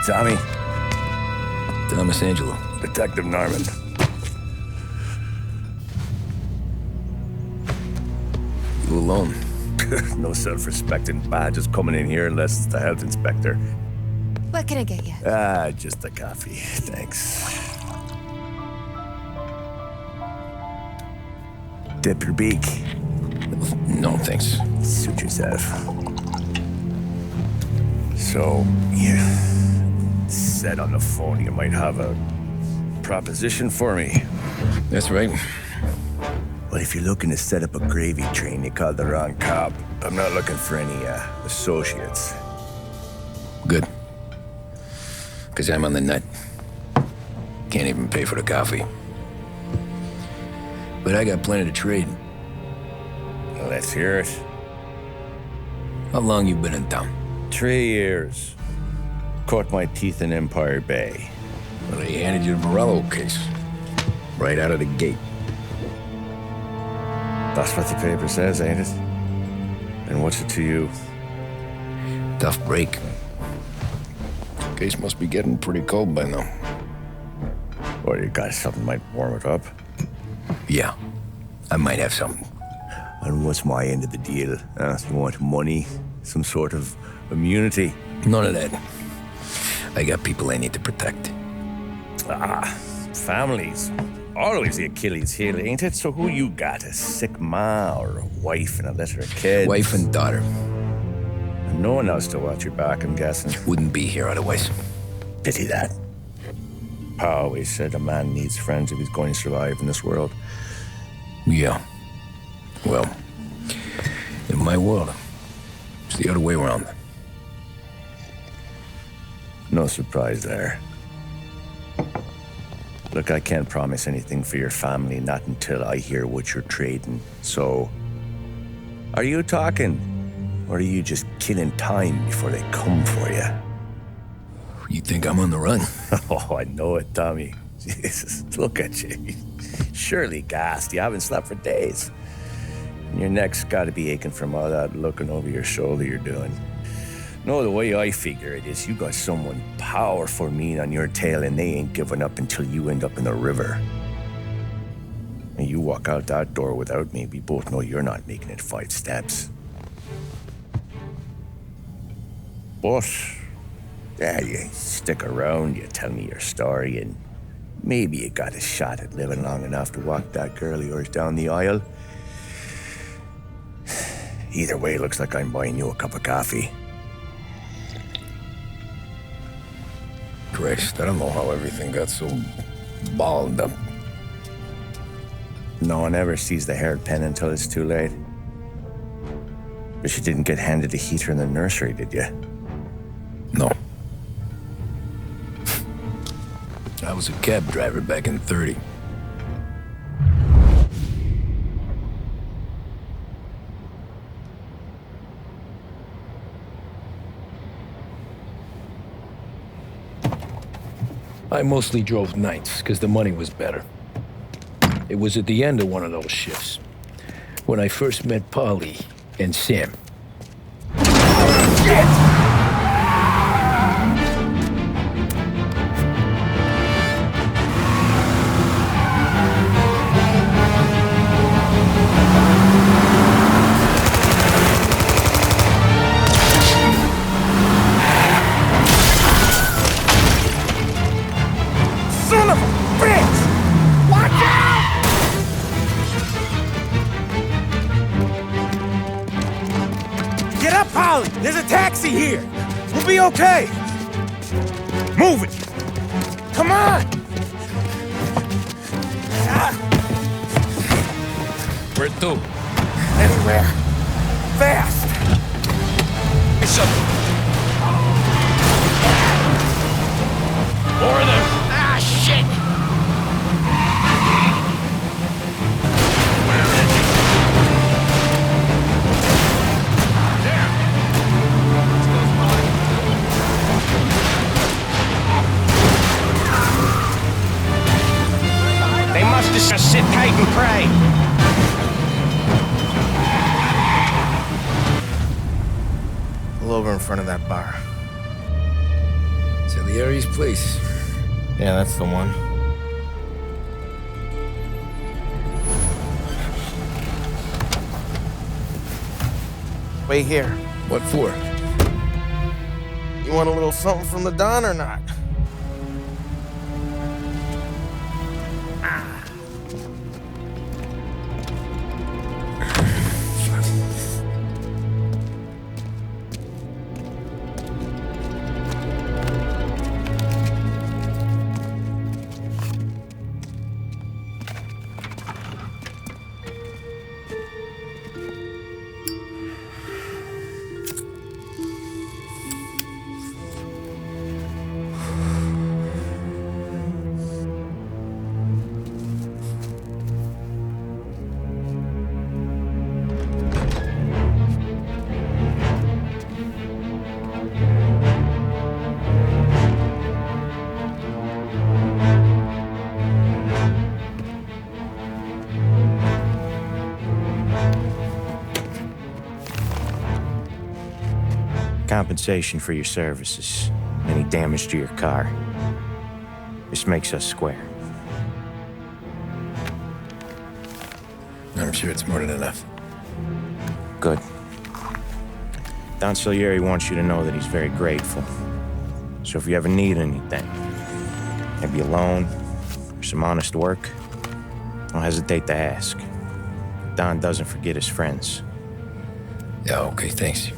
Tommy? Thomas Angelo. Detective Norman. You alone? No self-respecting badges coming in here unless it's the health inspector. What can I get you? Just a coffee. Thanks. Dip your beak. No, thanks. Suit yourself. So, you said on the phone you might have a proposition for me. That's right. Well, if you're looking to set up a gravy train, you called the wrong cop. I'm not looking for any associates. Good. Because I'm on the nut. Can't even pay for the coffee. But I got plenty to trade. Well, let's hear it. How long you been in town? 3 years. Caught my teeth in Empire Bay. Well, they handed you the Morello case. Right out of the gate. That's what the paper says, ain't it? And what's it to you? Tough break. Case must be getting pretty cold by now. Or you got something might warm it up? Yeah, I might have something. And what's my end of the deal? You want money? Some sort of immunity? None of that. I got people I need to protect. Families. Always the Achilles heel, ain't it? So who you got? A sick ma or a wife and a litter of kids? Wife and daughter. And no one else to watch your back, I'm guessing. Wouldn't be here otherwise. Pity that. Pa always said a man needs friends if he's going to survive in this world. Yeah. Well, in my world, it's the other way around. No surprise there. Look, I can't promise anything for your family, not until I hear what you're trading. So, are you talking? Or are you just killing time before they come for you? You think I'm on the run? Oh, I know it, Tommy. Jesus, look at you. Surely gassed. You haven't slept for days. And your neck's got to be aching from all that looking over your shoulder you're doing. No, the way I figure it is you got someone powerful mean on your tail and they ain't giving up until you end up in the river. And you walk out that door without me, we both know you're not making it 5 steps. But, yeah, you stick around, you tell me your story, and maybe you got a shot at living long enough to walk that girl of yours down the aisle. Either way, looks like I'm buying you a cup of coffee. Christ, I don't know how everything got so balled up. No one ever sees the haired pen until it's too late. But you didn't get handed a heater in the nursery, did you? No. I was a cab driver back in '30. I mostly drove nights, because the money was better. It was at the end of one of those shifts, when I first met Polly and Sam. Shit! Son of a bitch! Watch out! Get up, Polly! There's a taxi here! We'll be okay! Move it! Come on! Where to? Anywhere! Fast! It's up. More of them. Ah, shit! They must just sit tight and pray. Pull over in front of that bar. Salieri. Salieri's place. Yeah, that's the one. Wait here. What for? You want a little something from the Don or not? Compensation for your services. Any damage to your car. This makes us square. I'm sure it's more than enough. Good. Don Salieri wants you to know that he's very grateful. So if you ever need anything, maybe a loan or some honest work, don't hesitate to ask. Don doesn't forget his friends. Yeah, okay, thanks.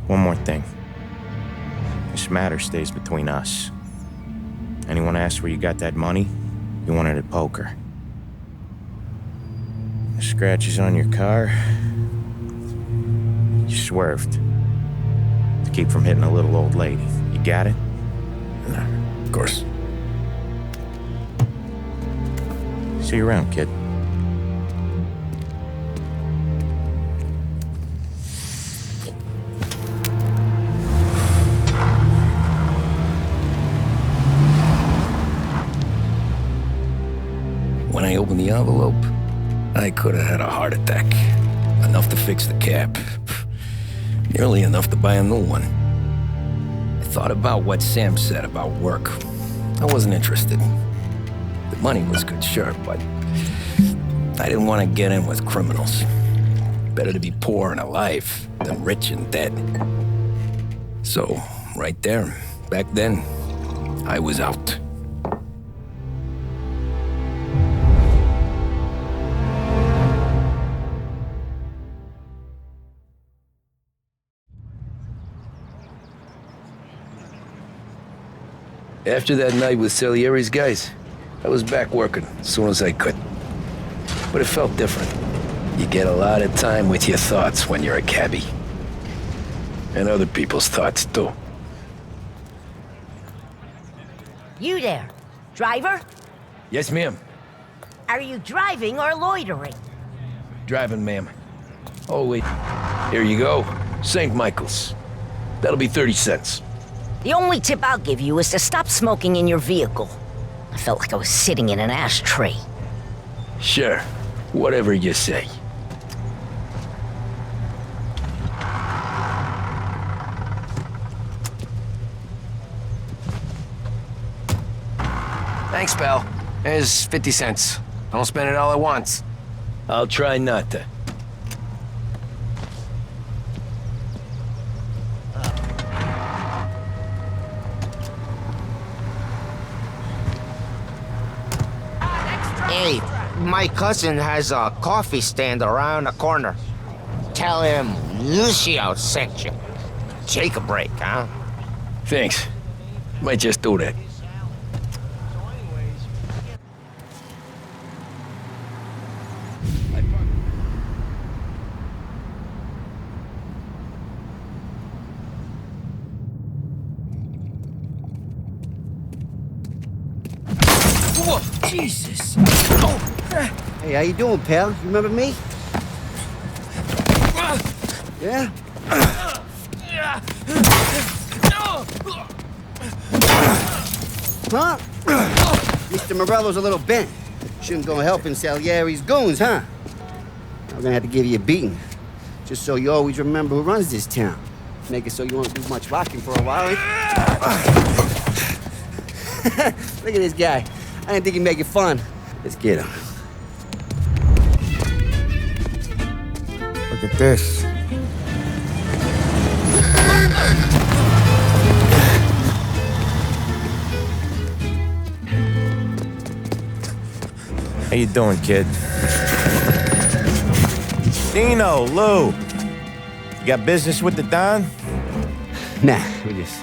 One more thing. This matter stays between us. Anyone asks where you got that money, you won it at poker. The scratches on your car, you swerved to keep from hitting a little old lady. You got it? Of course. See you around, kid. When I opened the envelope, I could have had a heart attack. Enough to fix the cab. Nearly enough to buy a new one. I thought about what Sam said about work. I wasn't interested. The money was good, sure, but I didn't want to get in with criminals. Better to be poor and alive than rich and dead. So, right there, back then, I was out. After that night with Salieri's guys, I was back working as soon as I could. But it felt different. You get a lot of time with your thoughts when you're a cabbie. And other people's thoughts, too. You there, driver? Yes, ma'am. Are you driving or loitering? Driving, ma'am. Oh, wait. Here you go. St. Michael's. That'll be 30 cents. The only tip I'll give you is to stop smoking in your vehicle. I felt like I was sitting in an ashtray. Sure. Whatever you say. Thanks, pal. Here's 50 cents. Don't spend it all at once. I'll try not to. Hey, my cousin has a coffee stand around the corner. Tell him Lucio sent you. Take a break, huh? Thanks. Might just do that. Whoa, Jesus! Hey, how you doing, pal? You remember me? Yeah? Huh? Mr. Morello's a little bent. Shouldn't go helping Salieri's goons, huh? I'm gonna have to give you a beating. Just so you always remember who runs this town. Make it so you won't do much rocking for a while. Look at this guy. I didn't think he'd make it fun. Let's get him. Look at this. How you doing, kid? Dino, Lou. You got business with the Don? Nah, we're just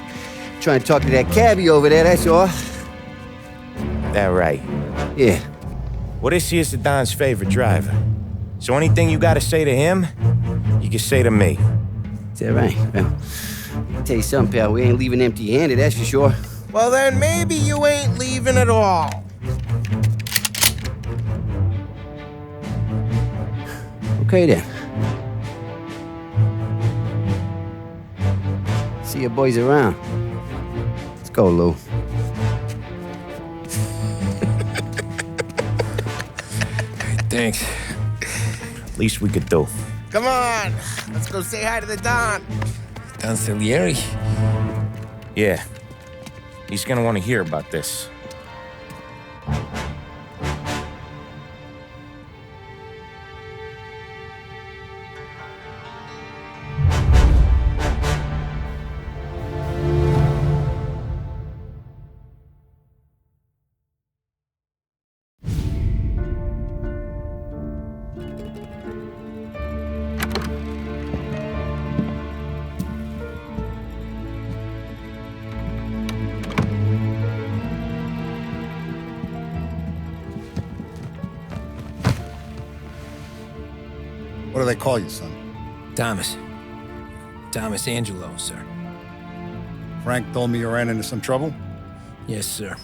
trying to talk to that cabbie over there, that's all. That right. Yeah. Well, this here's the Don's favorite driver. So anything you gotta say to him, you can say to me. Is that right? Well, I'll tell you something, pal. We ain't leaving empty-handed, that's for sure. Well, then maybe you ain't leaving at all. Okay, then. See your boys around. Let's go, Lou. Thanks. Least we could do. Come on, let's go say hi to the Don. Don Salieri? Yeah. He's gonna want to hear about this. What do they call you, son? Thomas. Tommy Angelo, sir. Frank told me you ran into some trouble? Yes, sir.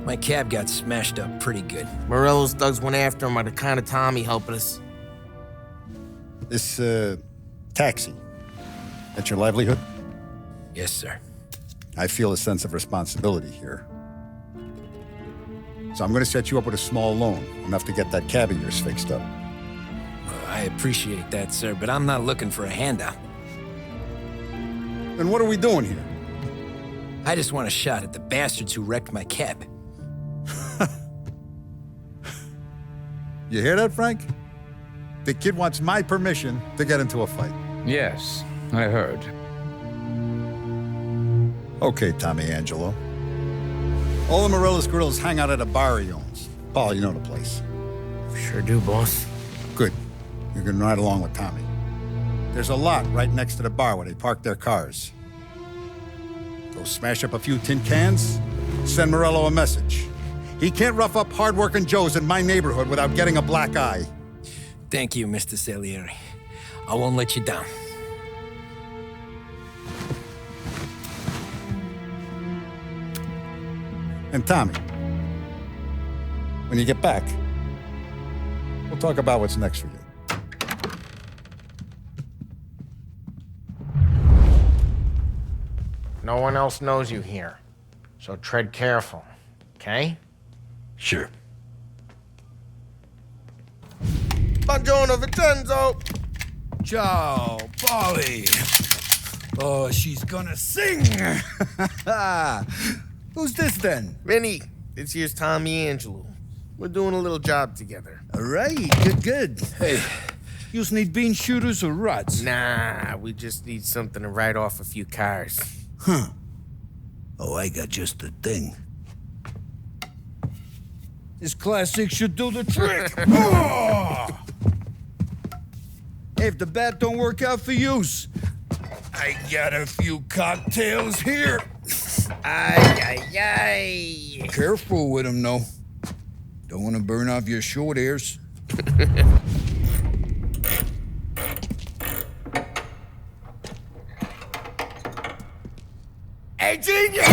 My cab got smashed up pretty good. Morello's thugs went after him on account of Tommy helping us. This, taxi, that's your livelihood? Yes, sir. I feel a sense of responsibility here. So I'm gonna set you up with a small loan, enough to get that cab of yours fixed up. I appreciate that, sir, but I'm not looking for a handout. Then what are we doing here? I just want a shot at the bastards who wrecked my cab. You hear that, Frank? The kid wants my permission to get into a fight. Yes, I heard. Okay, Tommy Angelo. All the Morello's girls hang out at a bar he owns. Paul, you know the place. Sure do, boss. Good. You can ride along with Tommy. There's a lot right next to the bar where they park their cars. Go smash up a few tin cans, send Morello a message. He can't rough up hard-working Joes in my neighborhood without getting a black eye. Thank you, Mr. Salieri. I won't let you down. And Tommy, when you get back, we'll talk about what's next for you. No one else knows you here, so tread careful, okay? Sure. Buongiorno, Vincenzo! Ciao, Polly. Oh, she's gonna sing. Who's this then? Vinny, this here's Tommy Angelo. We're doing a little job together. All right, good. Hey, you need bean shooters or rods? Nah, we just need something to write off a few cars. Huh. Oh, I got just the thing. This classic should do the trick. Oh! If the bat don't work out for use, I got a few cocktails here. Ay, ay, ay. Careful with them, though. Don't want to burn off your short hairs. Hey, genius!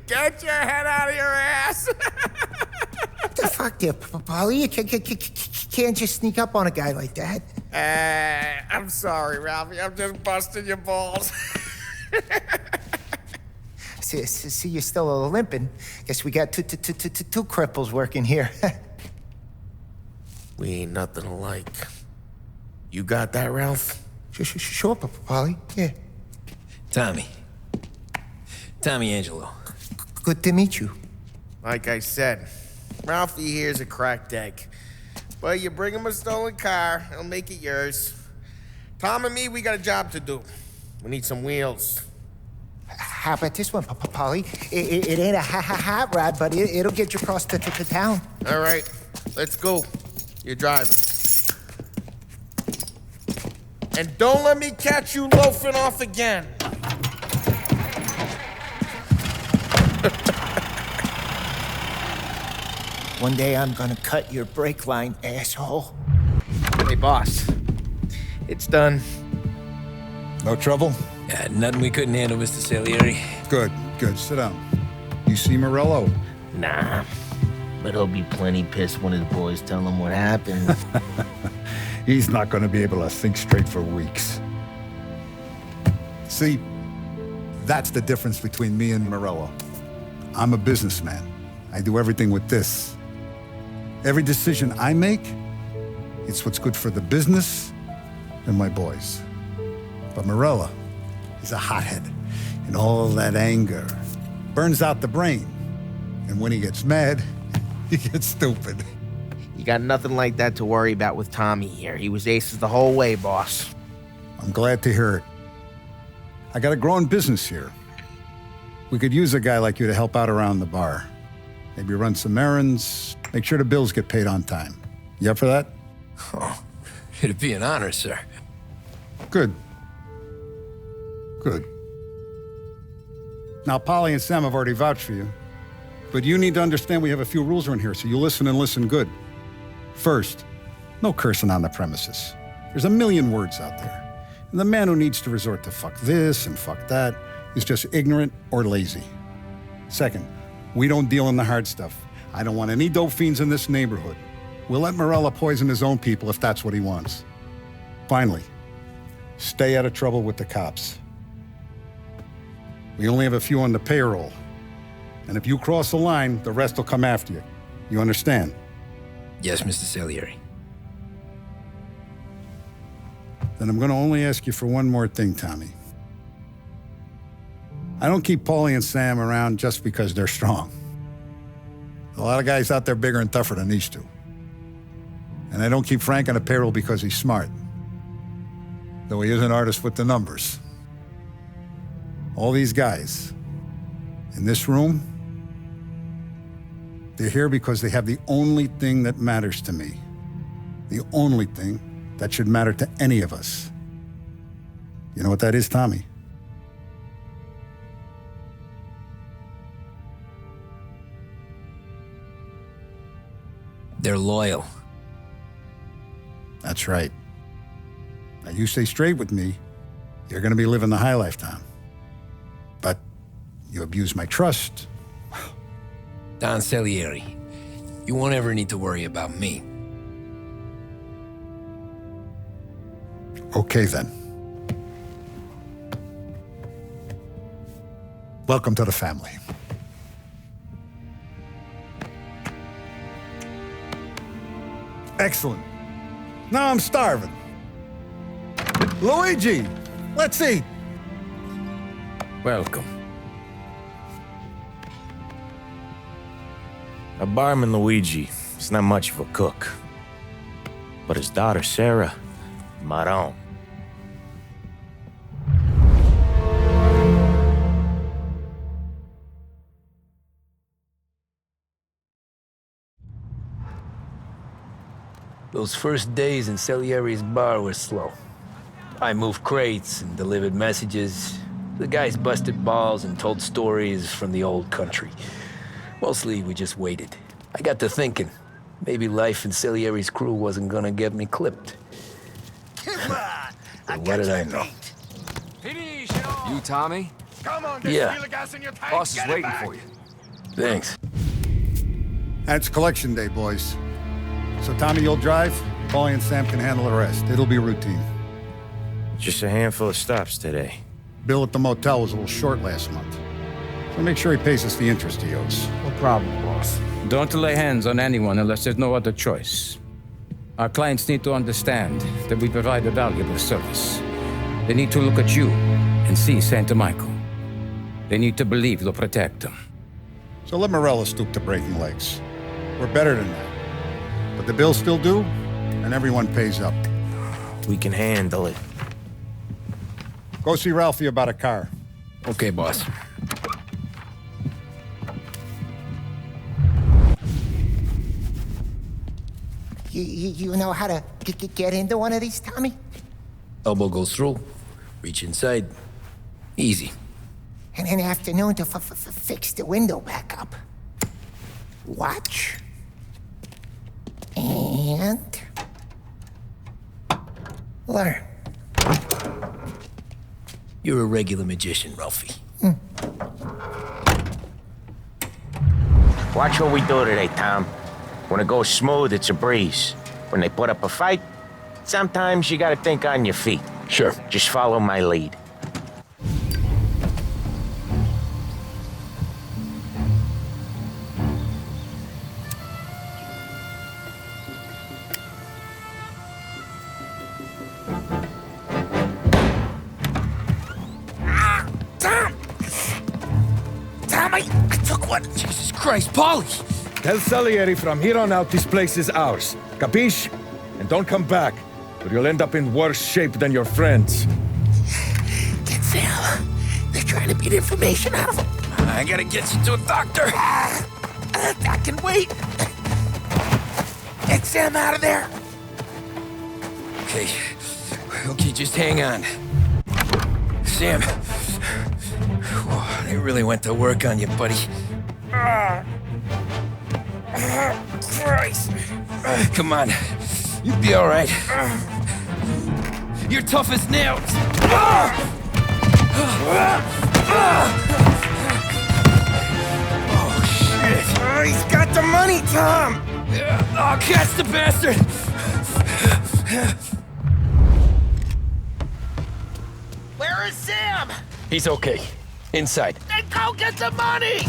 Get your head out of your ass! What the fuck there, Polly? You can't just sneak up on a guy like that. I'm sorry, Ralphie. I'm just busting your balls. See, you're still limping. Guess we got two cripples working here. We ain't nothing alike. You got that, Ralph? Sure, Paulie. Yeah. Tommy. Tommy Angelo. Good to meet you. Like I said, Ralphie here's a cracked egg. But you bring him a stolen car, he'll make it yours. Tom and me, we got a job to do. We need some wheels. How about this one, Paulie? It ain't a hot rod, but it'll get you across to town. All right, let's go. You're driving. And don't let me catch you loafing off again. One day I'm gonna cut your brake line, asshole. Hey, boss. It's done. No trouble? Yeah, nothing we couldn't handle, Mr. Salieri. Good, good. Sit down. You see Morello? Nah. But he'll be plenty pissed when his boys tell him what happened. He's not going to be able to think straight for weeks. See, that's the difference between me and Morello. I'm a businessman. I do everything with this. Every decision I make, it's what's good for the business and my boys. But Morello, he's a hothead, and all that anger burns out the brain. And when he gets mad, he gets stupid. You got nothing like that to worry about with Tommy here. He was aces the whole way, boss. I'm glad to hear it. I got a growing business here. We could use a guy like you to help out around the bar. Maybe run some errands, make sure the bills get paid on time. You up for that? Oh, it'd be an honor, sir. Good. Good. Now, Polly and Sam have already vouched for you. But you need to understand we have a few rules around here, so you listen and listen good. First, no cursing on the premises. There's a million words out there. And the man who needs to resort to fuck this and fuck that is just ignorant or lazy. Second, we don't deal in the hard stuff. I don't want any dope fiends in this neighborhood. We'll let Morella poison his own people if that's what he wants. Finally, stay out of trouble with the cops. We only have a few on the payroll. And if you cross the line, the rest will come after you. You understand? Yes, Mr. Salieri. Then I'm going to only ask you for one more thing, Tommy. I don't keep Paulie and Sam around just because they're strong. A lot of guys out there bigger and tougher than these two. And I don't keep Frank on the payroll because he's smart. Though he is an artist with the numbers. All these guys in this room, they're here because they have the only thing that matters to me. The only thing that should matter to any of us. You know what that is, Tommy? They're loyal. That's right. Now, you stay straight with me, you're going to be living the high life, Tom. But you abuse my trust. Don Salieri, you won't ever need to worry about me. Okay, then. Welcome to the family. Excellent. Now I'm starving. Luigi, let's eat. Welcome. A barman, Luigi, is not much of a cook. But his daughter, Sarah, Maron. Those first days in Salieri's bar were slow. I moved crates and delivered messages. The guys busted balls and told stories from the old country. Mostly, we just waited. I got to thinking, maybe life in Salieri's crew wasn't gonna get me clipped. Come on! But what did I know? You, Tommy? Come on, Yeah. Boss is waiting for you. Thanks. That's collection day, boys. So, Tommy, you'll drive. Paulie and Sam can handle the rest. It'll be routine. Just a handful of stops today. Bill at the motel was a little short last month. So make sure he pays us the interest he owes. No problem, boss. Don't lay hands on anyone unless there's no other choice. Our clients need to understand that we provide a valuable service. They need to look at you and see Santa Michael. They need to believe you'll protect them. So let Morello stoop to breaking legs. We're better than that. But the bill's still due, and everyone pays up. We can handle it. Go see Ralphie about a car. Okay, boss. You know how to get into one of these, Tommy? Elbow goes through. Reach inside. Easy. And in the afternoon to fix the window back up. Watch. And... learn. You're a regular magician, Ralphie. Watch what we do today, Tom. When it goes smooth, it's a breeze. When they put up a fight, sometimes you gotta think on your feet. Sure. Just follow my lead. Tom, I took one. Jesus Christ, Polly! Tell Salieri from here on out this place is ours. Capiche? And don't come back, or you'll end up in worse shape than your friends. Get Sam. They're trying to beat information out of him. I gotta get you to a doctor. I can wait. Get Sam out of there. Okay. Okay, just hang on. Sam. They really went to work on you, buddy. Christ. Come on. You'll be all right. You're tough as nails. Oh, shit. Oh, he's got the money, Tom. Oh, catch the bastard. Where is Sam? He's okay. Inside. Then go get the money.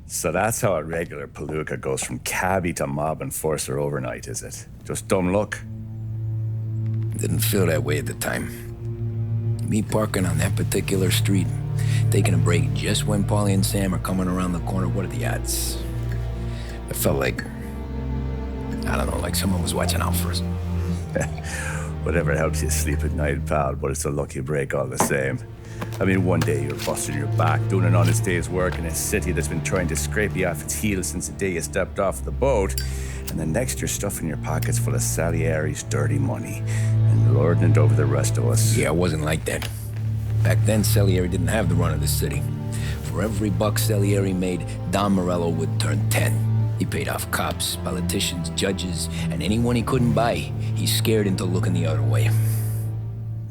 So that's how a regular palooka goes from cabbie to mob enforcer overnight, is it? Just dumb luck? Didn't feel that way at the time. Me parking on that particular street, taking a break just when Paulie and Sam are coming around the corner, what are the odds? I felt like, I don't know, like someone was watching out for us. Whatever helps you sleep at night, pal, but it's a lucky break all the same. I mean, one day you're busting your back, doing an honest day's work in a city that's been trying to scrape you off its heels since the day you stepped off the boat, and the next you're stuffing your pockets full of Salieri's dirty money and lording it over the rest of us. Yeah, it wasn't like that. Back then, Salieri didn't have the run of the city. For every buck Salieri made, Don Morello would turn 10. He paid off cops, politicians, judges, and anyone he couldn't buy, he scared into looking the other way.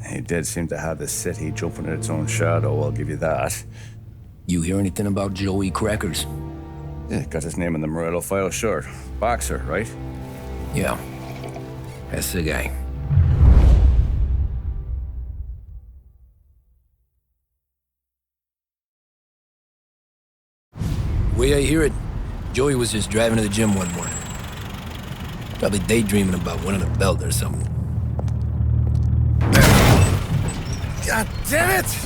He did seem to have the city jumping at its own shadow, I'll give you that. You hear anything about Joey Crackers? Yeah, got his name in the Morello file, sure. Boxer, right? Yeah, that's the guy. Way I hear it, Joey was just driving to the gym one morning. Probably daydreaming about winning a belt or something. God damn it!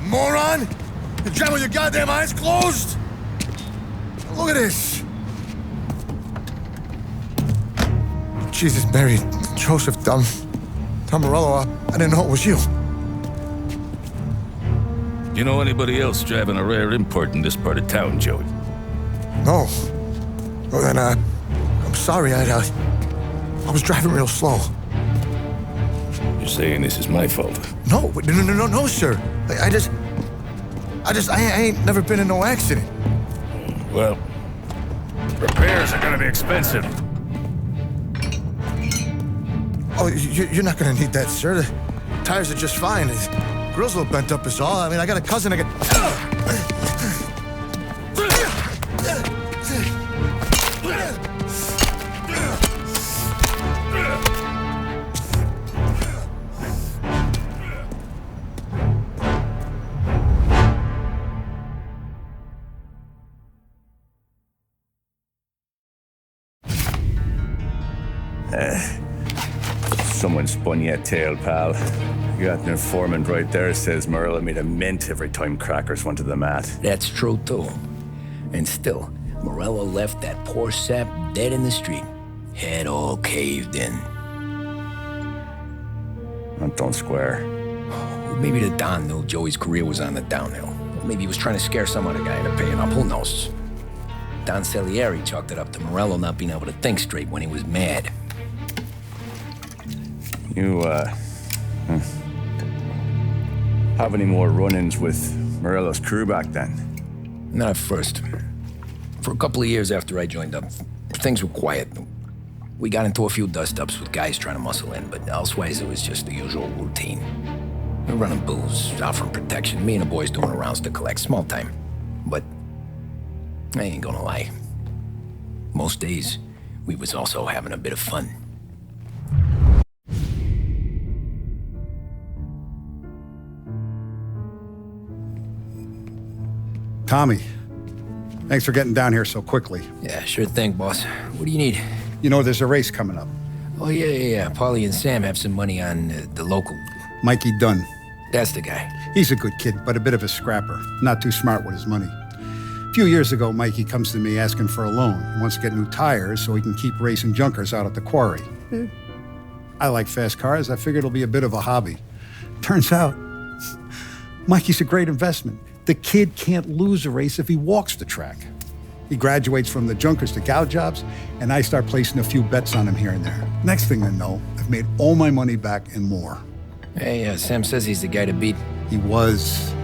Moron! You're driving with your goddamn eyes closed? Look at this! Jesus, Mary, Joseph, Tom Morello, I didn't know it was you. You know anybody else driving a rare import in this part of town, Joey? No. Well, then, I'm sorry, I was driving real slow. You're saying this is my fault? No, sir. I ain't never been in no accident. Well, repairs are gonna be expensive. Oh, you're not gonna need that, sir. The tires are just fine. The grill's a little bent up is all. I mean, I got a cousin I can... Someone spun you a tale, pal. You got an informant right there says Morello made a mint every time crackers went to the mat. That's true, too. And still, Morello left that poor sap dead in the street. Head all caved in. That don't square. Maybe the Don knew Joey's career was on the downhill. Or maybe he was trying to scare some other guy into paying up, who knows? Don Salieri chalked it up to Morello not being able to think straight when he was mad. You, have any more run-ins with Morello's crew back then? Not at first. For a couple of years after I joined up, things were quiet. We got into a few dust-ups with guys trying to muscle in, but elsewise it was just the usual routine. We're running booze, offering protection, me and the boys doing the rounds to collect, small time. But I ain't gonna lie. Most days, we was also having a bit of fun. Tommy, thanks for getting down here so quickly. Yeah, sure thing, boss. What do you need? You know, there's a race coming up. Oh, yeah. Paulie and Sam have some money on the local. Mikey Dunn. That's the guy. He's a good kid, but a bit of a scrapper. Not too smart with his money. A few years ago, Mikey comes to me asking for a loan. He wants to get new tires so he can keep racing junkers out at the quarry. I like fast cars. I figured it'll be a bit of a hobby. Turns out, Mikey's a great investment. The kid can't lose a race if he walks the track. He graduates from the junkers to gal jobs, and I start placing a few bets on him here and there. Next thing I know, I've made all my money back and more. Hey, Sam says he's the guy to beat. He was.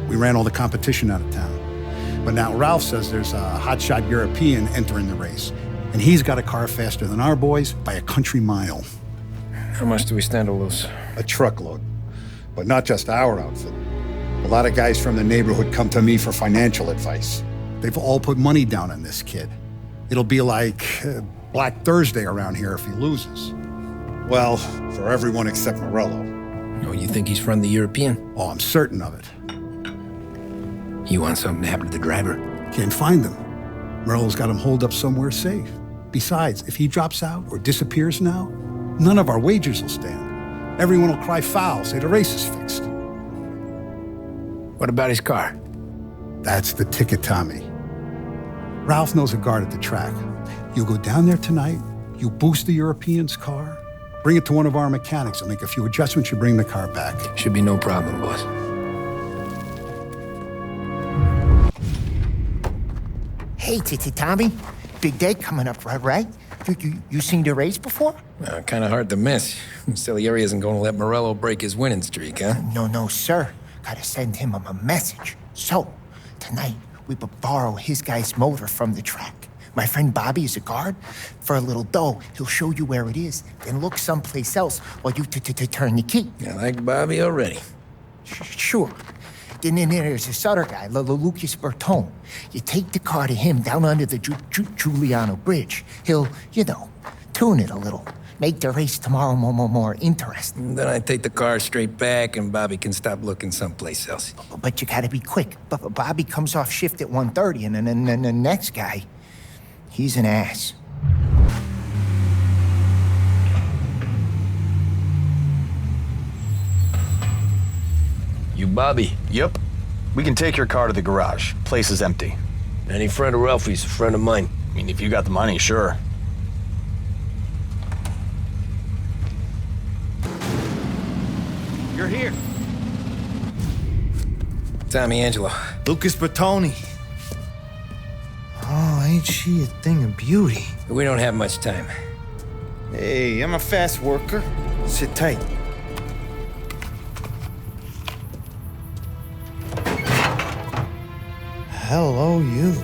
We ran all the competition out of town. But now Ralph says there's a hotshot European entering the race, and he's got a car faster than our boys by a country mile. How much do we stand to lose? A truckload. But not just our outfit. A lot of guys from the neighborhood come to me for financial advice. They've all put money down on this kid. It'll be like Black Thursday around here if he loses. Well, for everyone except Morello. Oh, you think he's from the European? Oh, I'm certain of it. You want something to happen to the driver? Can't find him. Morello's got him holed up somewhere safe. Besides, if he drops out or disappears now, none of our wagers will stand. Everyone will cry foul, say the race is fixed. What about his car? That's the ticket, Tommy. Ralph knows a guard at the track. You go down there tonight, you boost the European's car, bring it to one of our mechanics, and make a few adjustments, you bring the car back. Should be no problem, boss. Hey, Tommy. Big day coming up, right? You seen the race before? Kind of hard to miss. Salieri isn't going to let Morello break his winning streak, huh? No, sir. Gotta send him a message. So, tonight, we borrow his guy's motor from the track. My friend Bobby is a guard. For a little dough, he'll show you where it is, then look someplace else while you turn the key. I like Bobby already. Sure. Then there's this other guy, Lucas Bertone. You take the car to him down under the Giuliano Bridge. He'll, tune it a little. Make the race tomorrow more interesting. Then I take the car straight back and Bobby can stop looking someplace else. But you gotta be quick. Bobby comes off shift at 1:30, and then the next guy, he's an ass. You Bobby? Yep. We can take your car to the garage. Place is empty. Any friend of Ralphie's, a friend of mine. I mean, if you got the money, sure. You're here. Tommy Angelo. Lucas Bertoni. Oh, ain't she a thing of beauty? We don't have much time. Hey, I'm a fast worker. Sit tight. Hello, you.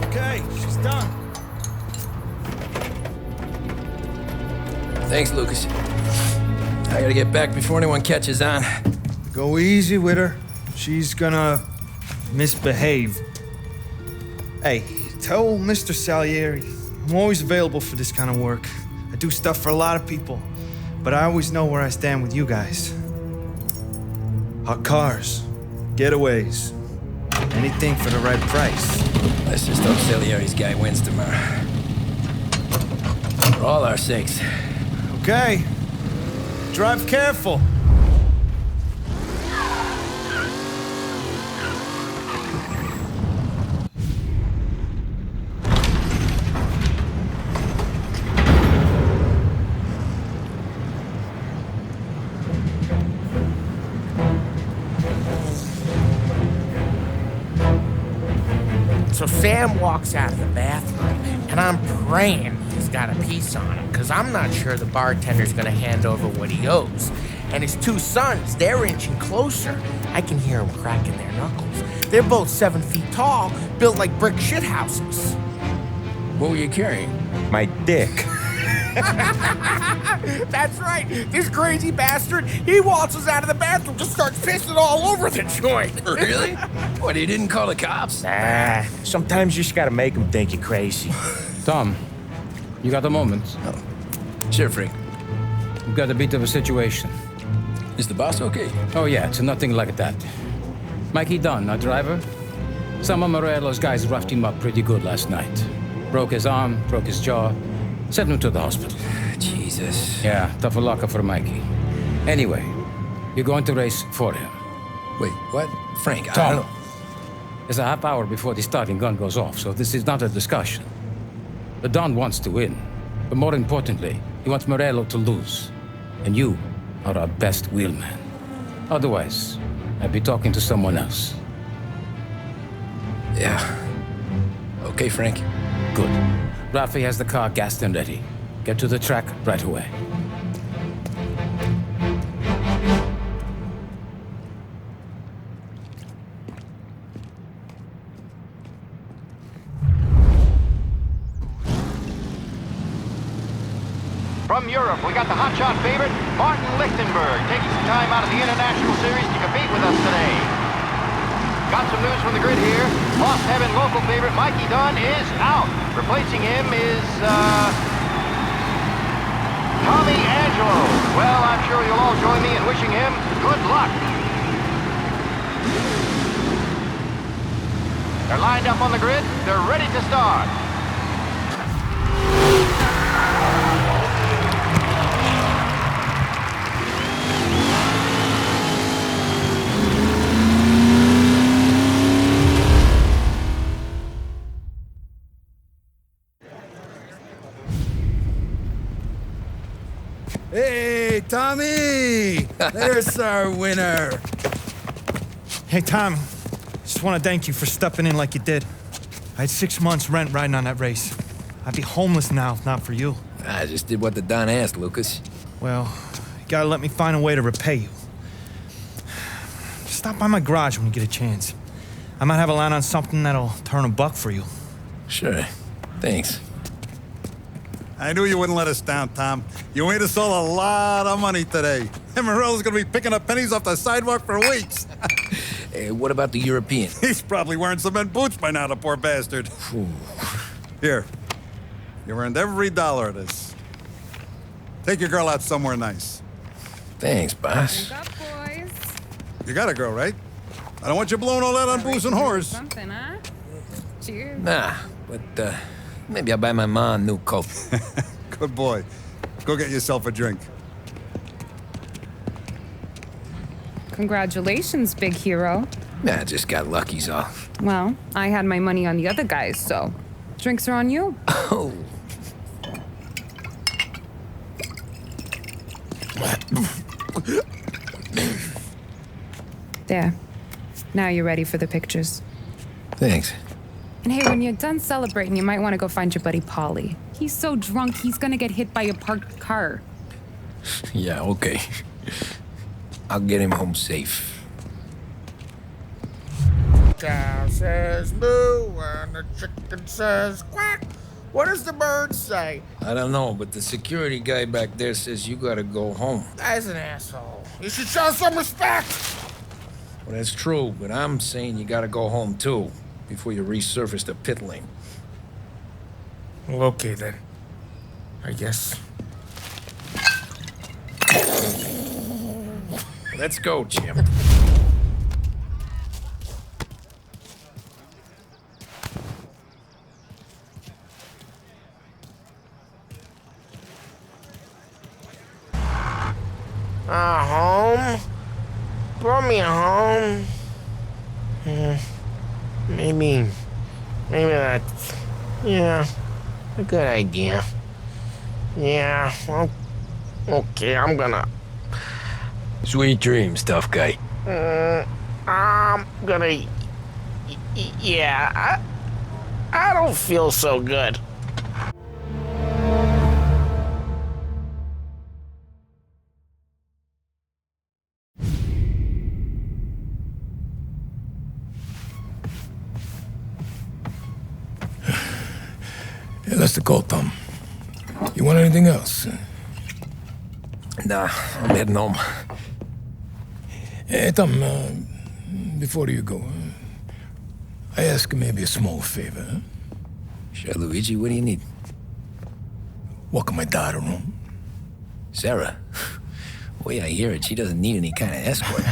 Okay, she's done. Thanks, Lucas. I gotta get back before anyone catches on. Go easy with her. She's gonna misbehave. Hey, tell Mr. Salieri I'm always available for this kind of work. I do stuff for a lot of people, but I always know where I stand with you guys. Hot cars, getaways, anything for the right price. Let's just hope Salieri's guy wins tomorrow. For all our sakes. Okay. Drive careful. So Sam walks out of the bathroom, and I'm praying he's got a piece on him, because I'm not sure the bartender's gonna hand over what he owes. And his two sons, they're inching closer. I can hear them cracking their knuckles. They're both 7 feet tall, built like brick shithouses. What were you carrying? My dick. That's right. This crazy bastard, he waltzes out of the bathroom, just starts pissing all over the joint. Really? What, he didn't call the cops? Nah, sometimes you just gotta make them think you're crazy. Tom, you got a moment? Oh. Sure, Frank. We've got a bit of a situation. Is the boss okay? Oh yeah, it's nothing like that. Mikey Dunn, our driver. Some of Morello's guys roughed him up pretty good last night. Broke his arm, broke his jaw. Sent him to the hospital. Jesus. Yeah, tough luck for Mikey. Anyway, you're going to race for him. Wait, what? Frank, Tom, I don't... It's a half hour before the starting gun goes off, so this is not a discussion. The Don wants to win, but more importantly, he wants Morello to lose. And you are our best wheelman. Otherwise, I'd be talking to someone else. Yeah. Okay, Frank. Good. Rafi has the car gassed and ready. Get to the track right away. From Europe, we got the hotshot favorite, Martin Lichtenberg, taking some time out of the International Series to compete with us today. Got some news from the grid here. Lost Heaven local favorite Mikey Dunn is out. Replacing him is, Tommy Angelo. Well, I'm sure you'll all join me in wishing him good luck. They're lined up on the grid. They're ready to start. Hey, Tommy! There's our winner. Hey, Tom. Just want to thank you for stepping in like you did. I had 6 months rent riding on that race. I'd be homeless now if not for you. I just did what the Don asked, Lucas. Well, you gotta let me find a way to repay you. Stop by my garage when you get a chance. I might have a line on something that'll turn $1 for you. Sure. Thanks. I knew you wouldn't let us down, Tom. You made us all a lot of money today. And Morello's gonna be picking up pennies off the sidewalk for weeks. Hey, what about the European? He's probably wearing cement boots by now, the poor bastard. Here. You earned every dollar of this. Take your girl out somewhere nice. Thanks, boss. Up, boys. You got a girl, right? I don't want you blowing all that on booze and whores. Something, huh? Cheers. Nah, but, maybe I'll buy my mom a new coat. Good boy. Go get yourself a drink. Congratulations, big hero. Nah, just got lucky's all. Well, I had my money on the other guys, so drinks are on you. Oh. There. Now you're ready for the pictures. Thanks. And hey, when you're done celebrating, you might want to go find your buddy Paulie. He's so drunk, he's gonna get hit by a parked car. Yeah, okay. I'll get him home safe. Cow says moo and the chicken says quack. What does the bird say? I don't know, but the security guy back there says you gotta go home. Guy's an asshole. You should show some respect. Well, that's true, but I'm saying you gotta go home too, before you resurface the pit lane. Well, okay then. I guess. Let's go, Jim. Home? Brought me home. Maybe that's, yeah, a good idea. Yeah, well, okay, I'm gonna... Sweet dreams, tough guy. I'm gonna... Yeah, I don't feel so good. Yeah, that's the call, Tom. You want anything else? Nah, I'm heading home. Hey, Tom, before you go, I ask maybe a small favor. Huh? Sure, Luigi, what do you need? Walk my daughter home. Sarah? Way I hear it, she doesn't need any kind of escort.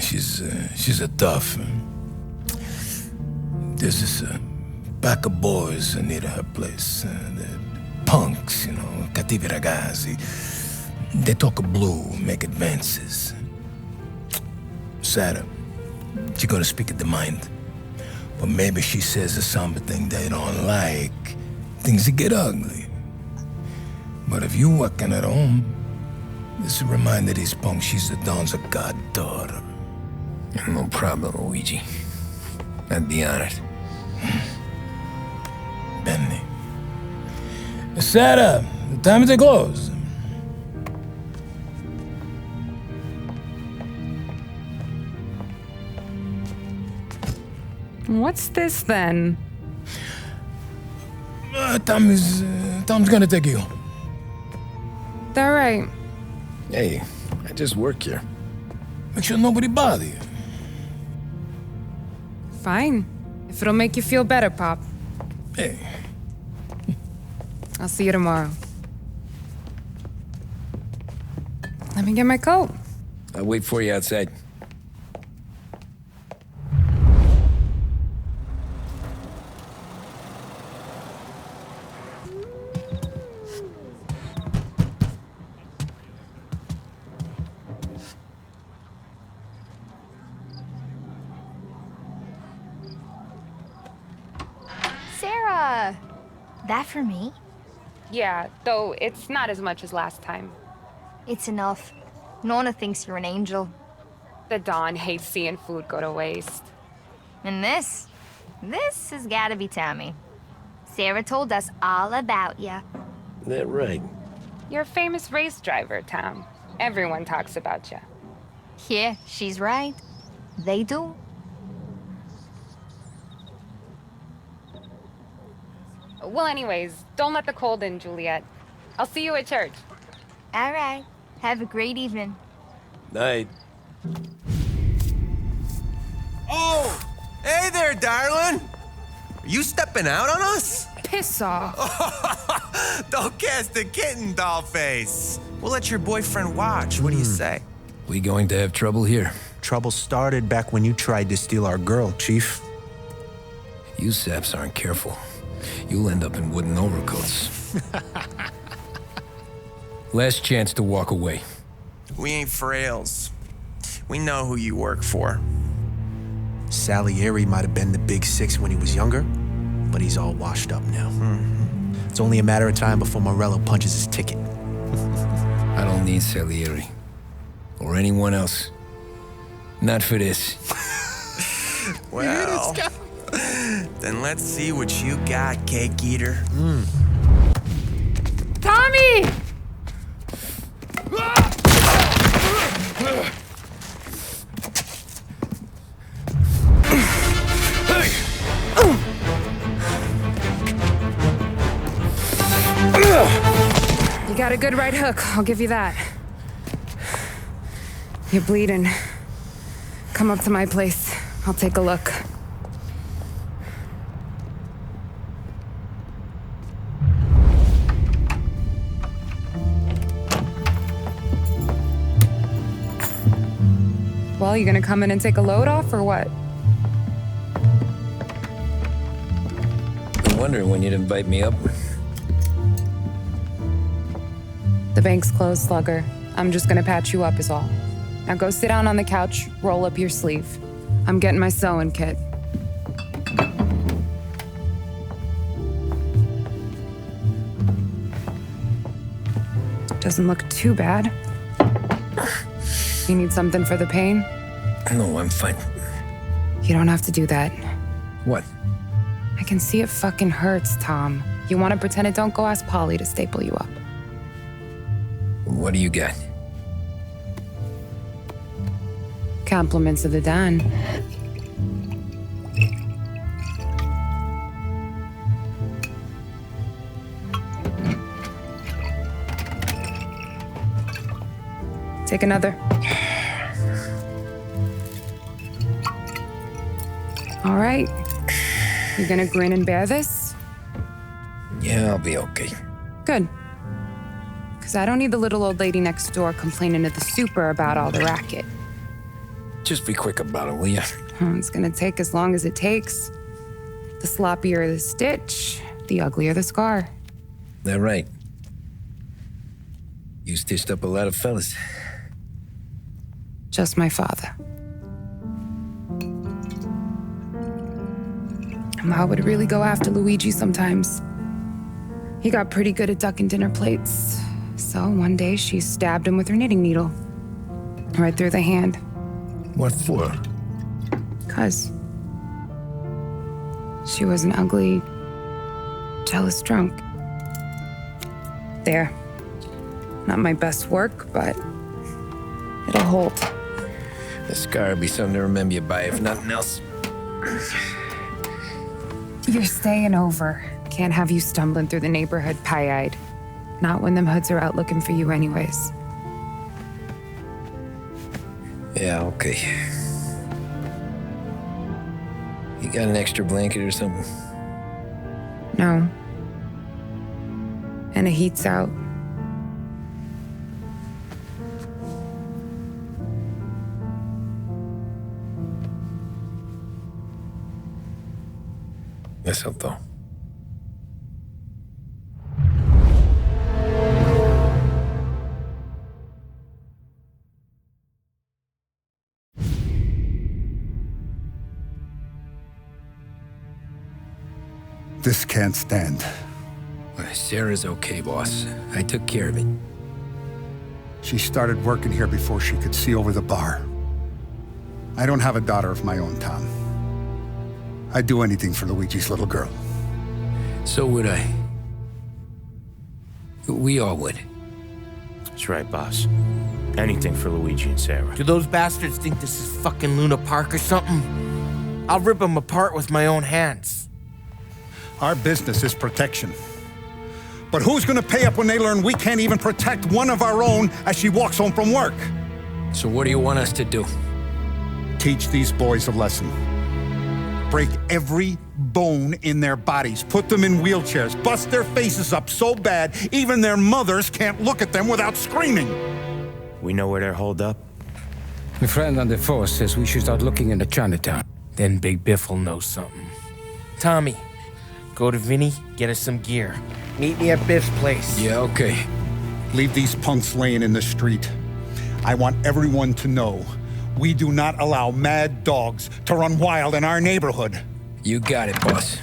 She's a tough. There's this pack of boys near her place. They're punks, you know, cattivi ragazzi. They talk blue, make advances. Sarah, she's gonna speak at the mind. But maybe she says something they don't like. Things that get ugly. But if you walking at home, this reminder these punks she's the Don's a goddaughter. No problem, Luigi. I'd be honored. Benny. Sarah, the time to close. What's this then? Tom's gonna take you. All right. Hey, I just work here. Make sure nobody bother you. Fine. If it'll make you feel better, Pop. Hey. I'll see you tomorrow. Let me get my coat. I'll wait for you outside. Sarah! That for me? Yeah, though it's not as much as last time. It's enough. Nona thinks you're an angel. The Don hates seeing food go to waste. And this? This has gotta be Tommy. Sarah told us all about ya. That right. You're a famous race driver, Tom. Everyone talks about you. Yeah, she's right. They do. Well, anyways, don't let the cold in, Juliet. I'll see you at church. All right. Have a great evening. Night. Oh! Hey there, darling! Are you stepping out on us? Piss off. Don't cast a kitten, dollface. We'll let your boyfriend watch. What do you say? We going to have trouble here. Trouble started back when you tried to steal our girl, Chief. You saps aren't careful. You'll end up in wooden overcoats. Last chance to walk away. We ain't frails. We know who you work for. Salieri might have been the big six when he was younger, but he's all washed up now. It's only a matter of time before Morello punches his ticket. I don't need Salieri. Or anyone else. Not for this. Well, then let's see what you got, cake eater. Tommy! You got a good right hook, I'll give you that. You're bleeding. Come up to my place. I'll take a look. Well, you gonna come in and take a load off, or what? Been wondering when you'd invite me up. The bank's closed, Slugger. I'm just gonna patch you up is all. Now go sit down on the couch, roll up your sleeve. I'm getting my sewing kit. Doesn't look too bad. You need something for the pain? No, I'm fine. You don't have to do that. What? I can see it fucking hurts, Tom. You want to pretend it don't? Go ask Polly to staple you up. What do you got? Compliments of the Don. Take another. All right. You gonna grin and bear this? Yeah, I'll be okay. Good. Because I don't need the little old lady next door complaining to the super about all the racket. Just be quick about it, will ya? It's gonna take as long as it takes. The sloppier the stitch, the uglier the scar. That right. You stitched up a lot of fellas. Just my father. Ma would really go after Luigi sometimes. He got pretty good at ducking dinner plates. So one day she stabbed him with her knitting needle. Right through the hand. What for? 'Cause she was an ugly, jealous drunk. There. Not my best work, but it'll hold. The scar will be something to remember you by, if nothing else. You're staying over. Can't have you stumbling through the neighborhood pie-eyed. Not when them hoods are out looking for you anyways. Yeah, okay. You got an extra blanket or something? No. And the heat's out. Eso todo. This can't stand. Sarah's okay, boss. I took care of it. She started working here before she could see over the bar. I don't have a daughter of my own, Tom. I'd do anything for Luigi's little girl. So would I. We all would. That's right, boss. Anything for Luigi and Sarah. Do those bastards think this is fucking Luna Park or something? I'll rip them apart with my own hands. Our business is protection. But who's gonna pay up when they learn we can't even protect one of our own as she walks home from work? So what do you want us to do? Teach these boys a lesson. Break every bone in their bodies, put them in wheelchairs, bust their faces up so bad even their mothers can't look at them without screaming. We know where they're holed up? My friend on the force says we should start looking into Chinatown. Then Big Biff will know something. Tommy, go to Vinny, get us some gear. Meet me at Biff's place. Yeah, okay. Leave these punks laying in the street. I want everyone to know we do not allow mad dogs to run wild in our neighborhood. You got it, boss.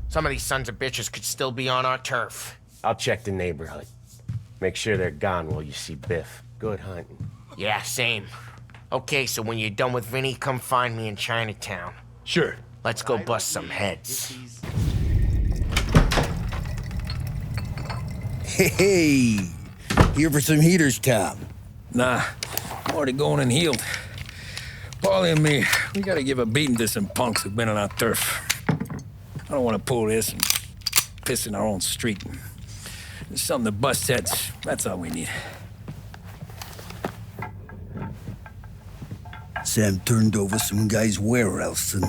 Some of these sons of bitches could still be on our turf. I'll check the neighborhood. Make sure they're gone while you see Biff. Good hunting. Yeah, same. Okay, so when you're done with Vinny, come find me in Chinatown. Sure. Let's go bust some heads. Hey, here for some heaters, Tom? Nah, I'm already going and healed. Paulie and me, we gotta give a beating to some punks who've been on our turf. I don't want to pull this and piss in our own street. There's something to bust heads. That's all we need. Sam turned over some guy's warehouse and,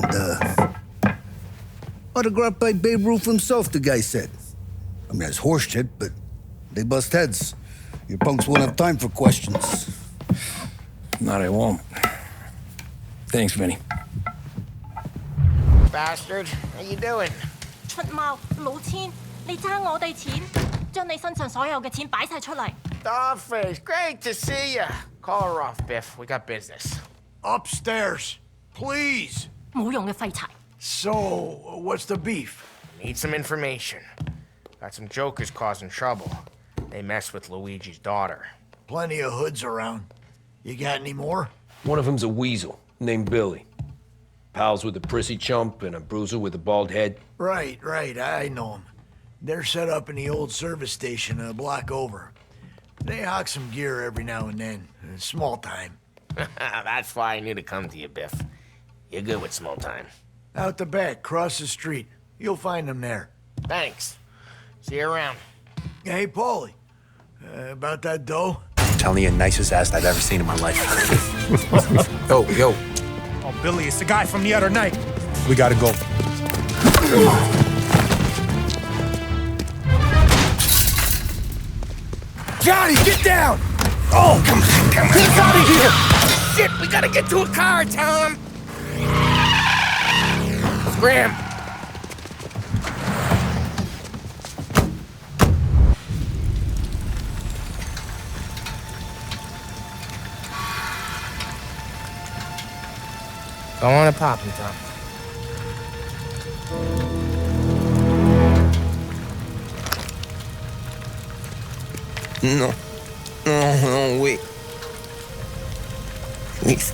autographed by Babe Ruth himself, the guy said. I mean, that's horse shit, but they bust heads. Your punks won't have time for questions. Not I won't. Thanks, Vinny. Bastard, how you doing? 出貓老千，你爭我哋錢，將你身上所有嘅錢擺晒出嚟。Dollface, great to see you. Call her off, Biff. We got business. Upstairs, please. 冇用嘅廢柴。So, what's the beef? Need some information. Got some jokers causing trouble. They mess with Luigi's daughter. Plenty of hoods around. You got any more? One of them's a weasel, named Billy. Pals with a prissy chump and a bruiser with a bald head. Right, I know them. They're set up in the old service station a block over. They hawk some gear every now and then. Small time. That's why I knew to come to you, Biff. You're good with small time. Out the back, cross the street. You'll find them there. Thanks. See you around. Hey, Paulie. About that dough? I'm telling you, nicest ass I've ever seen in my life. Yo. Oh, Billy, it's the guy from the other night. We gotta go. Johnny, get down! Oh, come on. Get out of here! Shit, we gotta get to a car, Tom! Scram! Go on and pop him, Tom. No, wait. Please,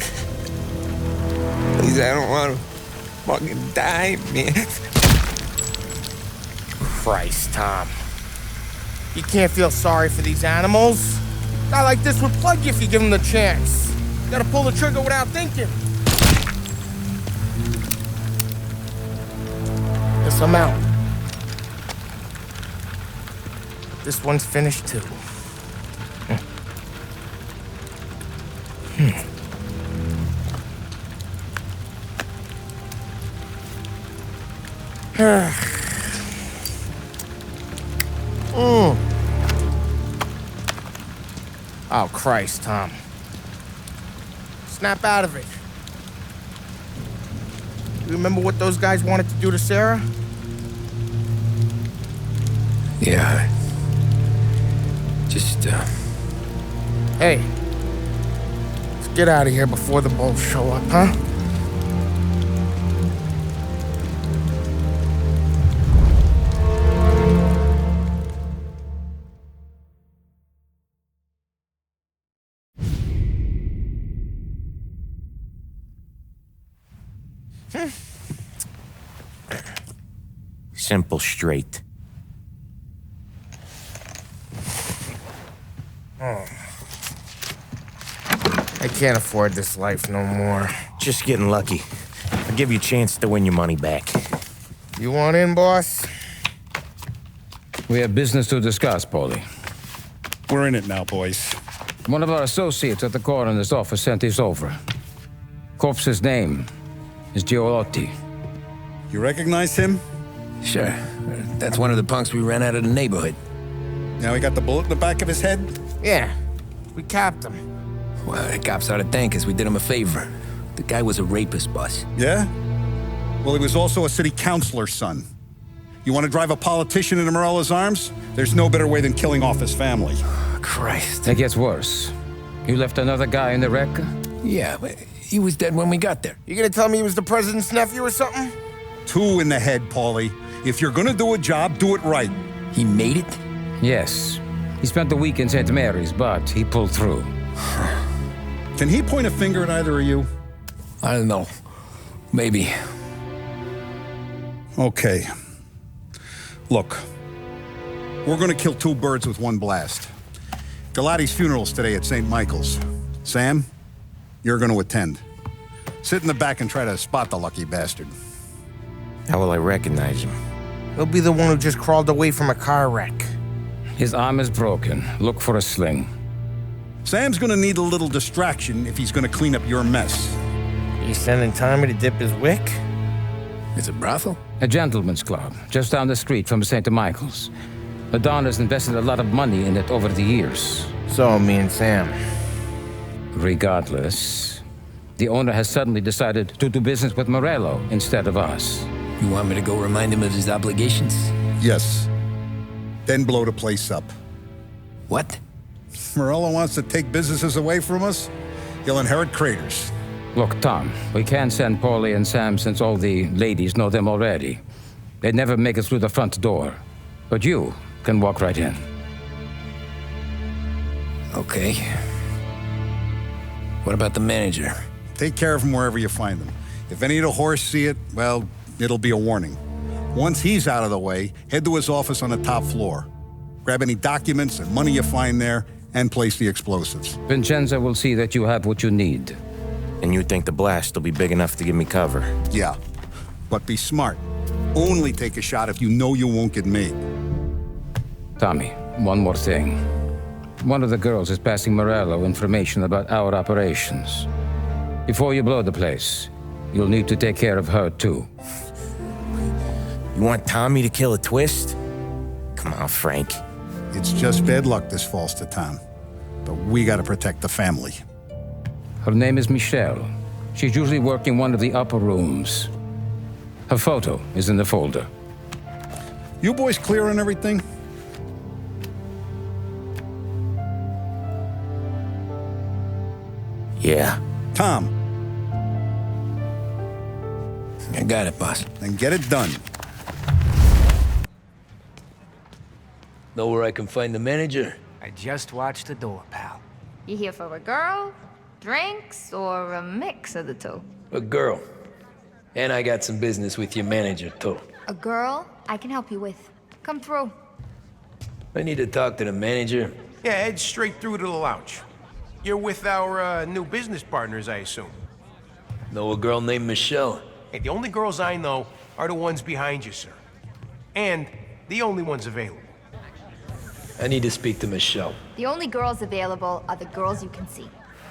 I don't want to fucking die, man. Christ, Tom. You can't feel sorry for these animals. A guy like this would plug you if you give him the chance. You gotta pull the trigger without thinking. Yes, I'm out. This one's finished too. Oh, Christ, Tom. Snap out of it. You remember what those guys wanted to do to Sarah? Yeah. Just, Hey. Let's get out of here before the bulls show up, huh? Simple, straight. Oh. I can't afford this life no more. Just getting lucky. I'll give you a chance to win your money back. You want in, boss? We have business to discuss, Paulie. We're in it now, boys. One of our associates at the coroner's office sent this over. Corpse's name is Giolotti. You recognize him? Sure. That's one of the punks we ran out of the neighborhood. Now he got the bullet in the back of his head? Yeah. We capped him. Well, the cops ought to thank us. We did him a favor. The guy was a rapist, boss. Yeah? Well, he was also a city councilor's son. You want to drive a politician into Morella's arms? There's no better way than killing off his family. Christ. It gets worse. You left another guy in the wreck? Yeah, but he was dead when we got there. You gonna tell me he was the president's nephew or something? 2 in the head, Paulie. If you're gonna do a job, do it right. He made it? Yes. He spent the week in St. Mary's, but he pulled through. Can he point a finger at either of you? I don't know. Maybe. Okay. Look. We're gonna kill 2 birds with 1 blast. Galati's funeral's today at St. Michael's. Sam, you're gonna attend. Sit in the back and try to spot the lucky bastard. How will I recognize him? He'll be the one who just crawled away from a car wreck. His arm is broken. Look for a sling. Sam's gonna need a little distraction if he's gonna clean up your mess. He's sending Tommy to dip his wick? It's a brothel? A gentleman's club, just down the street from St. Michael's. The Don has invested a lot of money in it over the years. So, me and Sam. Regardless, the owner has suddenly decided to do business with Morello instead of us. You want me to go remind him of his obligations? Yes. then blow the place up. What? Morello wants to take businesses away from us? He'll inherit craters. Look, Tom, we can't send Paulie and Sam since all the ladies know them already. They'd never make it through the front door. But you can walk right in. Okay. What about the manager? Take care of him wherever you find him. If any of the horse see it, well, it'll be a warning. Once he's out of the way, head to his office on the top floor. Grab any documents and money you find there, and place the explosives. Vincenzo will see that you have what you need. And you think the blast will be big enough to give me cover? Yeah, but be smart. Only take a shot if you know you won't get made. Tommy, one more thing. One of the girls is passing Morello information about our operations. Before you blow the place, you'll need to take care of her too. You want Tommy to kill a twist? Come on, Frank. It's just bad luck this falls to Tom. But we gotta protect the family. Her name is Michelle. She's usually working one of the upper rooms. Her photo is in the folder. You boys clear on everything? Yeah. Tom. I got it, boss. Then get it done. Know where I can find the manager? I just watched the door, pal. You here for a girl, drinks, or a mix of the two? A girl. And I got some business with your manager, too. A girl I can help you with. Come through. I need to talk to the manager. Yeah, head straight through to the lounge. You're with our new business partners, I assume. Know a girl named Michelle? Hey, the only girls I know are the ones behind you, sir. And the only ones available. I need to speak to Michelle. The only girls available are the girls you can see.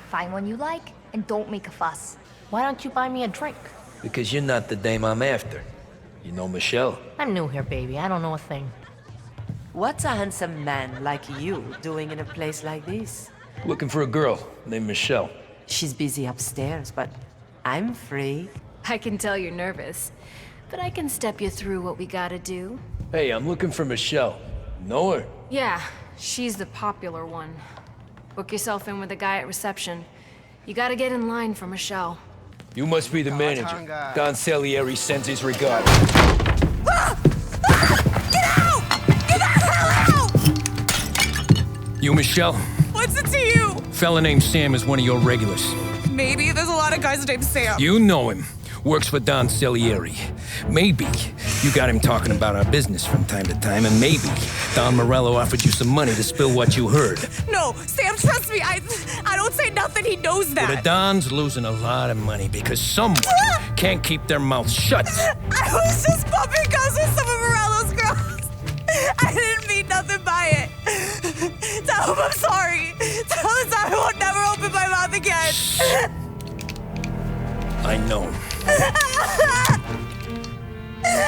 Find one you like, and don't make a fuss. Why don't you buy me a drink? Because you're not the dame I'm after. You know Michelle? I'm new here, baby. I don't know a thing. What's a handsome man like you doing in a place like this? Looking for a girl named Michelle. She's busy upstairs, but I'm free. I can tell you're nervous, but I can step you through what we gotta do. Hey, I'm looking for Michelle. Know her? Yeah, she's the popular one. Book yourself in with the guy at reception. You gotta get in line for Michelle. You must be the manager. Don Salieri sends his regards. Get out! Get the hell out! You Michelle? What's it to you? Fella named Sam is one of your regulars. Maybe there's a lot of guys named Sam. You know him. Works for Don Salieri. Maybe you got him talking about our business from time to time, and maybe Don Morello offered you some money to spill what you heard. No, Sam, trust me. I don't say nothing. He knows that. Well, the Don's losing a lot of money because someone can't keep their mouth shut. I was just bumping guns with some of Morello's girls. I didn't mean nothing by it. Tell him I'm sorry. Tell him I won't never open my mouth again. I know. I'm sorry.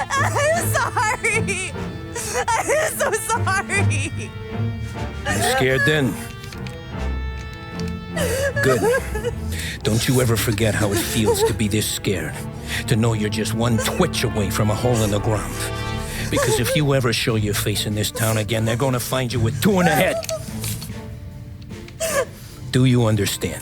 I'm so sorry. You scared then? Good. Don't you ever forget how it feels to be this scared. To know you're just one twitch away from a hole in the ground. Because if you ever show your face in this town again, they're gonna find you with two in the head. Do you understand?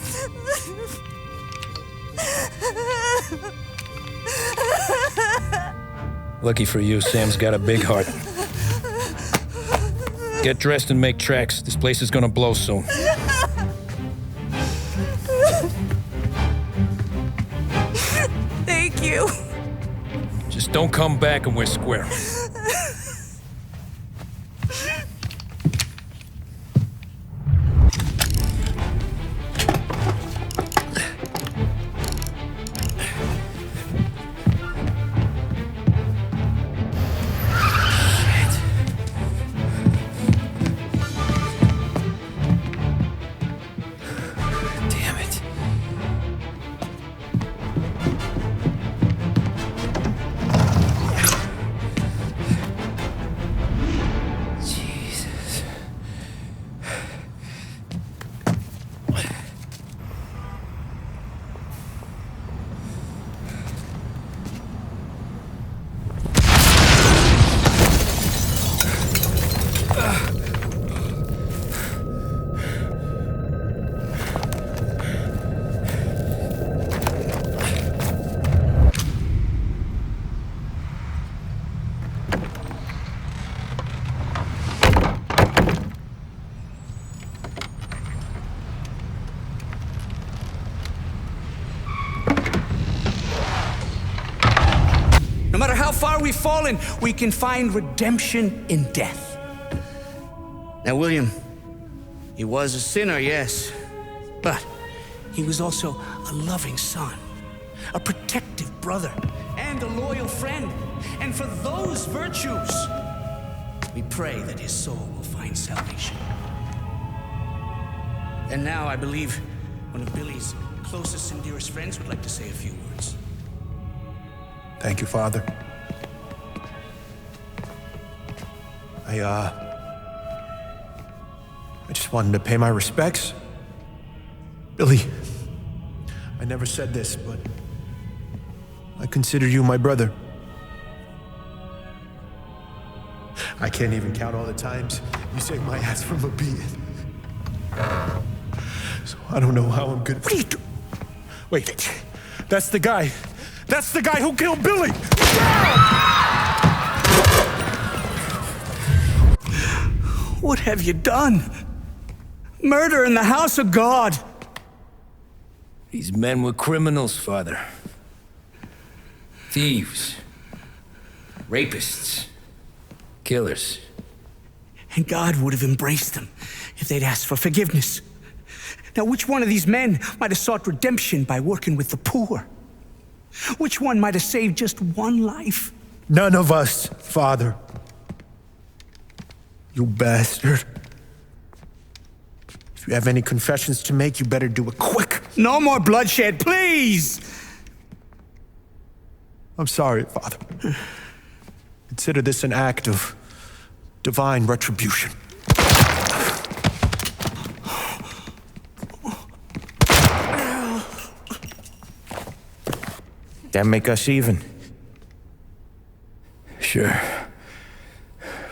Lucky for you, Sam's got a big heart. Get dressed and make tracks. This place is gonna blow soon. Thank you. Just don't come back and we're square. we've fallen, we can find redemption in death. Now, William, he was a sinner, yes, but he was also a loving son, a protective brother, and a loyal friend. And for those virtues, we pray that his soul will find salvation. And now I believe one of Billy's closest and dearest friends would like to say a few words. Thank you, Father. I just wanted to pay my respects. Billy, I never said this, but I consider you my brother. I can't even count all the times you saved my ass from a beating. So I don't know how I'm good. What are you doing? Wait, that's the guy. That's the guy who killed Billy! What have you done? Murder in the house of God! These men were criminals, Father. Thieves. Rapists. Killers. And God would have embraced them if they'd asked for forgiveness. Now, which one of these men might have sought redemption by working with the poor? Which one might have saved just one life? None of us, Father. You bastard. If you have any confessions to make, you better do it quick. No more bloodshed, please! I'm sorry, Father. Consider this an act of divine retribution. That make us even? Sure.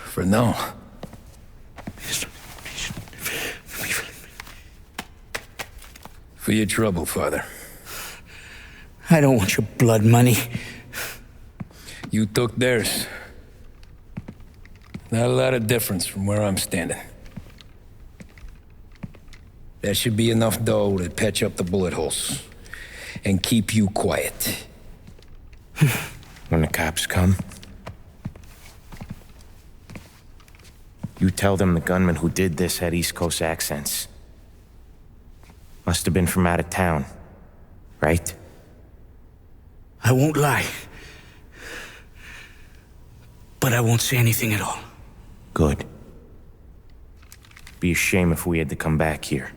For now. For your trouble, Father. I don't want your blood money. You took theirs. Not a lot of difference from where I'm standing. That should be enough dough to patch up the bullet holes and keep you quiet. When the cops come, you tell them the gunman who did this had East Coast accents. Must have been from out of town, right? I won't lie. But I won't say anything at all. Good. Be a shame if we had to come back here.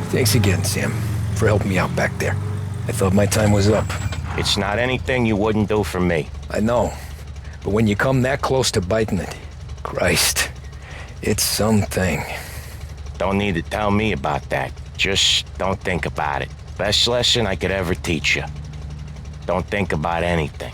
Thanks again, Sam, for helping me out back there. I thought my time was up. It's not anything you wouldn't do for me. I know. But when you come that close to biting it, Christ, it's something. Don't need to tell me about that. Just don't think about it. Best lesson I could ever teach you. Don't think about anything.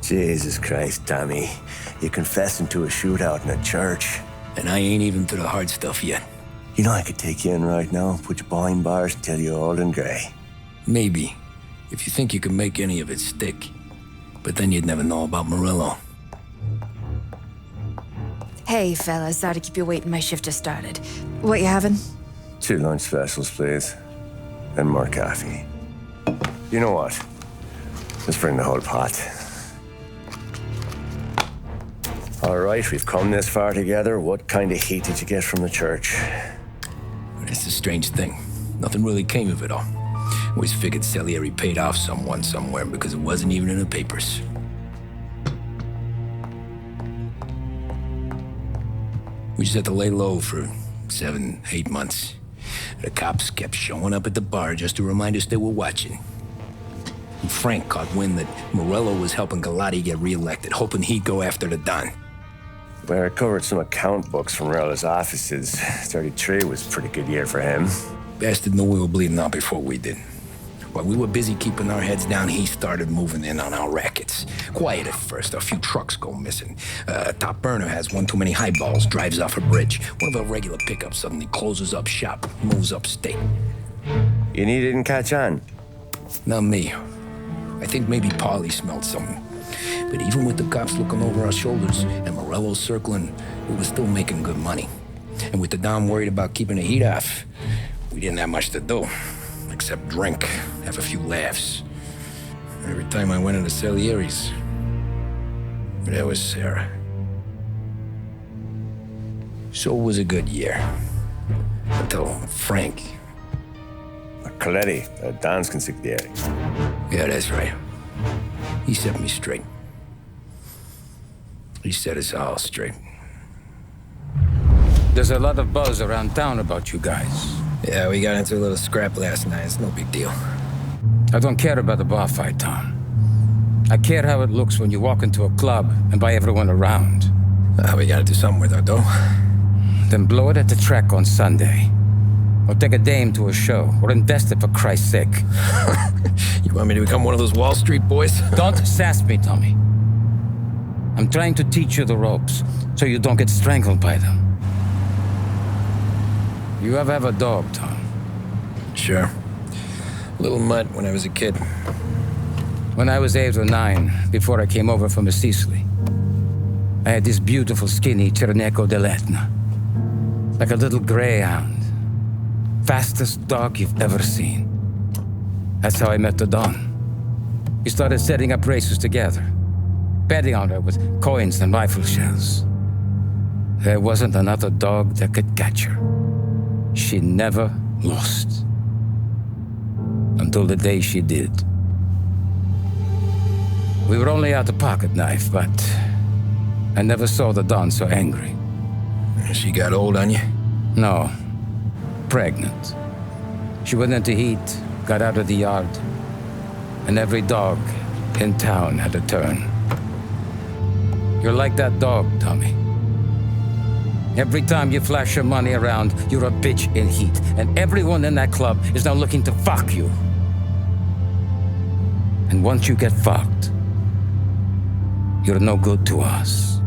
Jesus Christ, Tommy. You're confessing to a shootout in a church. And I ain't even to the hard stuff yet. You know I could take you in right now, put you behind bars and tell you old and grey. Maybe. If you think you can make any of it stick. But then you'd never know about Morello. Hey, fellas, sorry to keep you waiting. My shift just started. What you having? 2 lunch specials, please. And more coffee. You know what? Let's bring the whole pot. All right, we've come this far together. What kind of heat did you get from the church? It's a strange thing. Nothing really came of it all. Always figured Salieri paid off someone somewhere because it wasn't even in the papers. We just had to lay low for 7, 8 months. The cops kept showing up at the bar just to remind us they were watching. And Frank caught wind that Morello was helping Galati get reelected, hoping he'd go after the Don. Well, I recovered some account books from Morello's offices. 33 was a pretty good year for him. Bastard knew we were bleeding out before we did. While we were busy keeping our heads down, he started moving in on our rackets. Quiet at first, a few trucks go missing. Top burner has one too many highballs, drives off a bridge. One of our regular pickups suddenly closes up shop, moves upstate. You didn't catch on? Not me. I think maybe Paulie smelled something. But even with the cops looking over our shoulders and Morello circling, we were still making good money. And with the Don worried about keeping the heat off, we didn't have much to do, except drink, have a few laughs. Every time I went into Salieri's, there was Sarah. So it was a good year. Until Frank. Coletti, Don's consigliere. Yeah, that's right. He set me straight. He set us all straight. There's a lot of buzz around town about you guys. Yeah, we got into a little scrap last night. It's no big deal. I don't care about the bar fight, Tom. I care how it looks when you walk into a club and buy everyone around. We gotta do something with our dough. Then blow it at the track on Sunday. Or take a dame to a show, or invest it for Christ's sake. You want me to become one of those Wall Street boys? Don't sass me, Tommy. I'm trying to teach you the ropes, so you don't get strangled by them. You ever have a dog, Tom? Sure. Little mutt when I was a kid. When I was 8 or 9, before I came over from Sicily, I had this beautiful, skinny Cerneco dell'Etna. Like a little greyhound. Fastest dog you've ever seen. That's how I met the Don. We started setting up races together, betting on her with coins and rifle shells. There wasn't another dog that could catch her. She never lost. Until the day she did. We were only out a pocket knife, but I never saw the Don so angry. She got old on you? No. Pregnant. She went into heat, got out of the yard, and every dog in town had a turn. You're like that dog, Tommy. Every time you flash your money around, you're a bitch in heat, and everyone in that club is now looking to fuck you. And once you get fucked, you're no good to us.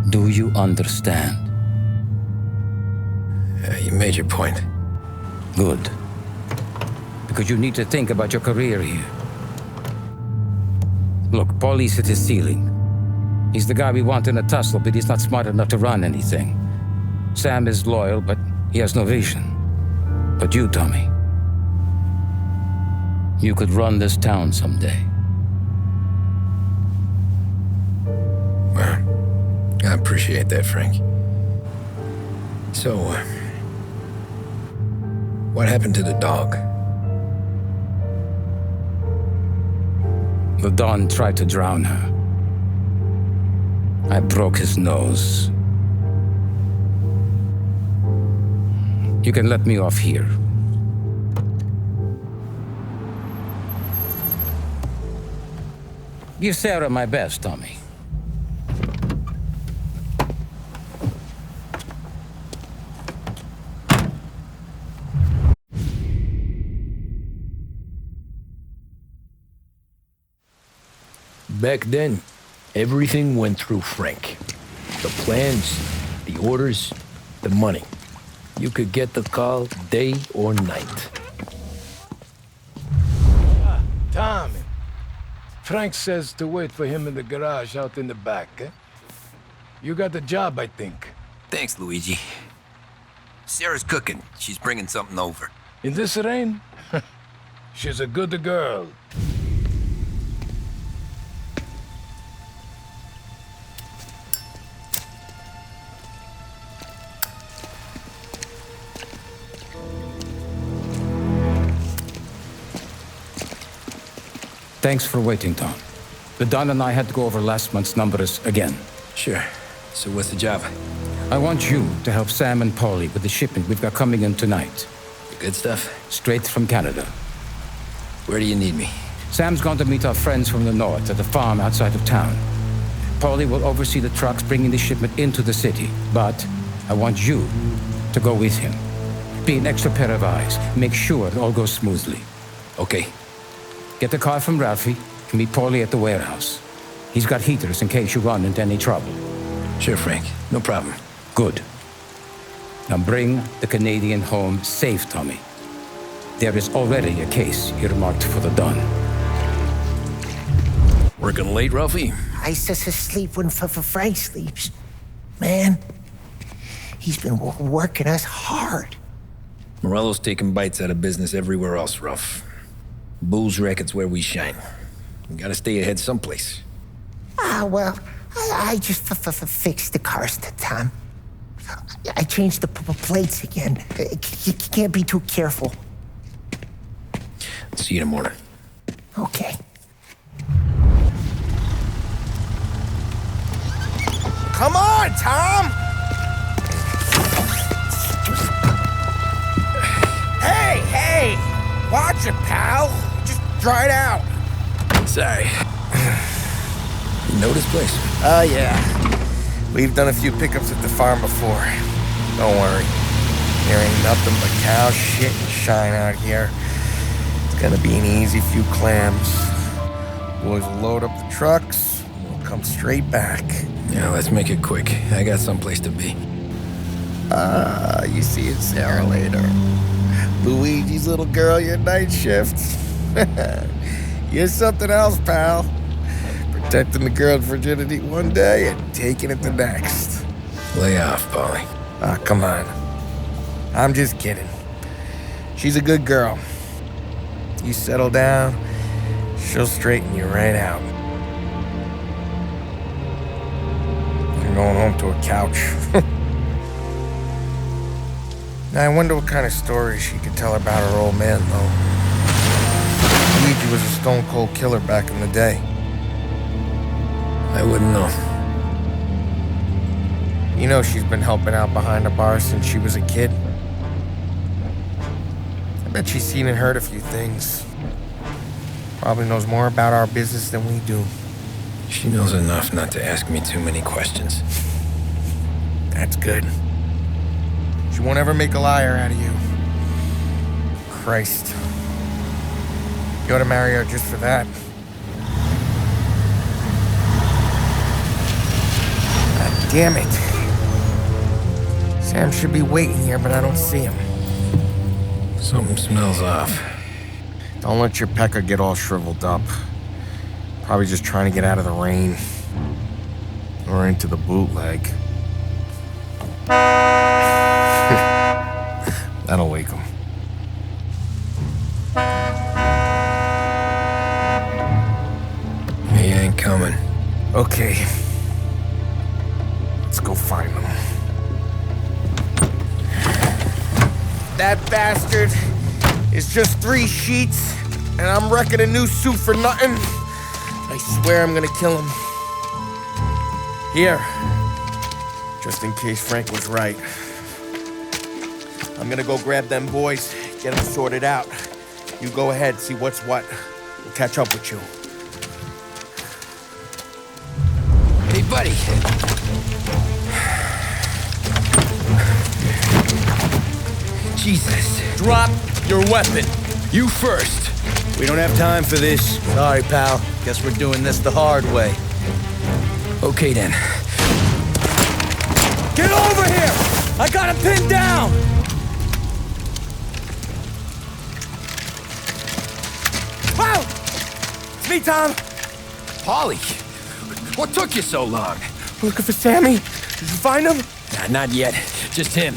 Do you understand? You made your point. Good. Because you need to think about your career here. Look, Paulie's at his ceiling. He's the guy we want in a tussle, but he's not smart enough to run anything. Sam is loyal, but he has no vision. But you, Tommy, you could run this town someday. Well, I appreciate that, Frank. So, what happened to the dog? The Don tried to drown her. I broke his nose. You can let me off here. Give Sarah my best, Tommy. Back then, everything went through Frank. The plans, the orders, the money. You could get the call day or night. Tommy. Frank says to wait for him in the garage out in the back, eh? You got the job, I think. Thanks, Luigi. Sarah's cooking. She's bringing something over. In this rain? She's a good girl. Thanks for waiting, Tom. The Don and I had to go over last month's numbers again. Sure. So what's the job? I want you to help Sam and Paulie with the shipment we've got coming in tonight. The good stuff? Straight from Canada. Where do you need me? Sam's going to meet our friends from the north at the farm outside of town. Paulie will oversee the trucks bringing the shipment into the city, but I want you to go with him. Be an extra pair of eyes. Make sure it all goes smoothly. Okay. Get the car from Ralphie and meet Paulie at the warehouse. He's got heaters in case you run into any trouble. Sure, Frank. No problem. Good. Now bring the Canadian home safe, Tommy. There is already a case earmarked for the Don. Working late, Ralphie? I sleep when Frank sleeps. Man, he's been working us hard. Morello's taking bites out of business everywhere else, Ralph. Booze racket's where we shine. We gotta stay ahead someplace. Well, I just fixed the cars, Tom. I changed the plates again. You can't be too careful. See you in the morning. Okay. Come on, Tom! Hey! Watch it, pal. Just dry it out. Sorry. You know this place? Yeah. We've done a few pickups at the farm before. Don't worry. There ain't nothing but cow shit and shine out here. It's gonna be an easy few clams. Boys will load up the trucks, and we'll come straight back. Yeah, let's make it quick. I got someplace to be. You see it, Sarah, later. Luigi's little girl, your night shift. You're something else, pal. Protecting the girl's virginity one day and taking it the next. Lay off, Polly. Come on. I'm just kidding. She's a good girl. You settle down, she'll straighten you right out. You're going home to a couch. Now, I wonder what kind of stories she could tell about her old man, though. Luigi was a stone-cold killer back in the day. I wouldn't know. You know she's been helping out behind the bar since she was a kid. I bet she's seen and heard a few things. Probably knows more about our business than we do. She knows enough not to ask me too many questions. That's good. She won't ever make a liar out of you. Christ. You ought to marry her just for that. God damn it. Sam should be waiting here, but I don't see him. Something smells off. Don't let your pecker get all shriveled up. Probably just trying to get out of the rain. Or into the bootleg. That'll wake him. He ain't coming. Okay. Let's go find him. That bastard is just 3 sheets, and I'm wrecking a new suit for nothing. I swear I'm gonna kill him. Here. Just in case Frank was right. I'm gonna go grab them boys, get them sorted out. You go ahead, see what's what. We'll catch up with you. Hey, buddy. Jesus. Drop your weapon. You first. We don't have time for this. Sorry, pal. Guess we're doing this the hard way. Okay, then. Get over here! I got him pinned down! Wow! It's me, Tom. Polly, what took you so long? Looking for Sammy. Did you find him? Nah, not yet. Just him.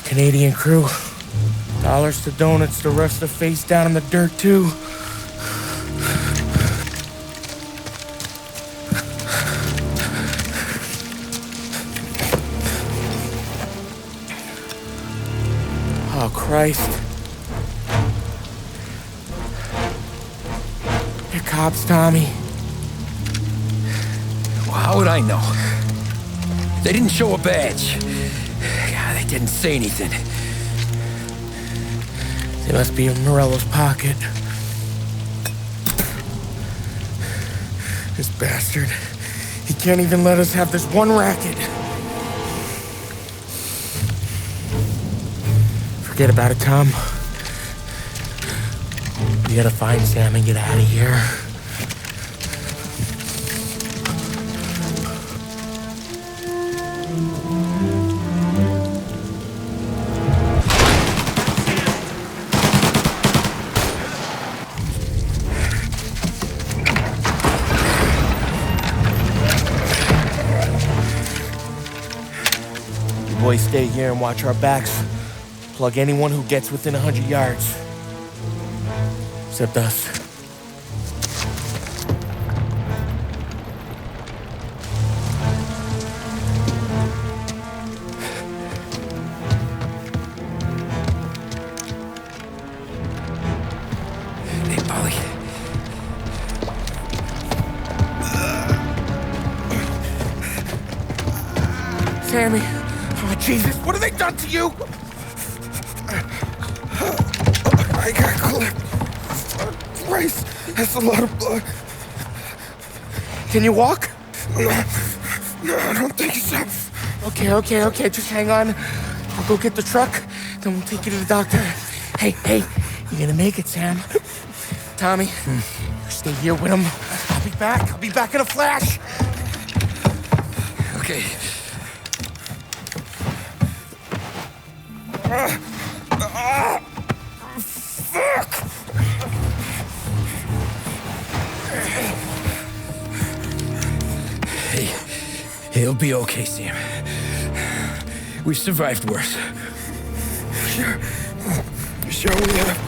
Canadian crew. Dollars to donuts, the rest of the face down in the dirt, too. Oh, Christ. They're cops, Tommy. Well, how would I know? They didn't show a badge. God, they didn't say anything. They must be in Morello's pocket. This bastard. He can't even let us have this one racket. Forget about it, Tom. We gotta find Sam and get out of here. boys stay here and watch our backs. Plug anyone who gets within 100 yards. Except us. Hey, Polly. Sammy. Oh, Jesus, what have they done to you? I got clipped. Christ, that's a lot of blood. Can you walk? No, I don't think so. Okay, just hang on. I'll go get the truck, then we'll take you to the doctor. Hey, you're gonna make it, Sam. Tommy, you stay here with him. I'll be back in a flash. Okay. Fuck! Hey, he'll be okay, Sam. We've survived worse. Sure we have.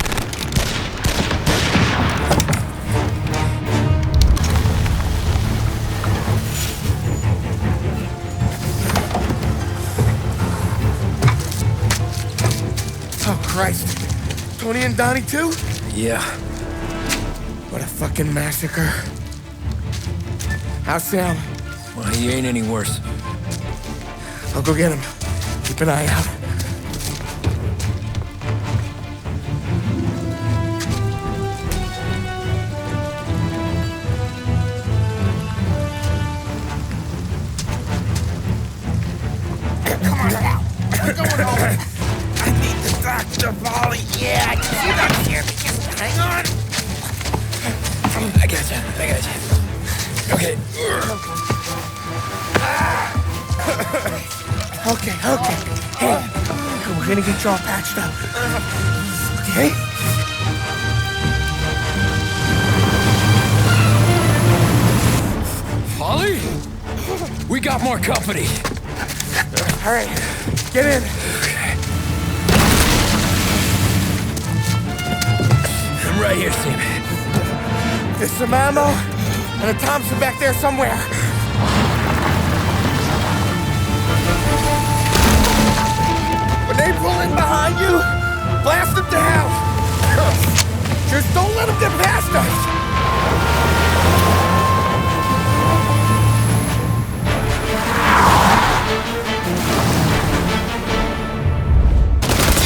Oh, Christ. Tony and Donnie, too? Yeah. What a fucking massacre. How's Sam? Well, he ain't any worse. I'll go get him. Keep an eye out. Come on now. We're going home. I need the doctor, Polly. Yeah, I can see that here. Just hang on. I got you. Okay. Okay. Hey, we're gonna get you all patched up. Okay? Polly? We got more company. All right, get in. I'm right here, Sam. There's some ammo and a Thompson back there somewhere. When they pull in behind you, blast them down. Just don't let them get past us.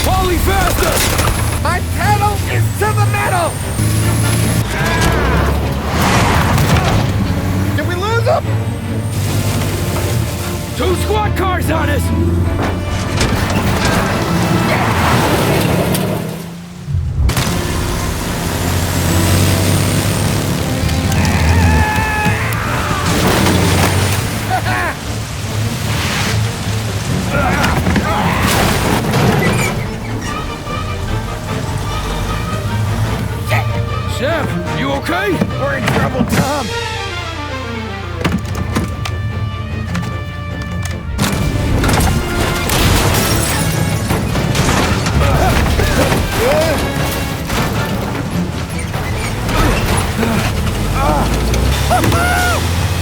Polly, faster! My pedal is to the metal! Did we lose them? 2 squad cars on us! Sam, you okay? We're in trouble, Tom.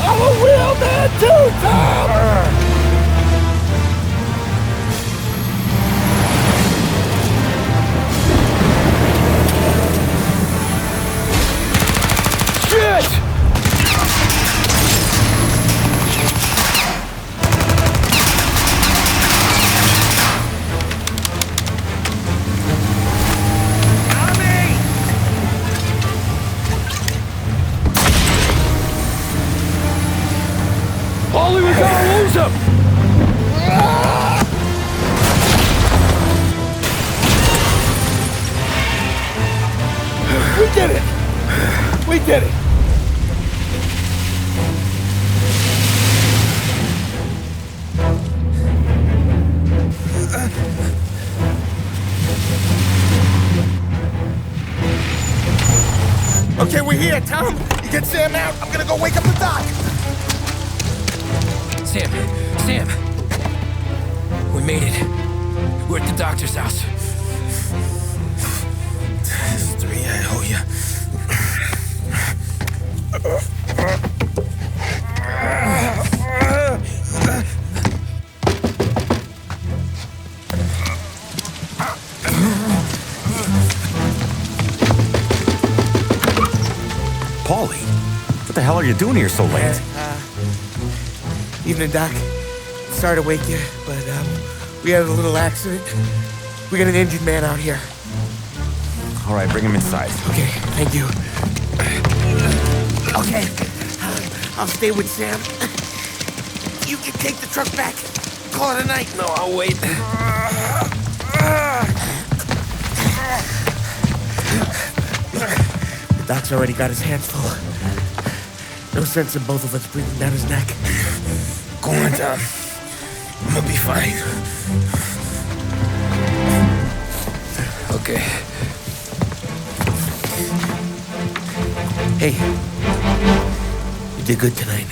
I'm a real man too, Tom! Shit! Polly, we gotta lose him! We did it! We did it! Okay, we're here, Tom. You get Sam out. I'm gonna go wake up the doc. Sam. We made it. We're at the doctor's house. 3, I owe you. Paulie, what the hell are you doing here so late? Evening, Doc. Sorry to wake you, but we had a little accident. We got an injured man out here. All right, bring him inside. Okay, thank you. Okay, I'll stay with Sam. You can take the truck back. Call it a night. No, I'll wait. The doc's already got his hands full. No sense in both of us breathing down his neck. Go on, Tom. I'm gonna be fine. Okay. Hey, you did good tonight.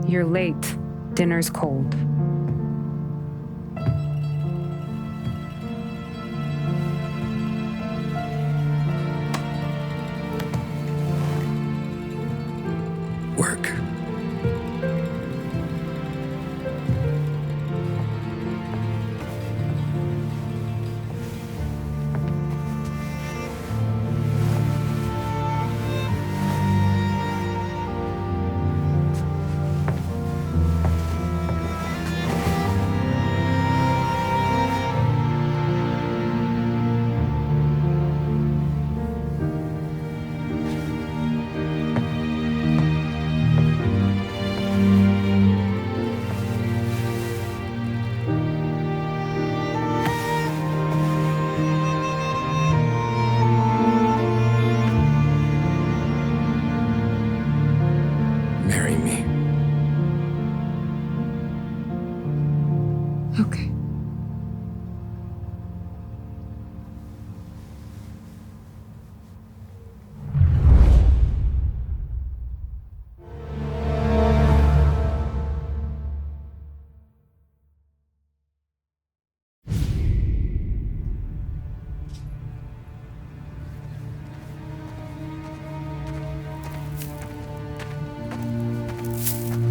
You're late. Dinner's cold. Work. Marry me. Okay.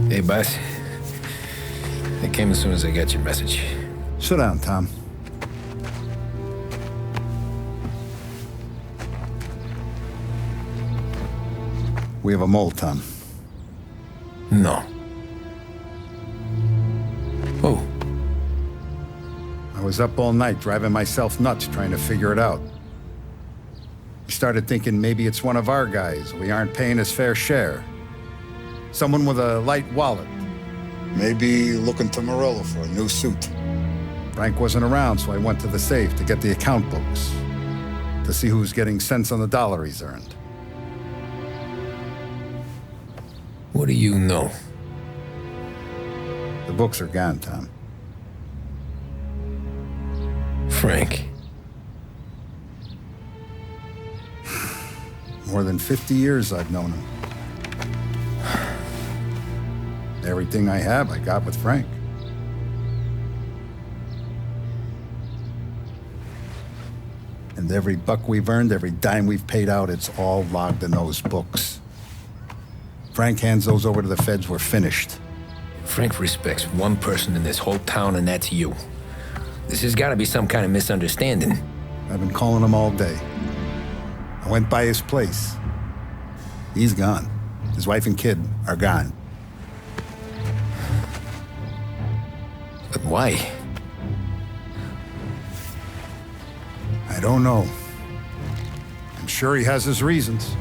Hey, boss. I came as soon as I got your message. Sit down, Tom. We have a mole, Tom. No. Oh. I was up all night driving myself nuts trying to figure it out. I started thinking maybe it's one of our guys. We aren't paying his fair share. Someone with a light wallet. Maybe looking to Morello for a new suit. Frank wasn't around, so I went to the safe to get the account books. To see who's getting cents on the dollar he's earned. What do you know? The books are gone, Tom. Frank. More than 50 years I've known him. Everything I have, I got with Frank. And every buck we've earned, every dime we've paid out, it's all logged in those books. Frank hands those over to the feds, we're finished. Frank respects one person in this whole town, and that's you. This has got to be some kind of misunderstanding. I've been calling him all day. I went by his place. He's gone. His wife and kid are gone. But why? I don't know. I'm sure he has his reasons.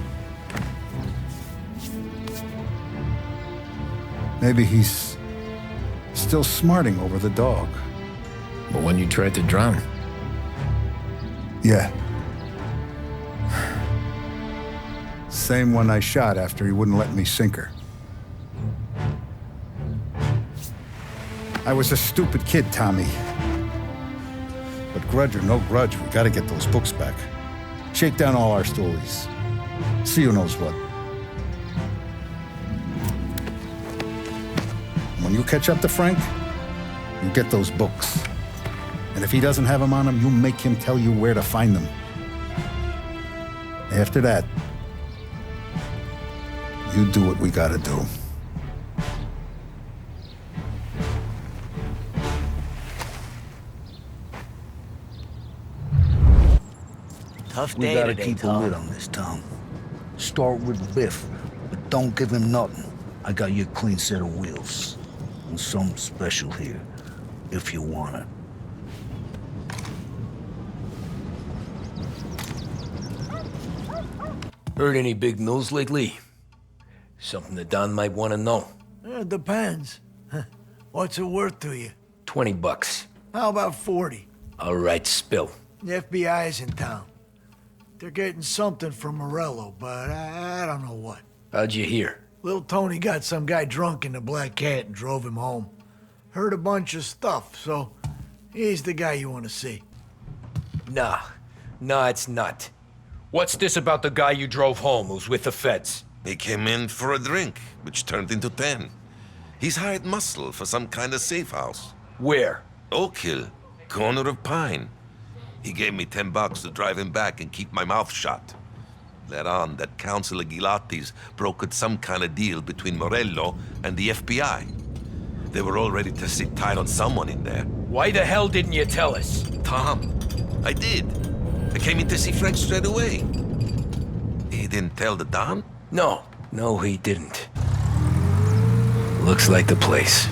Maybe he's still smarting over the dog. The one you tried to drown? Yeah. Same one I shot after he wouldn't let me sink her. I was a stupid kid, Tommy. But grudge or no grudge, we gotta get those books back. Shake down all our stories. See who knows what. When you catch up to Frank, you get those books. And if he doesn't have them on him, you make him tell you where to find them. After that, you do what we gotta do. Tough We day gotta today, keep a Tom. lid on this town. Start with Biff, but don't give him nothing. I got you a clean set of wheels. And something special here, if you want it. Heard any big news lately? Something that Don might want to know. It depends. What's it worth to you? $20. How about 40? All right, spill. The FBI's in town. They're getting something from Morello, but I don't know what. How'd you hear? Little Tony got some guy drunk in the Black Cat and drove him home. Heard a bunch of stuff, so he's the guy you want to see. Nah, it's not. What's this about the guy you drove home who's with the feds? He came in for a drink, which turned into 10. He's hired muscle for some kind of safe house. Where? Oak Hill, corner of Pine. He gave me $10 to drive him back and keep my mouth shut. Let on that Councilor Gilatti's brokered some kind of deal between Morello and the FBI. They were all ready to sit tight on someone in there. Why the hell didn't you tell us? Tom, I did. I came in to see Frank straight away. He didn't tell the Don? No, he didn't. Looks like the place.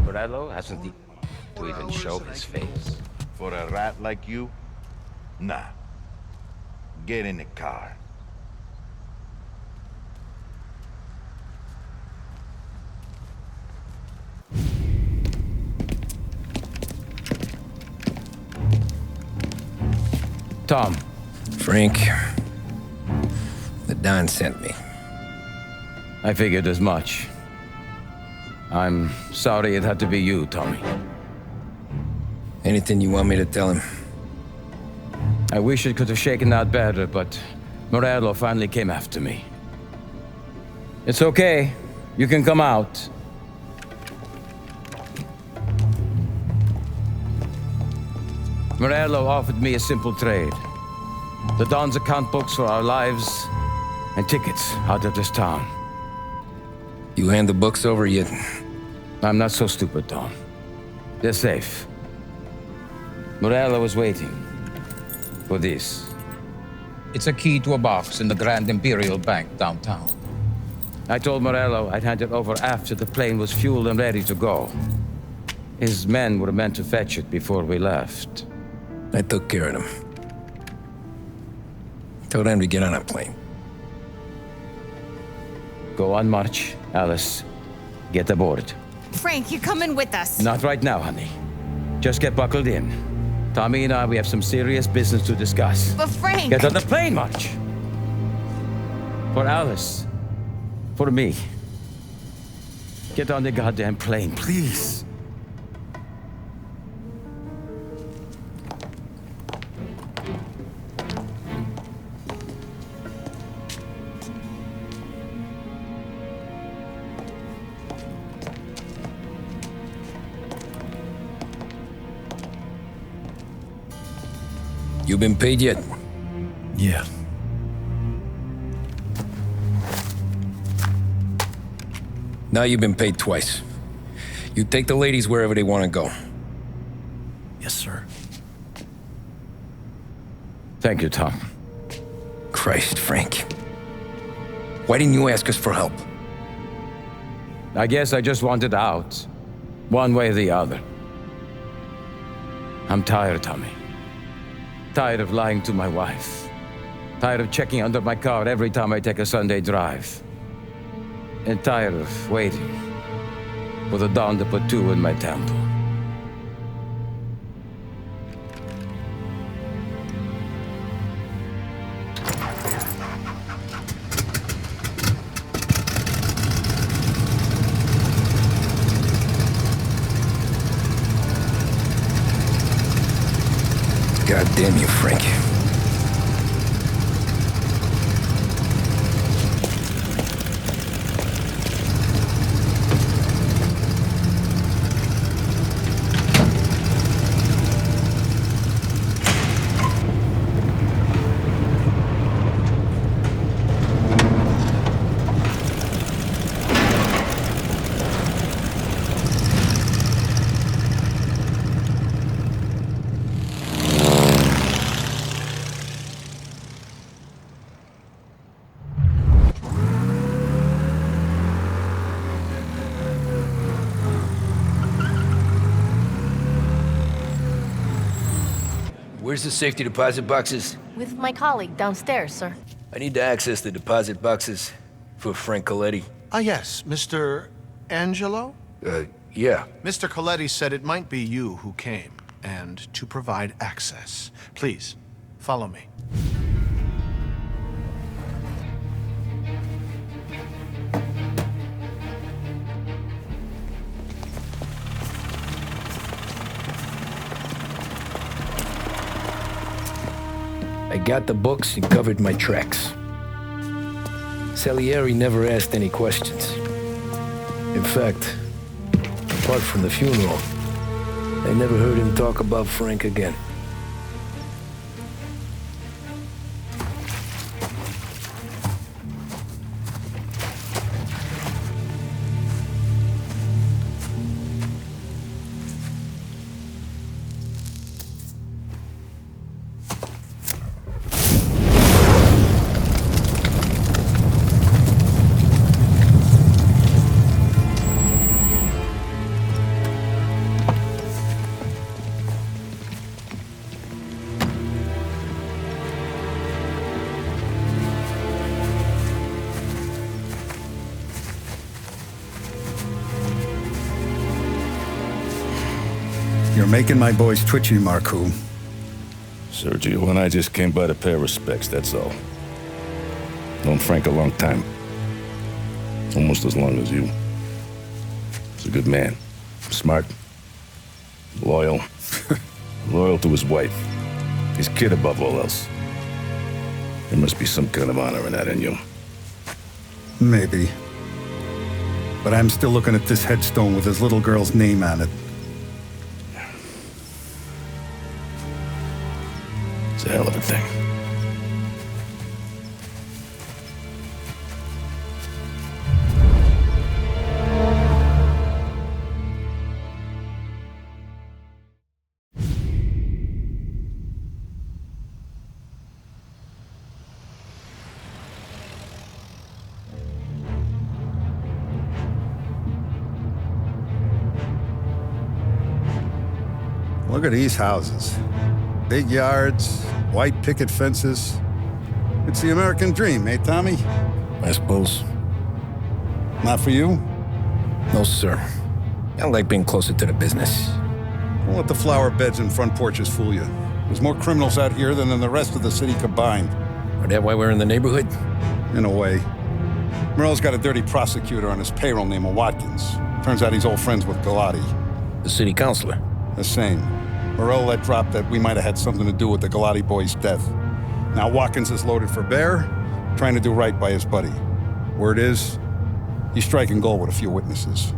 Morello hasn't to even show his face. For a rat like you? Nah. Get in the car. Tom. Frank. The Don sent me. I figured as much. I'm sorry it had to be you, Tommy. Anything you want me to tell him? I wish it could have shaken out better, but Morello finally came after me. It's okay. You can come out. Morello offered me a simple trade. The Don's account books for our lives and tickets out of this town. You hand the books over yet? I'm not so stupid, Tom. They're safe. Morello was waiting for this. It's a key to a box in the Grand Imperial Bank downtown. I told Morello I'd hand it over after the plane was fueled and ready to go. His men were meant to fetch it before we left. I took care of them. Told them to get on a plane. Go on, March. Alice, get aboard. Frank, you're coming with us. Not right now, honey. Just get buckled in. Tommy and I, we have some serious business to discuss. But Frank... Get on the plane, March! For Alice. For me. Get on the goddamn plane, please. You been paid yet? Yeah. Now you've been paid twice. You take the ladies wherever they want to go. Yes, sir. Thank you, Tom. Christ, Frank. Why didn't you ask us for help? I guess I just wanted out. One way or the other. I'm tired, Tommy. Tired of lying to my wife. Tired of checking under my car every time I take a Sunday drive. And tired of waiting for the dawn to put two in my temple. God damn you, Frank. Where's the safety deposit boxes? With my colleague downstairs, sir. I need to access the deposit boxes for Frank Coletti. Ah, yes, Mr. Angelo? Yeah. Mr. Coletti said it might be you who came, and to provide access. Please, follow me. I got the books and covered my tracks. Salieri never asked any questions. In fact, apart from the funeral, I never heard him talk about Frank again. You're making my boys twitchy, Marcoux. Sergio and I just came by to pay respects, that's all. Known Frank a long time. Almost as long as you. He's a good man. Smart. Loyal. Loyal to his wife. His kid above all else. There must be some kind of honor in that in you. Maybe. But I'm still looking at this headstone with his little girl's name on it. It's a hell of a thing. Look at these houses. Big yards, white picket fences. It's the American dream, eh, Tommy? I suppose. Not for you? No, sir. I like being closer to the business. Don't let the flower beds and front porches fool you. There's more criminals out here than in the rest of the city combined. Is that why we're in the neighborhood? In a way. Merle's got a dirty prosecutor on his payroll named Watkins. Turns out he's old friends with Galati. The city councilor? The same. Morello let drop that we might have had something to do with the Galati boy's death. Now Watkins is loaded for bear, trying to do right by his buddy. Word is, he's striking gold with a few witnesses.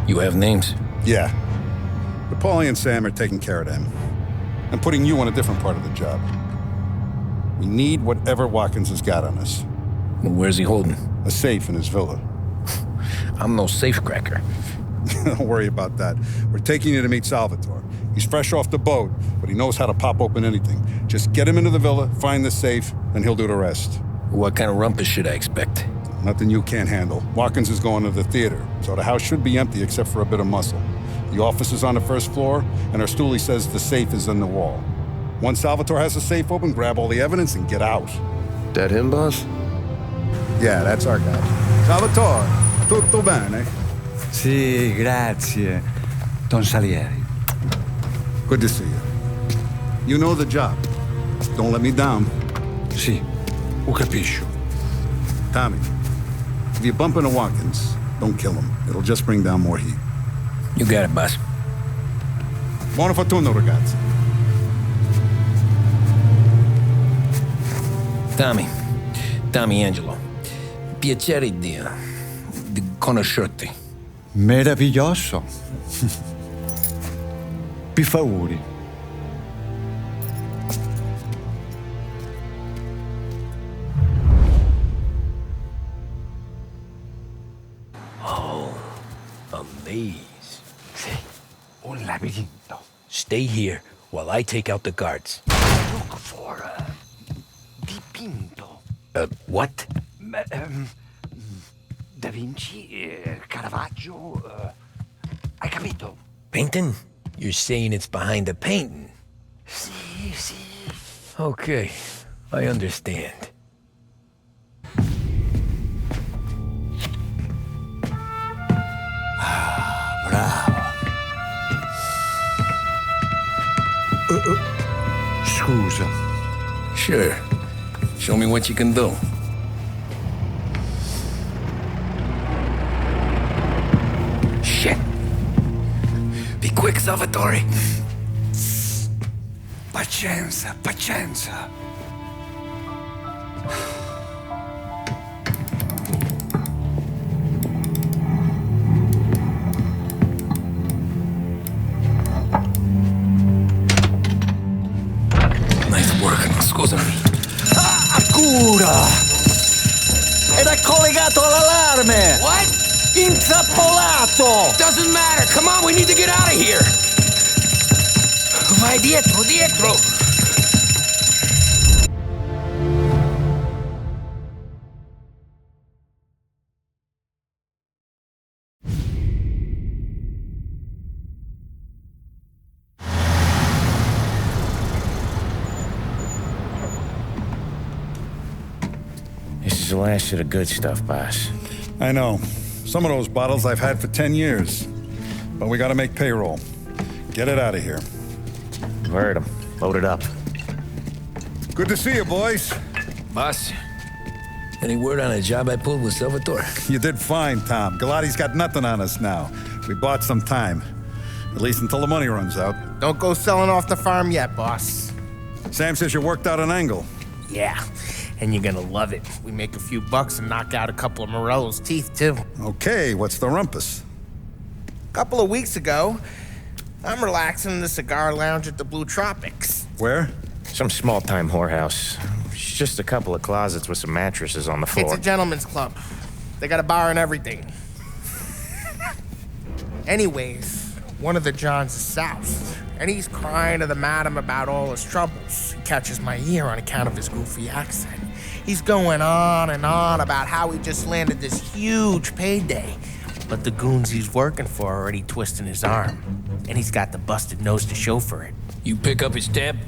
You have names? Yeah. But Paulie and Sam are taking care of them. I'm putting you on a different part of the job. We need whatever Watkins has got on us. Well, where's he holding? A safe in his villa. I'm no safecracker. Don't worry about that. We're taking you to meet Salvatore. He's fresh off the boat, but he knows how to pop open anything. Just get him into the villa, find the safe, and he'll do the rest. What kind of rumpus should I expect? Nothing you can't handle. Watkins is going to the theater, so the house should be empty except for a bit of muscle. The office is on the first floor, and our stoolie says the safe is in the wall. Once Salvatore has the safe open, grab all the evidence and get out. That him, boss? Yeah, that's our guy. Salvatore, tutto bene? Sì, grazie, Don Salieri. Good to see you. You know the job. Don't let me down. Sì, ho capisco. Tommy, if you bump into Watkins, don't kill him. It'll just bring down more heat. You got it, boss. Buona fortuna, ragazzi. Tommy Angelo. Piacere di conoscerti. Meraviglioso. Per favore. Oh, a maze. Sì, un labirinto. Stay here while I take out the guards. Look for dipinto. What? Da Vinci, Caravaggio, hai capito? Painting? You're saying it's behind the painting? Sì, sì. Okay, I understand. Bravo. Scusa. Sure. Show me what you can do. Shit. Be quick, Salvatore. Pazienza, pazienza. Nice work, scusami. Cura! Ed è collegato all'allarme! What? Intrappolato! Doesn't matter. Come on, we need to get out of here. Vai dietro, dietro. This is the last of the good stuff, boss. I know. Some of those bottles I've had for 10 years. But we gotta make payroll. Get it out of here. Heard him. Load it up. Good to see you, boys. Boss, any word on a job I pulled with Salvatore? You did fine, Tom. Galati's got nothing on us now. We bought some time. At least until the money runs out. Don't go selling off the farm yet, boss. Sam says you worked out an angle. Yeah, and you're gonna love it. We make a few bucks and knock out a couple of Morello's teeth, too. Okay, what's the rumpus? A couple of weeks ago, I'm relaxing in the cigar lounge at the Blue Tropics. Where? Some small-time whorehouse. It's just a couple of closets with some mattresses on the floor. It's a gentleman's club. They got a bar and everything. Anyways, one of the Johns is south, and he's crying to the madam about all his troubles. He catches my ear on account of his goofy accent. He's going on and on about how he just landed this huge payday, but the goons he's working for are already twisting his arm, and he's got the busted nose to show for it. You pick up his tab?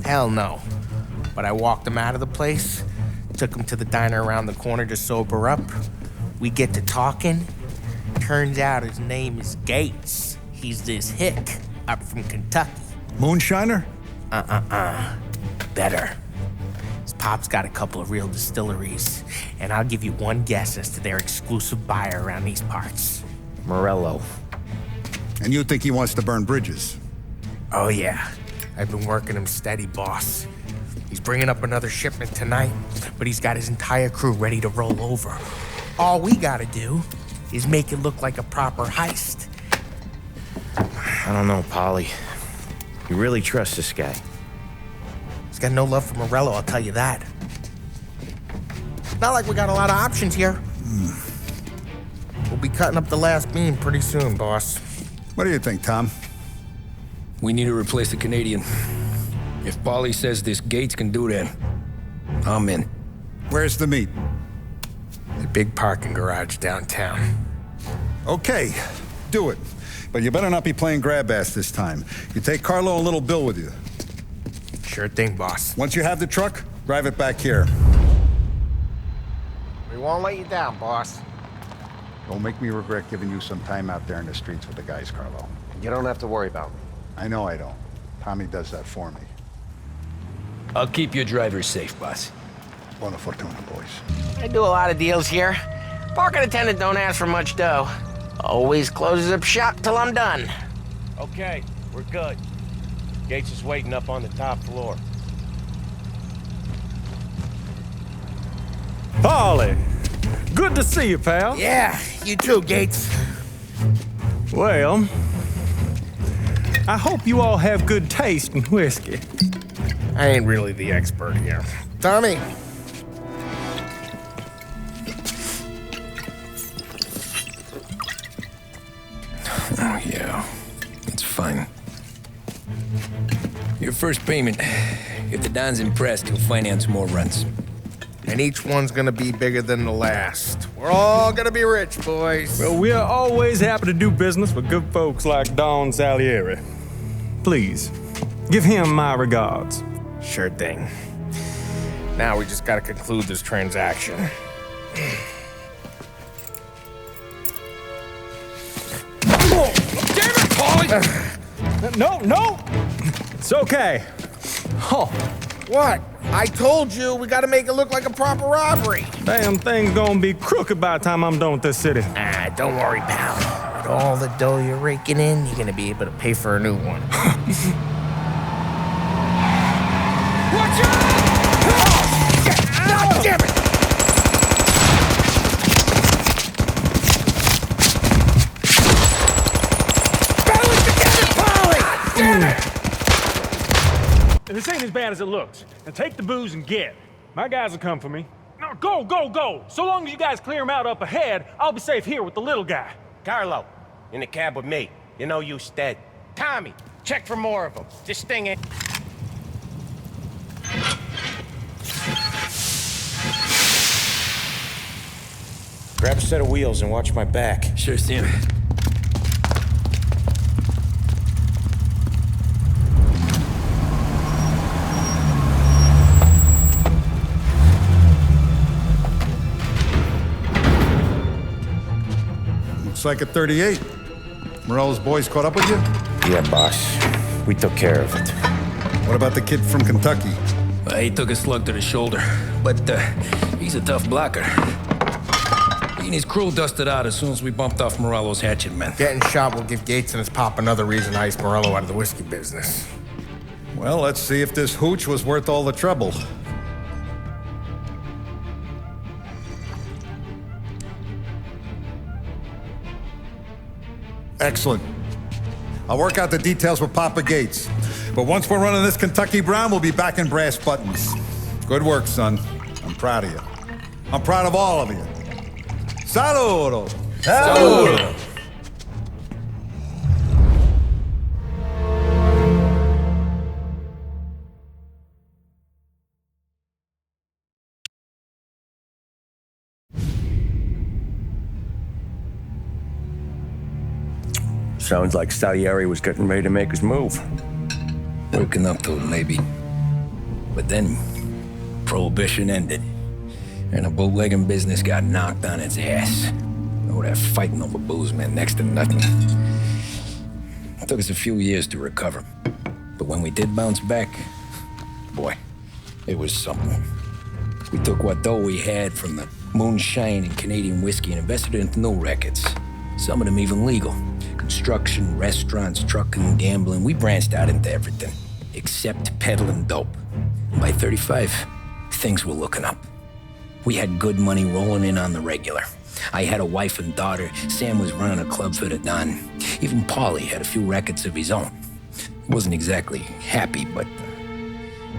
Hell no. But I walked him out of the place, took him to the diner around the corner to sober up. We get to talking. Turns out his name is Gates. He's this hick up from Kentucky. Moonshiner? Better. His pop's got a couple of real distilleries, and I'll give you one guess as to their exclusive buyer around these parts. Morello. And you think he wants to burn bridges? Oh yeah. I've been working him steady, boss. He's bringing up another shipment tonight, but he's got his entire crew ready to roll over. All we gotta do is make it look like a proper heist. I don't know, Polly. You really trust this guy? He's got no love for Morello, I'll tell you that. It's not like we got a lot of options here. We'll be cutting up the last beam pretty soon, boss. What do you think, Tom? We need to replace the Canadian. If Paulie says this Gates can do that, I'm in. Where's the meet? The big parking garage downtown. Okay, do it. But you better not be playing grab ass this time. You take Carlo and Little Bill with you. Sure thing, boss. Once you have the truck, drive it back here. We won't let you down, boss. Don't make me regret giving you some time out there in the streets with the guys, Carlo. You don't have to worry about me. I know I don't. Tommy does that for me. I'll keep your drivers safe, boss. Buona fortuna, boys. I do a lot of deals here. Parking attendant don't ask for much dough. Always closes up shop till I'm done. Okay, we're good. Gates is waiting up on the top floor. Paulie, good to see you, pal. Yeah, you too, Gates. Well, I hope you all have good taste in whiskey. I ain't really the expert here. Tommy. Oh, yeah. It's fine. Your first payment. If the Don's impressed, he'll finance more runs. And each one's gonna be bigger than the last. We're all gonna be rich, boys. Well, we're always happy to do business with good folks like Don Salieri. Please, give him my regards. Sure thing. Now we just gotta conclude this transaction. Oh, damn it, Paulie! No! It's okay. Oh. What? I told you, we gotta make it look like a proper robbery. Damn thing's gonna be crooked by the time I'm done with this city. Don't worry, pal. With all the dough you're raking in, you're gonna be able to pay for a new one. Watch out! Oh, shit! God damn it! Battle it together, Paulie! Damn it! This ain't as bad as it looks. Now take the booze and get. My guys will come for me. Now go! So long as you guys clear him out up ahead, I'll be safe here with the little guy. Carlo, in the cab with me. You know you stead. Tommy, check for more of them. This thing ain't... Grab a set of wheels and watch my back. Sure, Sam. Looks like a 38. Morello's boys caught up with you? Yeah, boss. We took care of it. What about the kid from Kentucky? He took a slug to the shoulder, but he's a tough blocker. He and his crew dusted out as soon as we bumped off Morello's hatchet men. Getting shot will give Gates and his pop another reason to ice Morello out of the whiskey business. Well, let's see if this hooch was worth all the trouble. Excellent. I'll work out the details with Papa Gates. But once we're running this Kentucky Brown, we'll be back in brass buttons. Good work, son. I'm proud of you. I'm proud of all of you. Saludo! Saludo! Sounds like Salieri was getting ready to make his move. Working up to it, maybe. But then, Prohibition ended, and the bootlegging business got knocked on its ass. Oh, that fighting over booze meant next to nothing. It took us a few years to recover. But when we did bounce back, boy, it was something. We took what dough we had from the moonshine and Canadian whiskey and invested it into new rackets. Some of them even legal. Construction, restaurants, trucking, gambling. We branched out into everything, except peddling dope. And by 35, things were looking up. We had good money rolling in on the regular. I had a wife and daughter. Sam was running a club for the Don. Even Paulie had a few records of his own. He wasn't exactly happy, but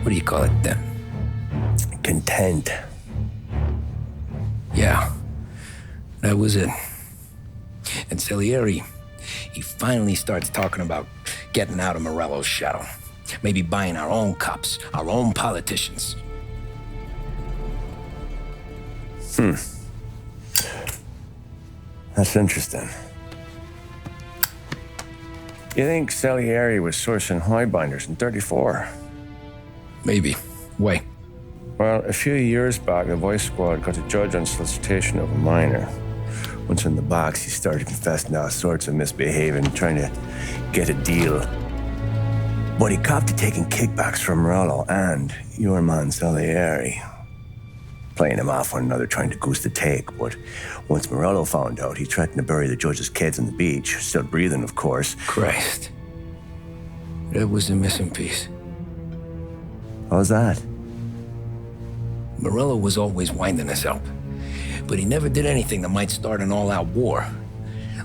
What do you call it then? Content. Yeah, that was it. And Salieri, he finally starts talking about getting out of Morello's shadow. Maybe buying our own cops, our own politicians. That's interesting. You think Salieri was sourcing highbinders in 34? Maybe. Why? Well, a few years back, the Vice Squad got a judge on solicitation of a minor. Once in the box, he started confessing all sorts of misbehaving, trying to get a deal. But he copped to taking kickbacks from Morello and your man Salieri. Playing him off one another, trying to goose the take. But once Morello found out, he threatened to bury the judge's kids on the beach. Still breathing, of course. Christ. That was the missing piece. How's that? Morello was always winding us up, but he never did anything that might start an all-out war.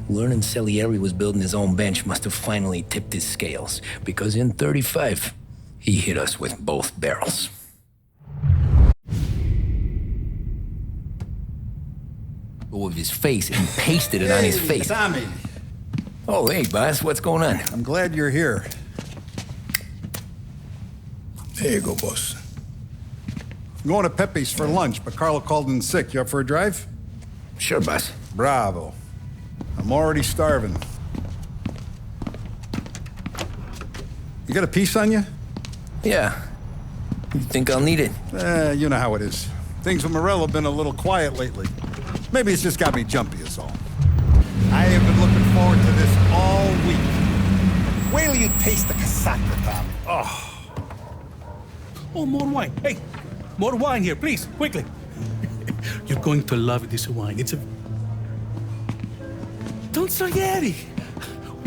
Learning Salieri was building his own bench must have finally tipped his scales, because in 35, he hit us with both barrels. With his face and pasted it on his face. Tommy. Oh, hey, boss, what's going on? I'm glad you're here. There you go, boss. I'm going to Pepe's for lunch, but Carlo called in sick. You up for a drive? Sure, boss. Bravo. I'm already starving. You got a piece on you? Yeah. You think I'll need it? You know how it is. Things with Morello have been a little quiet lately. Maybe it's just got me jumpy is all. I have been looking forward to this all week. Wait till you taste the casaca, Tommy. Oh, more wine. Hey, more wine here, please, quickly. You're going to love this wine. It's a... Don Salieri!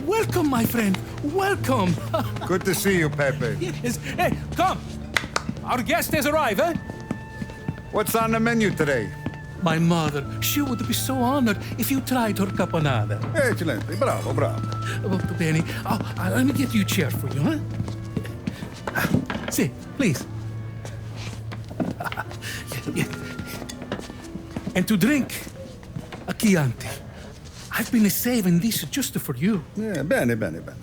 Welcome, my friend. Welcome. Good to see you, Pepe. Yes. Hey, come. Our guest has arrived, eh? What's on the menu today? My mother, she would be so honored if you tried her caponata. Excellent. Bravo, bravo. Molto bene. Oh, let me get you a chair for you, huh? Sit, please. And to drink, a Chianti. I've been saving this just for you. Yeah, bene, bene, bene.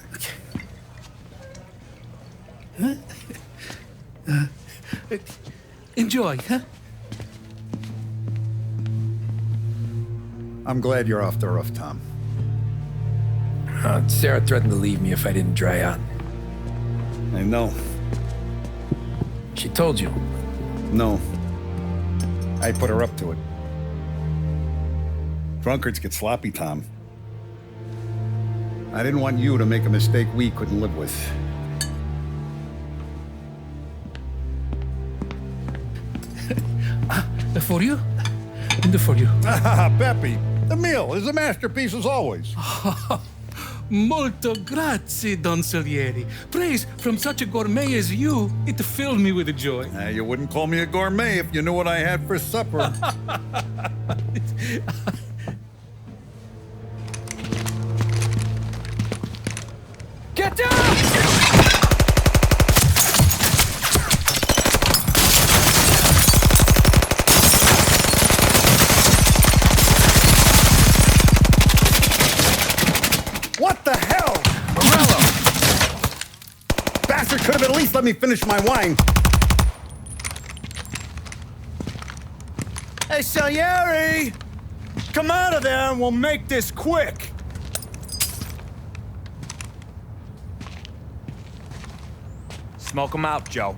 Enjoy, huh? I'm glad you're off the roof, Tom. Sarah threatened to leave me if I didn't dry out. I know. She told you? No. I put her up to it. Drunkards get sloppy, Tom. I didn't want you to make a mistake we couldn't live with. For you? And for you. Pepe, the meal is a masterpiece as always. Molto grazie, Don Salieri. Praise from such a gourmet as you, it filled me with joy. You wouldn't call me a gourmet if you knew what I had for supper. Get down! What the hell? Morello! Bastard could have at least let me finish my wine. Hey, Salieri! Come out of there and we'll make this quick. Smoke him out, Joe.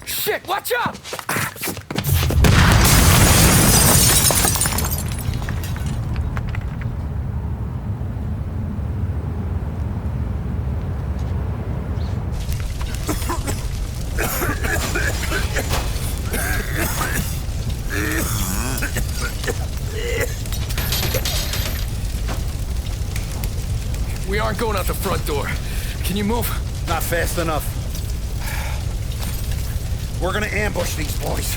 Shit, watch out! We aren't going out the front door. Can you move? Not fast enough. We're gonna ambush these boys.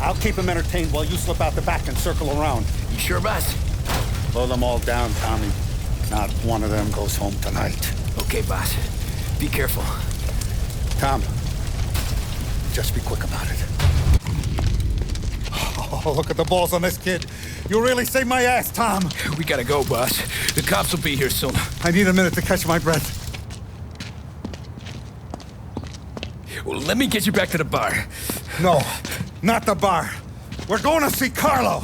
I'll keep them entertained while you slip out the back and circle around. You sure, boss? Blow them all down, Tommy. Not one of them goes home tonight. Okay, boss. Be careful. Tom, just be quick about it. Oh, look at the balls on this kid. You really saved my ass, Tom. We gotta go, boss. The cops will be here soon. I need a minute to catch my breath. Well, let me get you back to the bar. No, not the bar. We're going to see Carlo.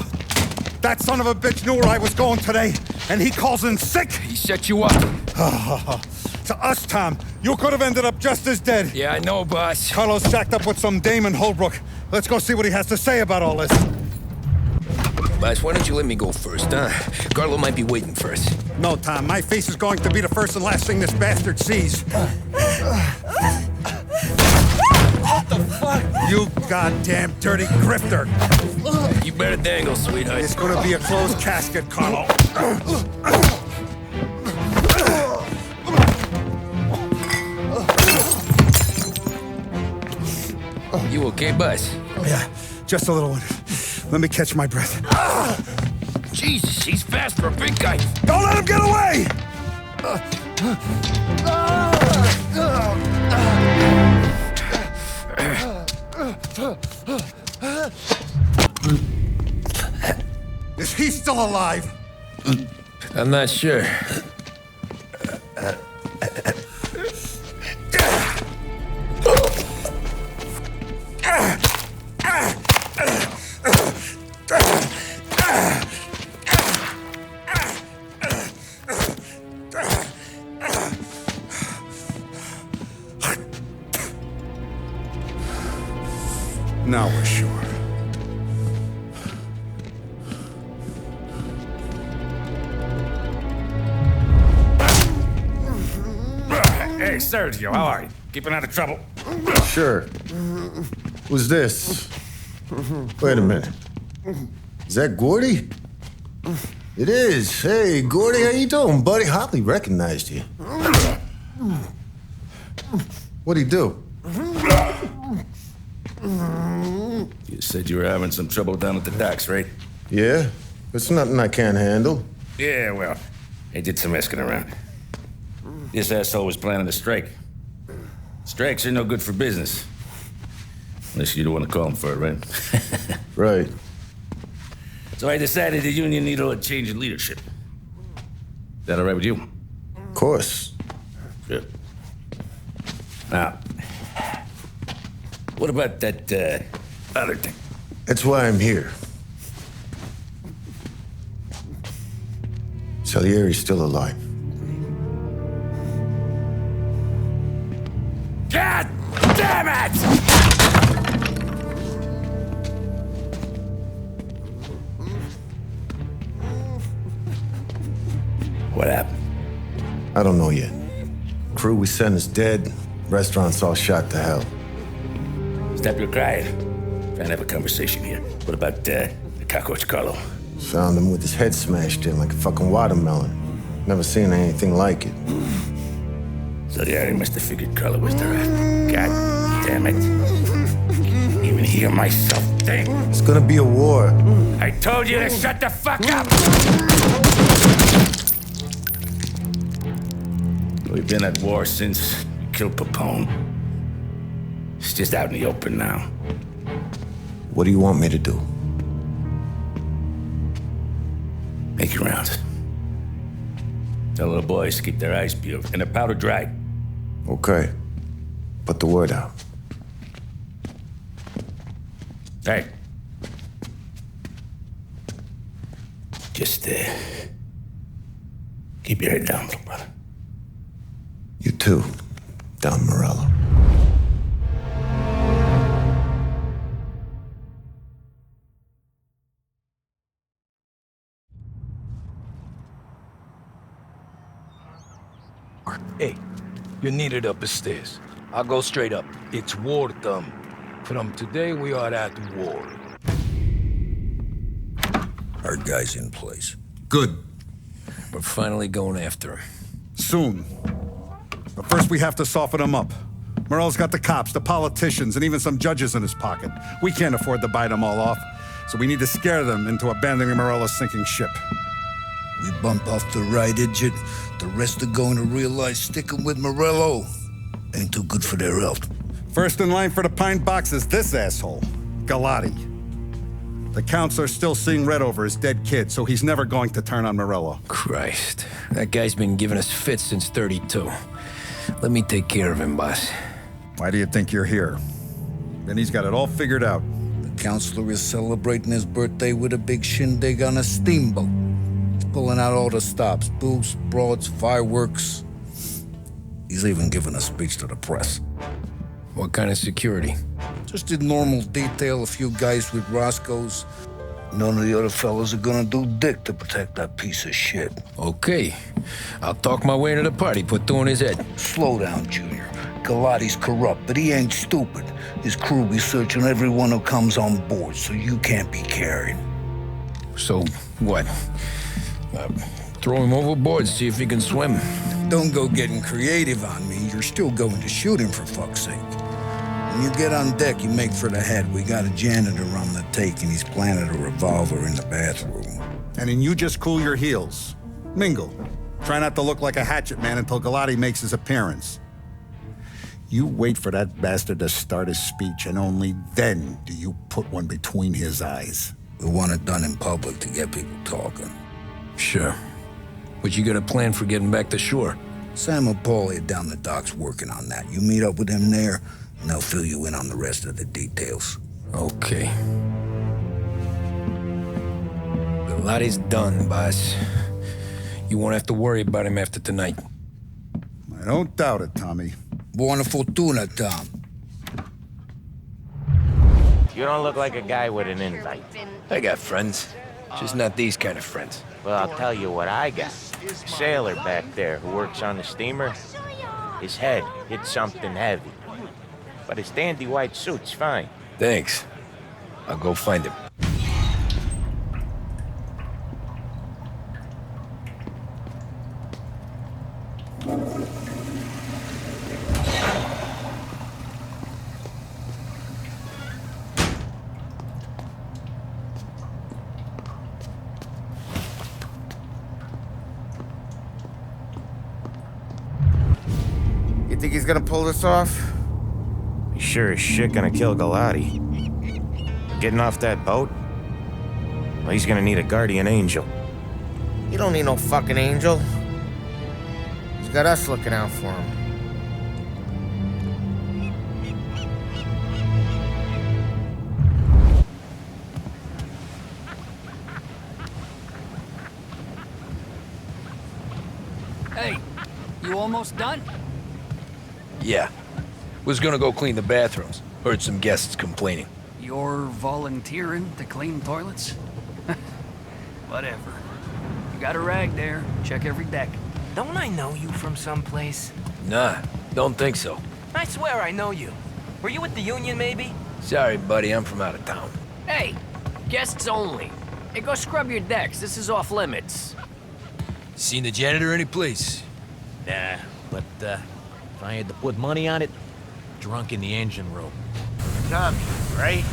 That son of a bitch knew where I was going today, and he calls in sick. He set you up. To us, Tom, you could have ended up just as dead. Yeah, I know, boss. Carlo's jacked up with some dame in Holbrook. Let's go see what he has to say about all this. Boss, why don't you let me go first, huh? Carlo might be waiting for us. No, Tom, my face is going to be the first and last thing this bastard sees. What the fuck? You goddamn dirty grifter. You better dangle, sweetheart. It's gonna be a closed casket, Carlo. You okay, boss? Yeah, just a little one. Let me catch my breath. Jesus, he's fast for a big guy. Don't let him get away! Is he still alive? I'm not sure. Now we're sure. Hey, Sergio, how are you? Keeping out of trouble? Sure. Who's this? Wait a minute. Is that Gordy? It is. Hey, Gordy, how you doing, buddy? Hardly recognized you. What'd he do? You said you were having some trouble down at the docks, right? Yeah? It's nothing I can't handle. Yeah, well, I did some asking around. This asshole was planning a strike. Strikes are no good for business. Unless you don't want to call him for it, right? Right. So I decided the union needed a change in leadership. That all right with you? Of course. Good. Now, what about that other thing? That's why I'm here. Salieri's still alive. God damn it! What happened? I don't know yet. Crew we sent is dead. Restaurant's all shot to hell. Stop your crying. Trying to have a conversation here. What about the cockroach Carlo? Found him with his head smashed in like a fucking watermelon. Never seen anything like it. Salieri must have figured Carlo was the rat. God damn it. Even hear myself think. It's gonna be a war. I told you to shut the fuck up! We've been at war since we killed Papone. It's just out in the open now. What do you want me to do? Make your rounds. Tell the boys to keep their eyes peeled and their powder dry. Okay. Put the word out. Hey. Just, keep your head down, little brother. You too, Don Morello. Hey, you're needed up the stairs. I'll go straight up. It's war time. From today, we are at war. Our guy's in place. Good. We're finally going after him. Soon. But first we have to soften him up. Morello's got the cops, the politicians, and even some judges in his pocket. We can't afford to bite them all off, so we need to scare them into abandoning Morello's sinking ship. We bump off the right idiot, the rest are going to realize sticking with Morello ain't too good for their health. First in line for the pine box is this asshole, Galati. The counselor's still seeing red over his dead kid, so he's never going to turn on Morello. Christ, that guy's been giving us fits since 32. Let me take care of him, boss. Why do you think you're here? Then he's got it all figured out. The counselor is celebrating his birthday with a big shindig on a steamboat. He's pulling out all the stops, booze, broads, fireworks. He's even giving a speech to the press. What kind of security? Just did normal detail, a few guys with Roscoe's. None of the other fellas are gonna do dick to protect that piece of shit. Okay. I'll talk my way into the party, put two in his head. Slow down, Junior. Galati's corrupt, but he ain't stupid. His crew be searching everyone who comes on board, so you can't be carried. So, what? Throw him overboard, see if he can swim. Don't go getting creative on me. You're still going to shoot him, for fuck's sake. When you get on deck, you make for the head. We got a janitor on the take, and he's planted a revolver in the bathroom. And then you just cool your heels. Mingle. Try not to look like a hatchet man until Galati makes his appearance. You wait for that bastard to start his speech, and only then do you put one between his eyes. We want it done in public to get people talking. Sure. But you got a plan for getting back to shore? Sam and Paulie are down the docks working on that. You meet up with them there, and they'll fill you in on the rest of the details. Okay. Galati's done, boss. You won't have to worry about him after tonight. I don't doubt it, Tommy. Buona fortuna, Tom. You don't look like a guy with an invite. I got friends. Just not these kind of friends. Well, I'll tell you what I got. A sailor back there who works on the steamer. His head hit something heavy. But his dandy white suit's fine. Thanks. I'll go find him. You think he's gonna pull this off? He's sure as shit gonna kill Galati. Getting off that boat? Well, he's gonna need a guardian angel. You don't need no fucking angel. He's got us looking out for him. Hey, you almost done? Yeah. Was gonna go clean the bathrooms. Heard some guests complaining. You're volunteering to clean toilets? Whatever. You got a rag there. Check every deck. Don't I know you from someplace? Nah, don't think so. I swear I know you. Were you with the Union, maybe? Sorry, buddy, I'm from out of town. Hey, guests only. Hey, go scrub your decks. This is off limits. Seen the janitor any place? Nah, but if I had to put money on it, drunk in the engine room. Tommy, right?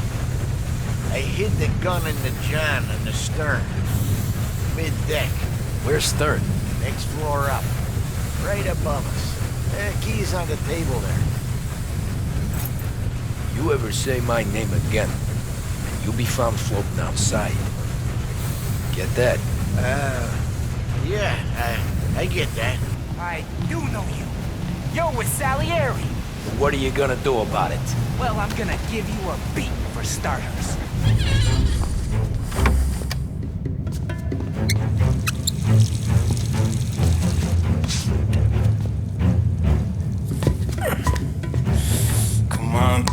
I hid the gun in the john on the stern. Mid-deck. Where's stern? Next floor up. Right above us. Key's on the table there. You ever say my name again, and you'll be found floating outside. Get that? Yeah, I get that. I do know you. You're with Salieri. What are you gonna do about it? Well, I'm gonna give you a beat for starters. Come on.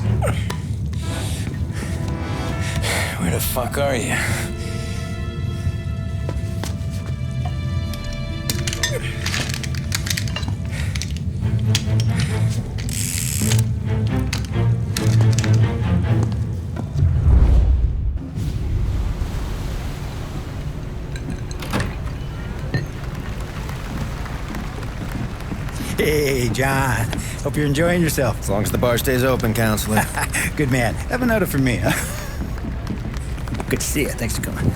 Where the fuck are you? Hey, John. Hope you're enjoying yourself. As long as the bar stays open, counselor. Good man. Have a note from me, huh? Good to see you. Thanks for coming.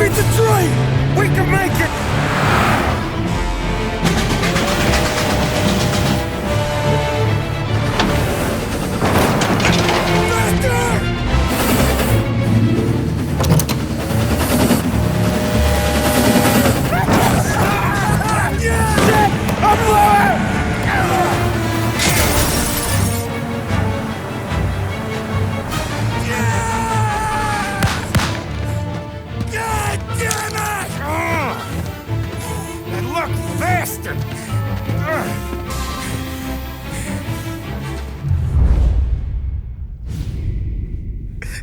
It's a train! We can make it!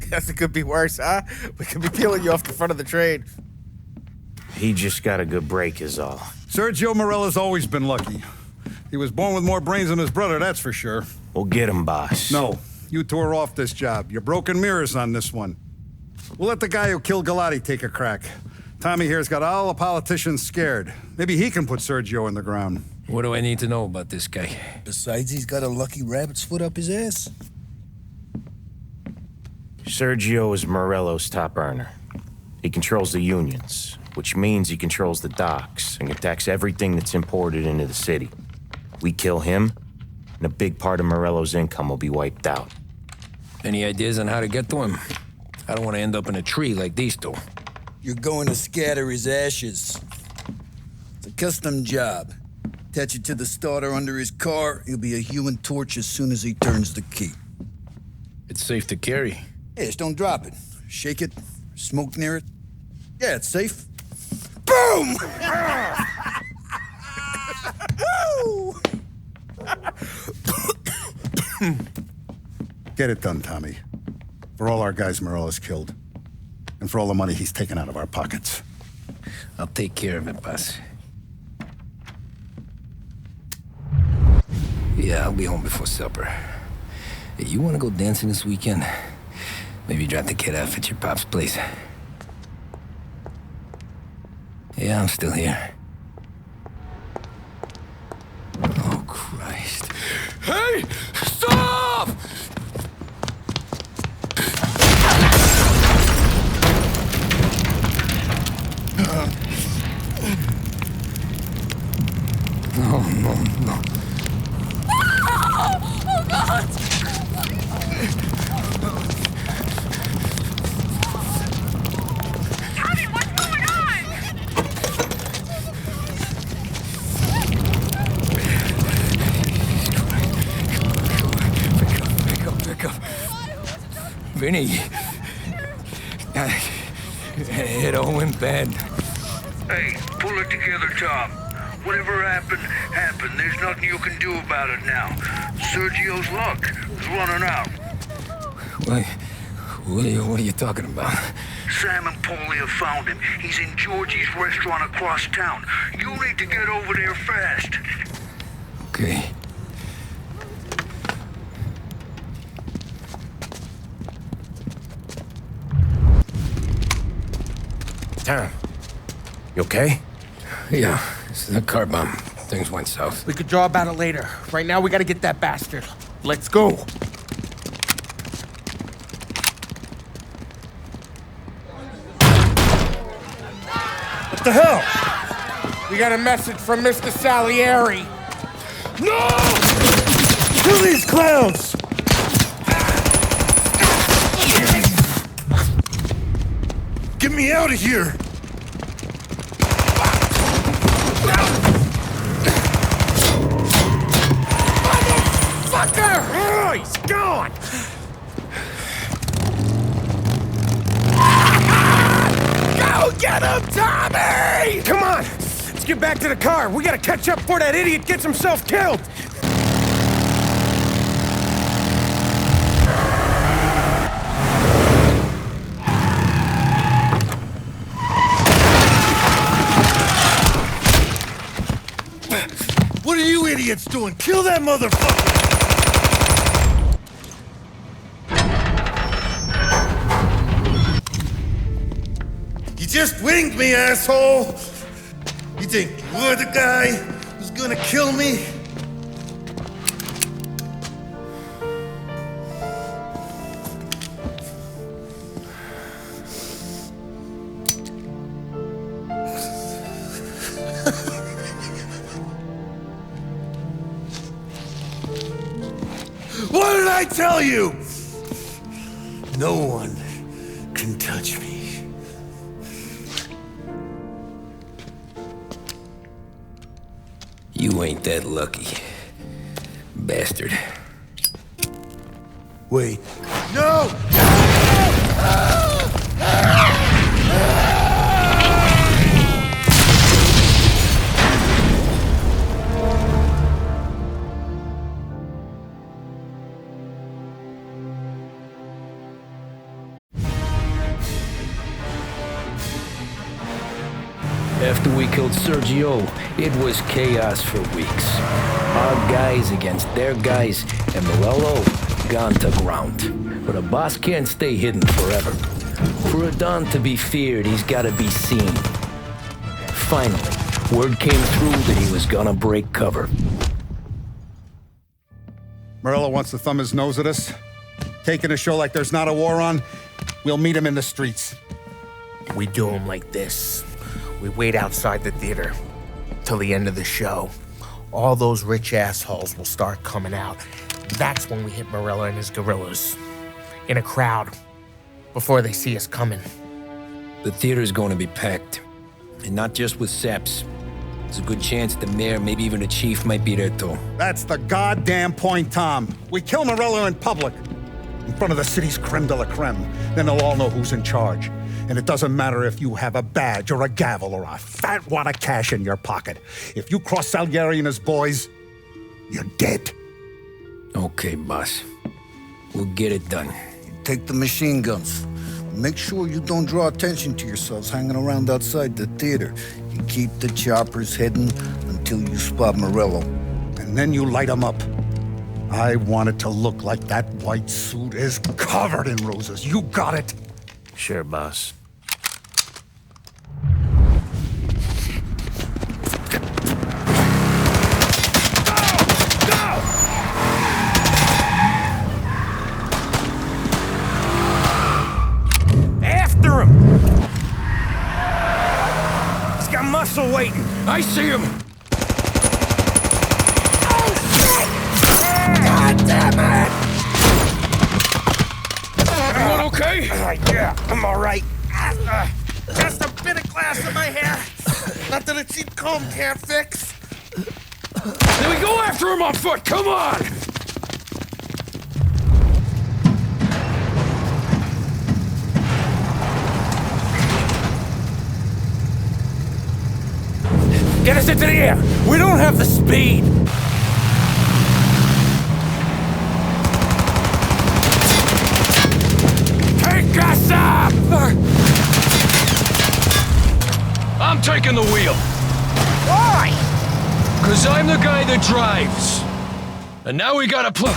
Guess it could be worse, huh? We could be peeling you off the front of the train. He just got a good break is all. Sergio Morella's always been lucky. He was born with more brains than his brother, that's for sure. We'll get him, boss. No, you two are off this job. You're broken mirrors on this one. We'll let the guy who killed Galati take a crack. Tommy here's got all the politicians scared. Maybe he can put Sergio in the ground. What do I need to know about this guy? Besides, he's got a lucky rabbit's foot up his ass. Sergio is Morello's top earner. He controls the unions, which means he controls the docks and attacks everything that's imported into the city. We kill him, and a big part of Morello's income will be wiped out. Any ideas on how to get to him? I don't want to end up in a tree like these two. You're going to scatter his ashes. It's a custom job. Attach it to the starter under his car. He'll be a human torch as soon as he turns the key. It's safe to carry. Yeah, just don't drop it. Shake it, smoke near it. Yeah, it's safe. Boom! Get it done, Tommy. For all our guys Morella's killed. And for all the money he's taken out of our pockets. I'll take care of it, boss. Yeah, I'll be home before supper. Hey, you want to go dancing this weekend? Maybe drop the kid off at your pop's place. Yeah, I'm still here. Oh, Christ. Hey! Stop! No, no, no. Oh, God! Vinny, it all went bad. Hey, pull it together, Tom. Whatever happened, happened. There's nothing you can do about it now. Sergio's luck is running out. What are you talking about? Sam and Paulie have found him. He's in Georgie's restaurant across town. You need to get over there fast. Okay. Tom, you okay? Yeah, it's a car bomb. Things went south. We could draw about it later. Right now, we gotta get that bastard. Let's go. What the hell? We got a message from Mr. Salieri. No! Kill these clowns! Get me out of here! Motherfucker! Oh, he's gone! Go get him, Tommy! Come on! Let's get back to the car. We gotta catch up before that idiot gets himself killed! What are you idiots doing? Kill that motherfucker! You just winged me, asshole! You think you're the guy who's gonna kill me? I tell you? No one can touch me. You ain't that lucky, bastard. Wait. No! After we killed Sergio, it was chaos for weeks. Our guys against their guys, and Morello gone to ground. But a boss can't stay hidden forever. For a Don to be feared, he's gotta be seen. Finally, word came through that he was gonna break cover. Morello wants to thumb his nose at us. Taking a show like there's not a war on, we'll meet him in the streets. We do him like this. We wait outside the theater till the end of the show. All those rich assholes will start coming out. That's when we hit Morello and his guerrillas. In a crowd. Before they see us coming. The theater's going to be packed. And not just with saps. There's a good chance the mayor, maybe even the chief, might be there too. That's the goddamn point, Tom. We kill Morello in public. In front of the city's creme de la creme. Then they'll all know who's in charge. And it doesn't matter if you have a badge or a gavel or a fat wad of cash in your pocket. If you cross Salieri and his boys, you're dead. Okay, boss. We'll get it done. Take the machine guns. Make sure you don't draw attention to yourselves hanging around outside the theater. You keep the choppers hidden until you spot Morello. And then you light them up. I want it to look like that white suit is covered in roses. You got it? Sure, boss. After him! He's got muscle waiting. I see him! Oh, shit! God damn it! Everyone okay? Yeah, I'm all right. Just a bit of glass in my hair. Nothing a cheap comb can't fix. Then we go after him on foot, come on! Get us into the air! We don't have the speed! Take us up! I'm taking the wheel. Why? 'Cause I'm the guy that drives. And now we gotta play.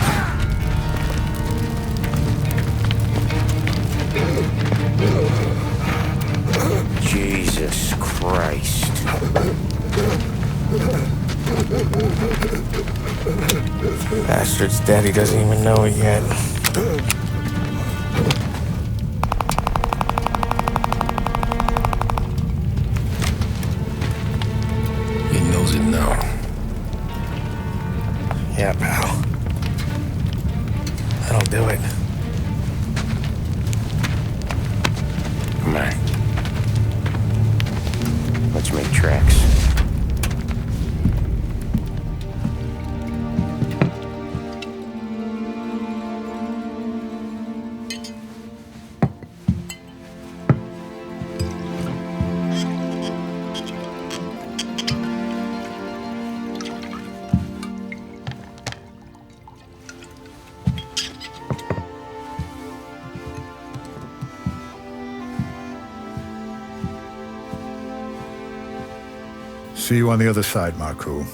Jesus Christ. Bastard's dead, he doesn't even know it yet. He knows it now. Yeah, pal. That'll do it. Come on. Let's make tracks. See you on the other side, Marku.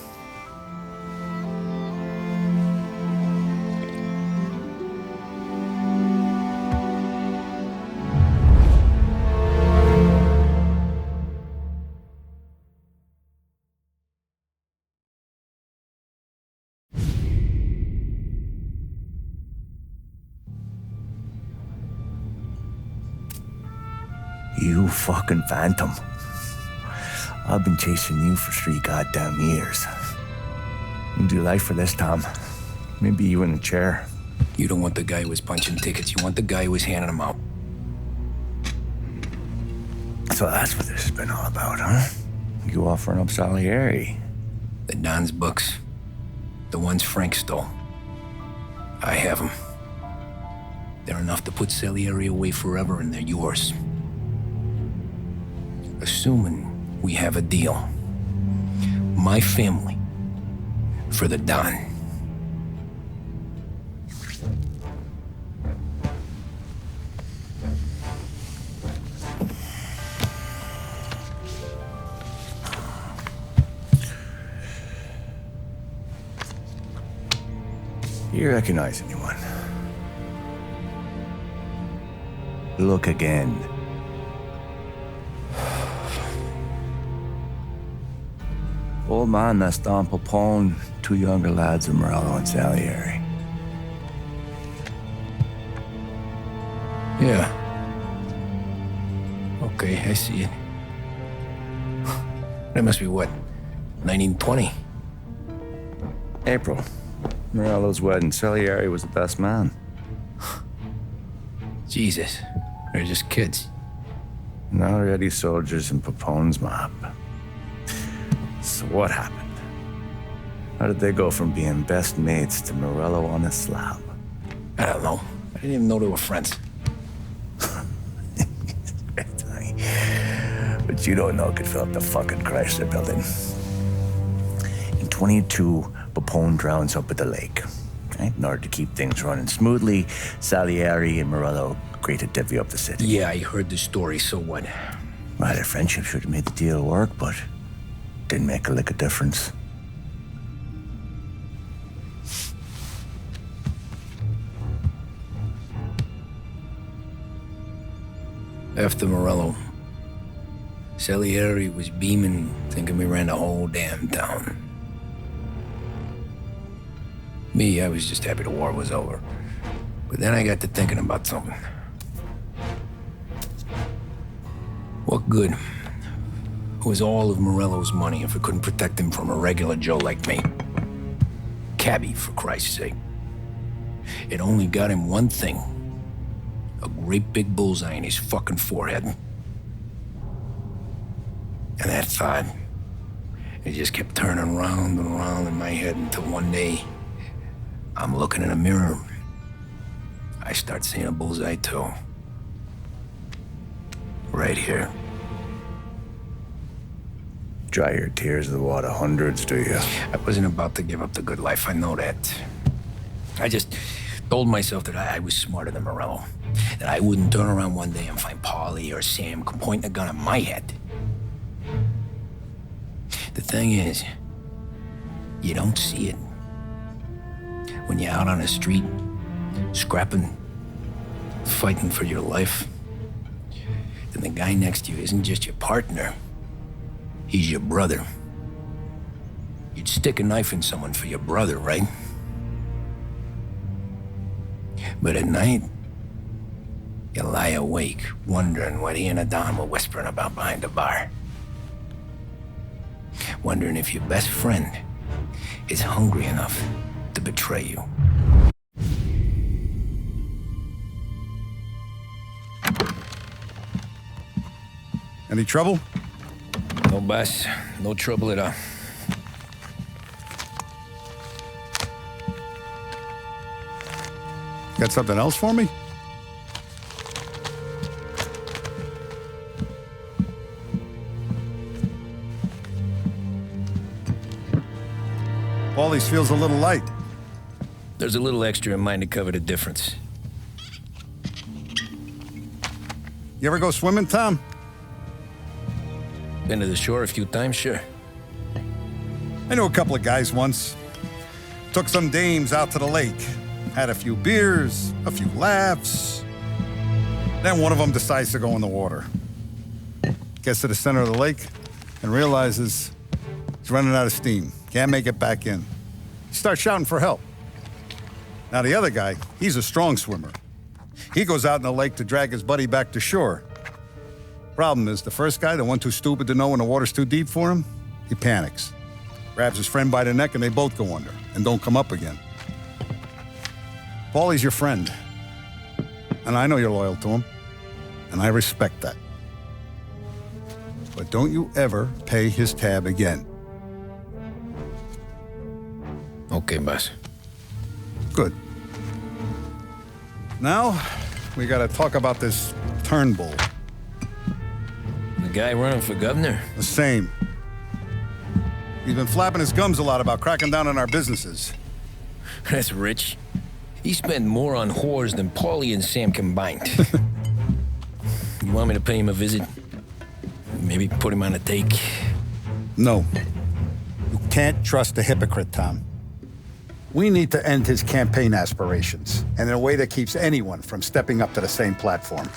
You fucking phantom. I've been chasing you for 3 goddamn years. You do life for this, Tom. Maybe you in a chair. You don't want the guy who was punching tickets. You want the guy who was handing them out. So that's what this has been all about, huh? You offering up Salieri. The Don's books. The ones Frank stole. I have them. They're enough to put Salieri away forever, and they're yours. Assuming we have a deal. My family for the Don. You recognize anyone? Look again. Old man that's Don Popone, two younger lads of Morello and Salieri. Yeah. Okay, I see it. That must be what, 1920? April. Morello's wedding. Salieri was the best man. Jesus, they're just kids. Now already soldiers in Popone's mob. So what happened? How did they go from being best mates to Morello on a slab? I don't know. I didn't even know they were friends. But you don't know could fill up the fucking Chrysler building. In 22, Popone drowns up at the lake. Right? In order to keep things running smoothly, Salieri and Morello agreed to divvy up the city. Yeah, I heard the story, so what? Well, their friendship should have made the deal work, but didn't make a lick of difference. After Morello, Salieri was beaming, thinking we ran the whole damn town. Me, I was just happy the war was over. But then I got to thinking about something. What good was all of Morello's money if it couldn't protect him from a regular Joe like me? Cabby, for Christ's sake. It only got him one thing. A great big bullseye in his fucking forehead. And that thought, it just kept turning round and round in my head until one day, I'm looking in a mirror. I start seeing a bullseye too. Right here. Dry your tears of the water hundreds, do you? I wasn't about to give up the good life, I know that. I just told myself that I was smarter than Morello. That I wouldn't turn around one day and find Paulie or Sam pointing a gun at my head. The thing is, you don't see it. When you're out on the street, scrapping, fighting for your life, then the guy next to you isn't just your partner, he's your brother. You'd stick a knife in someone for your brother, right? But at night, you lie awake, wondering what he and Don were whispering about behind the bar. Wondering if your best friend is hungry enough to betray you. Any trouble? No, boss. No trouble at all. Got something else for me? Paulie's feels a little light. There's a little extra in mine to cover the difference. You ever go swimming, Tom? Been to the shore a few times, sure. I knew a couple of guys once. Took some dames out to the lake. Had a few beers, a few laughs. Then one of them decides to go in the water. Gets to the center of the lake and realizes he's running out of steam. Can't make it back in. He starts shouting for help. Now the other guy, he's a strong swimmer. He goes out in the lake to drag his buddy back to shore. Problem is, the first guy, the one too stupid to know when the water's too deep for him, he panics. Grabs his friend by the neck and they both go under and don't come up again. Paulie's your friend. And I know you're loyal to him. And I respect that. But don't you ever pay his tab again. Okay, boss. Good. Now, we gotta talk about this Turnbull. The guy running for governor? The same. He's been flapping his gums a lot about cracking down on our businesses. That's rich. He spent more on whores than Paulie and Sam combined. You want me to pay him a visit? Maybe put him on a take? No. You can't trust a hypocrite, Tom. We need to end his campaign aspirations, and in a way that keeps anyone from stepping up to the same platform.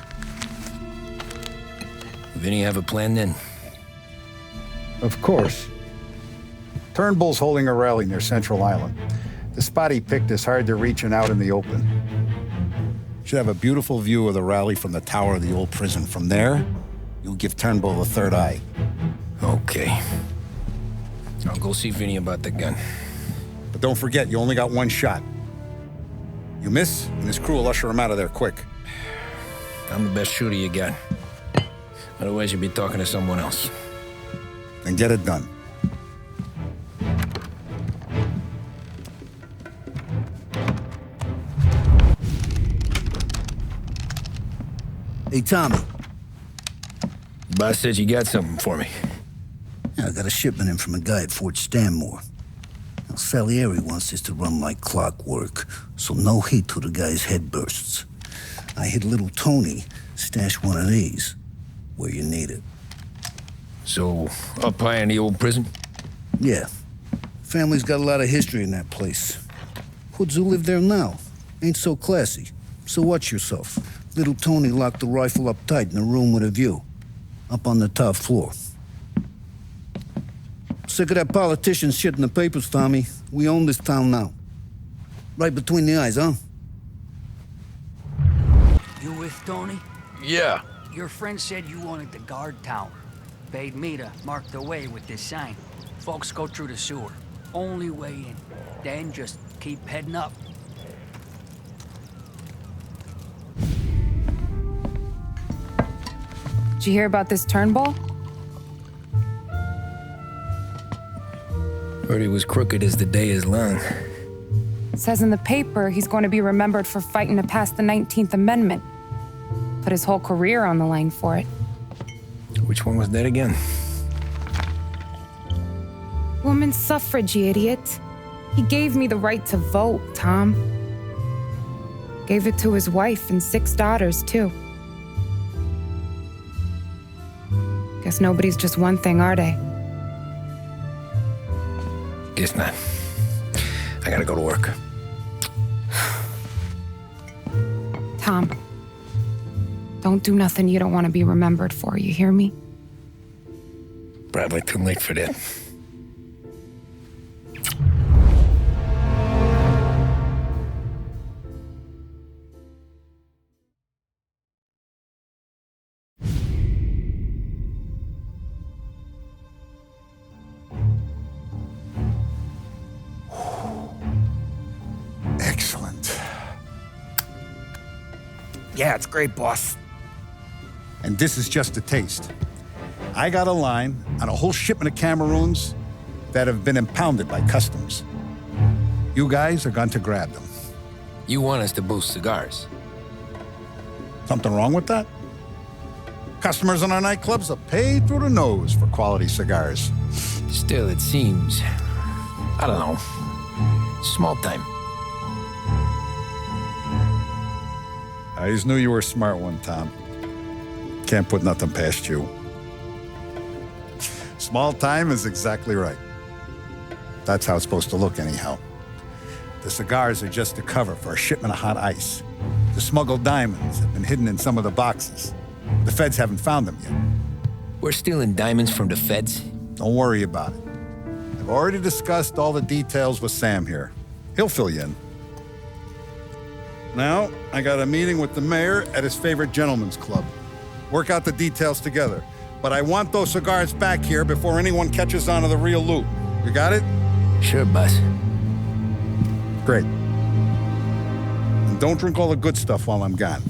Vinny have a plan then? Of course. Turnbull's holding a rally near Central Island. The spot he picked is hard to reach and out in the open. Should have a beautiful view of the rally from the tower of the old prison. From there, you'll give Turnbull a third eye. Okay. I'll go see Vinny about the gun. But don't forget, you only got one shot. You miss, and his crew will usher him out of there quick. I'm the best shooter you got. Otherwise, you'd be talking to someone else. Then get it done. Hey, Tommy. Boss said you got something for me. Yeah, I got a shipment in from a guy at Fort Stanmore. Now, Salieri wants this to run like clockwork, so no heat till the guy's head bursts. I hit little Tony, stash one of these where you need it. So, up high in the old prison? Yeah. Family's got a lot of history in that place. Hoods who live there now ain't so classy. So watch yourself. Little Tony locked the rifle up tight in a room with a view. Up on the top floor. Sick of that politician shit in the papers, Tommy. We own this town now. Right between the eyes, huh? You with Tony? Yeah. Your friend said you wanted the guard tower. Paid me to mark the way with this sign. Folks go through the sewer. Only way in. Then just keep heading up. Did you hear about this Turnbull? Heard he was crooked as the day is long. Says in the paper he's going to be remembered for fighting to pass the 19th Amendment. Put his whole career on the line for it. Which one was that again? Women's suffrage, you idiot. He gave me the right to vote, Tom. Gave it to his wife and 6 daughters, too. Guess nobody's just one thing, are they? Guess not. I gotta go to work. Tom, don't do nothing you don't want to be remembered for, you hear me? Probably too late for that. Excellent. Yeah, it's great, boss. And this is just a taste. I got a line on a whole shipment of Cameroons that have been impounded by customs. You guys are going to grab them. You want us to boost cigars? Something wrong with that? Customers in our nightclubs are paid through the nose for quality cigars. Still, it seems... I don't know. Small time. I always knew you were a smart one, Tom. Can't put nothing past you. Small time is exactly right. That's how it's supposed to look anyhow. The cigars are just a cover for a shipment of hot ice. The smuggled diamonds have been hidden in some of the boxes. The feds haven't found them yet. We're stealing diamonds from the feds? Don't worry about it. I've already discussed all the details with Sam here. He'll fill you in. Now, I got a meeting with the mayor at his favorite gentleman's club. Work out the details together. But I want those cigars back here before anyone catches on to the real loot. You got it? Sure, boss. Great. And And don't drink all the good stuff while I'm gone.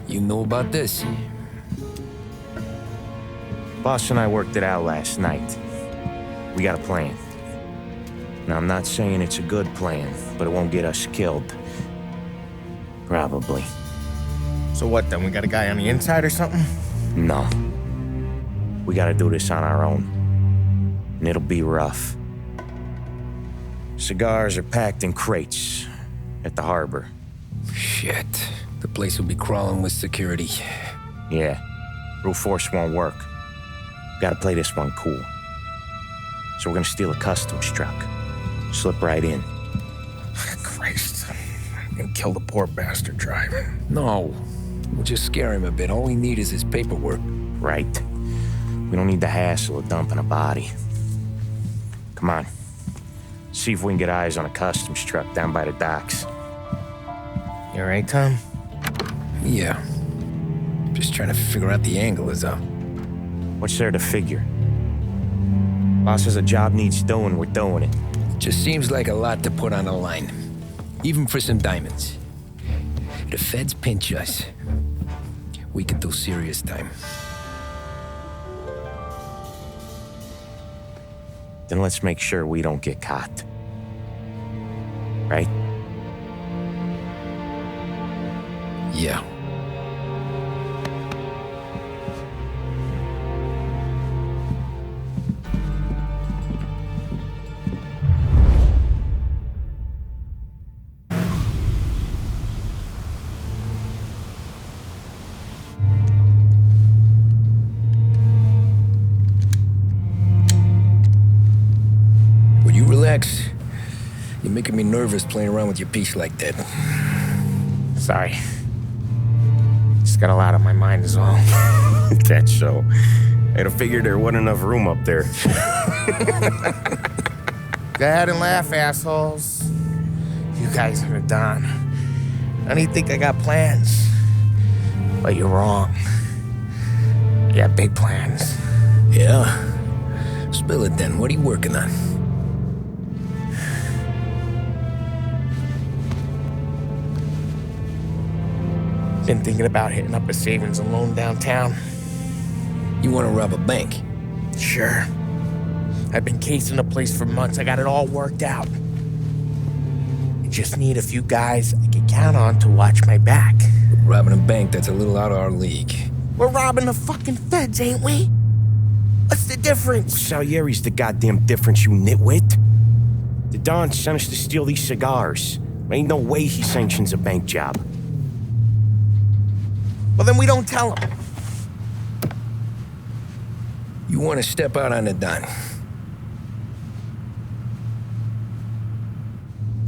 You know about this? Boss and I worked it out last night. We got a plan. Now, I'm not saying it's a good plan, but it won't get us killed. Probably. So what then? We got a guy on the inside or something? No. We gotta do this on our own. And it'll be rough. Cigars are packed in crates at the harbor. Shit. The place will be crawling with security. Yeah. Brute force won't work. Gotta play this one cool. So we're gonna steal a customs truck. Slip right in. Christ. I'm gonna kill the poor bastard driver. No. We'll just scare him a bit. All we need is his paperwork. Right. We don't need the hassle of dumping a body. Come on. See if we can get eyes on a customs truck down by the docks. You all right, Tom? Yeah. Just trying to figure out the angle is up. What's there to figure? Boss says a job needs doing, we're doing it. Just seems like a lot to put on the line. Even for some diamonds. If the feds pinch us, we could do serious time. Then let's make sure we don't get caught. Right? Yeah. Relax. You're making me nervous playing around with your piece like that. Sorry. Just got a lot on my mind is all. That's so. I'd have figured there wasn't enough room up there. Go ahead and laugh, assholes. You guys are done. I don't think I got plans. But you're wrong. I got big plans. Yeah? Spill it then. What are you working on? Been thinking about hitting up a savings and loan downtown. You want to rob a bank? Sure. I've been casing the place for months. I got it all worked out. I just need a few guys I can count on to watch my back. Robbing a bank, that's a little out of our league. We're robbing the fucking feds, ain't we? What's the difference? Salieri's the goddamn difference, you nitwit. The Don sent us to steal these cigars. Ain't no way he sanctions a bank job. Well, then we don't tell him. You want to step out on the Don?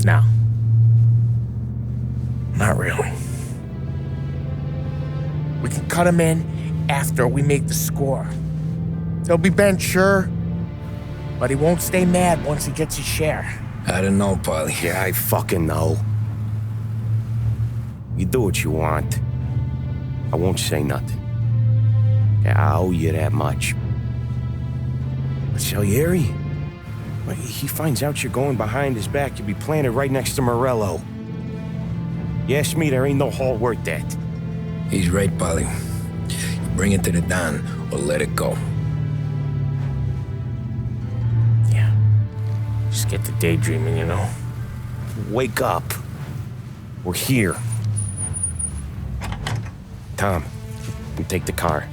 No. Not really. We can cut him in after we make the score. He'll be bent, sure, but he won't stay mad once he gets his share. I don't know, Polly. Yeah, I fucking know. You do what you want. I won't say nothing. Yeah, I owe you that much. But Salieri? When he finds out you're going behind his back, you'll be planted right next to Morello. You ask me, there ain't no haul worth that. He's right, Polly. You bring it to the Don, or let it go. Yeah. Just get to daydreaming, you know? Wake up. We're here. Tom, you take the car.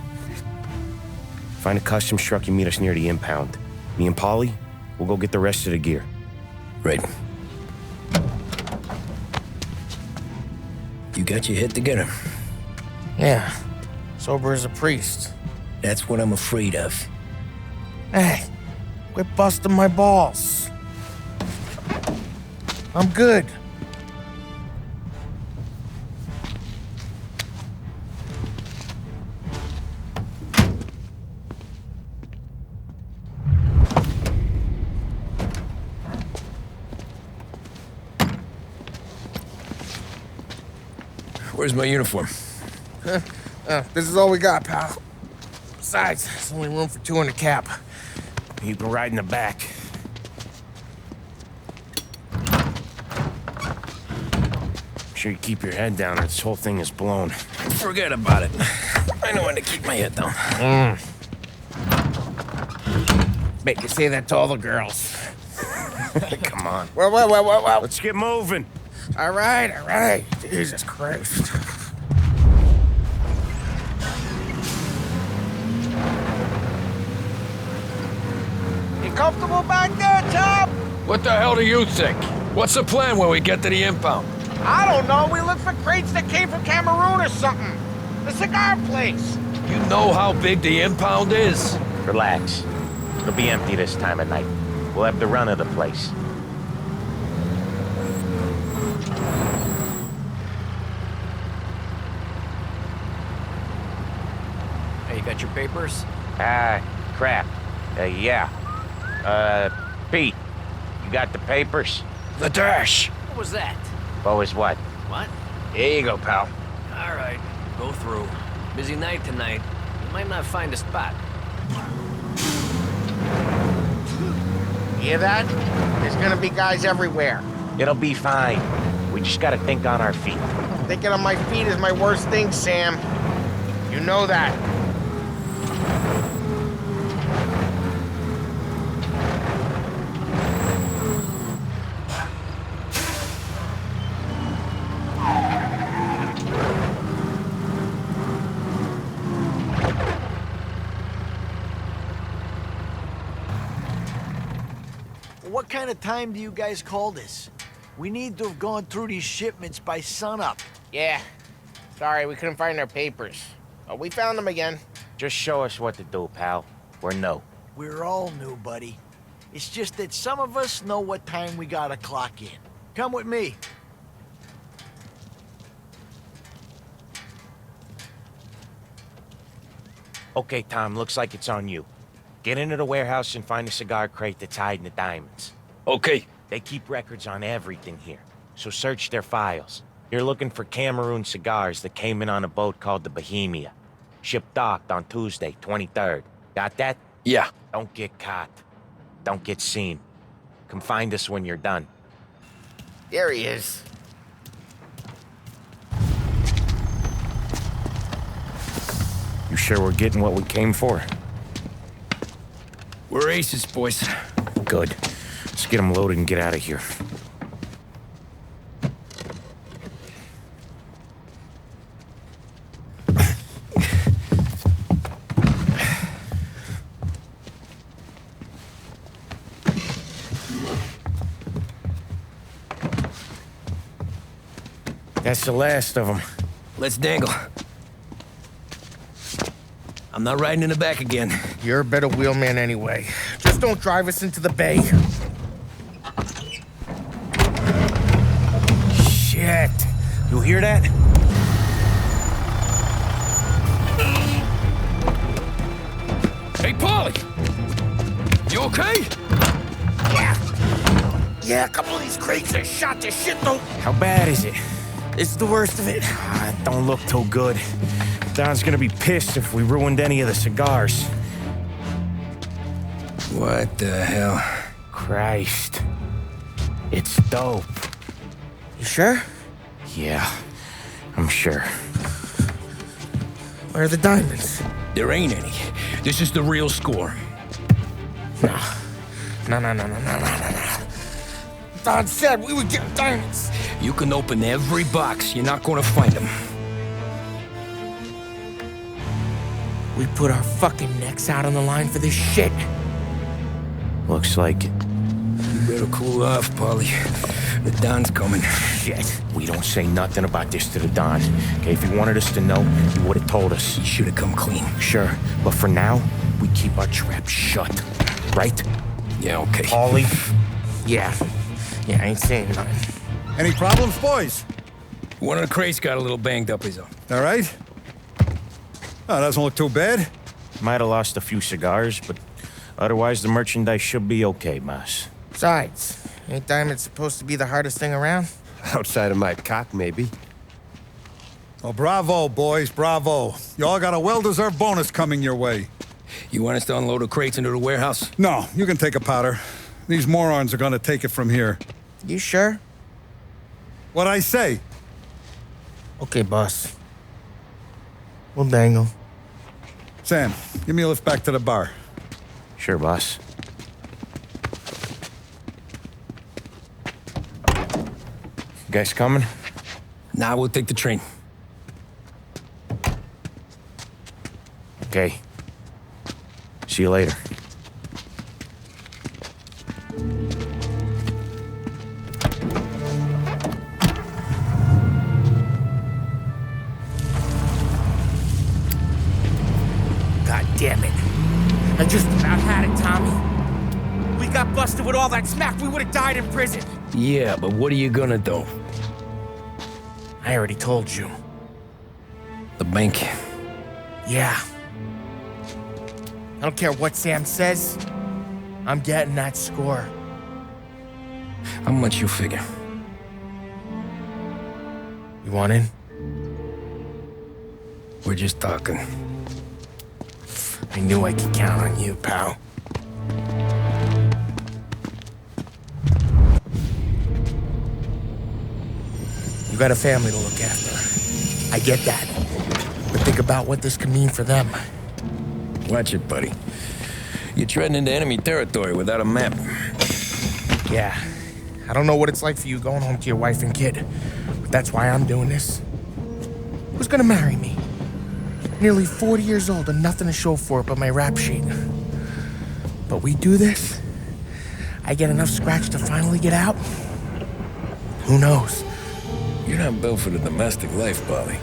Find a customs truck and meet us near the impound. Me and Polly, we'll go get the rest of the gear. Right. You got your head together? Yeah. Sober as a priest. That's what I'm afraid of. Hey, quit busting my balls. I'm good. Where's my uniform? This is all we got, pal. Besides, there's only room for 2 in the cab. You can ride in the back. Make sure you keep your head down or this whole thing is blown. Forget about it. I know when to keep my head down. Bet you say that to all the girls. Come on. Well. Let's get moving. All right. Jesus Christ. You comfortable back there, Tom? What the hell do you think? What's the plan when we get to the impound? I don't know. We look for crates that came from Cameroon or something. The cigar place. You know how big the impound is? Relax. It'll be empty this time of night. We'll have the run of the place. Hey, you got your papers? Crap. Yeah. Pete, you got the papers? The dash. What was that? What was what? What? Here you go, pal. All right, go through. Busy night tonight. You might not find a spot. Hear that? There's gonna be guys everywhere. It'll be fine. We just gotta think on our feet. Thinking on my feet is my worst thing, Sam. You know that. What kind of time do you guys call this? We need to have gone through these shipments by sunup. Yeah. Sorry, we couldn't find our papers. Oh, we found them again. Just show us what to do, pal. We're new. We're all new, buddy. It's just that some of us know what time we gotta clock in. Come with me. Okay, Tom, looks like it's on you. Get into the warehouse and find a cigar crate that's hiding the diamonds. Okay. They keep records on everything here, so search their files. You're looking for Cameroon cigars that came in on a boat called the Bohemia. Ship docked on Tuesday, 23rd. Got that? Yeah. Don't get caught. Don't get seen. Come find us when you're done. There he is. You sure we're getting what we came for? We're aces, boys. Good. Let's get them loaded and get out of here. That's the last of them. Let's dangle. I'm not riding in the back again. You're a better wheelman anyway. Just don't drive us into the bay. Shit. You hear that? Hey, Paulie! You okay? Yeah, a couple of these crates are shot to shit though. How bad is it? It's the worst of it. It don't look too good. Don's gonna be pissed if we ruined any of the cigars. What the hell? Christ. It's dope. You sure? Yeah, I'm sure. Where are the diamonds? There ain't any. This is the real score. No. Don said we would get diamonds. You can open every box. You're not gonna find them. We put our fucking necks out on the line for this shit. Looks like it. You better cool off, Paulie. The Don's coming. Shit. We don't say nothing about this to the Don. Okay, if he wanted us to know, he would have told us. He should have come clean. Sure, but for now, we keep our trap shut. Right? Yeah, okay. Paulie? Yeah, I ain't saying nothing. Any problems, boys? One of the crates got a little banged up, is all. All right. Oh, doesn't look too bad. Might have lost a few cigars, but otherwise the merchandise should be okay, boss. Besides, ain't diamonds supposed to be the hardest thing around? Outside of my cock, maybe. Well, bravo, boys, bravo. You all got a well-deserved bonus coming your way. You want us to unload the crates into the warehouse? No, you can take a powder. These morons are gonna take it from here. You sure? What'd I say? Okay, boss. We'll dangle. Sam, give me a lift back to the bar. Sure, boss. You guys coming? Nah, we'll take the train. Okay. See you later. God damn it. I just about had it, Tommy. We got busted with all that smack. We would have died in prison. Yeah, but what are you gonna do? I already told you. The bank. Yeah. I don't care what Sam says. I'm getting that score. How much you figure? You want in? We're just talking. I knew I could count on you, pal. You got a family to look after. I get that. But think about what this could mean for them. Watch it, buddy. You're treading into enemy territory without a map. Yeah. I don't know what it's like for you going home to your wife and kid. But that's why I'm doing this. Who's gonna marry me? Nearly 40 years old and nothing to show for it but my rap sheet. But we do this, I get enough scratch to finally get out? Who knows? You're not built for the domestic life, Polly.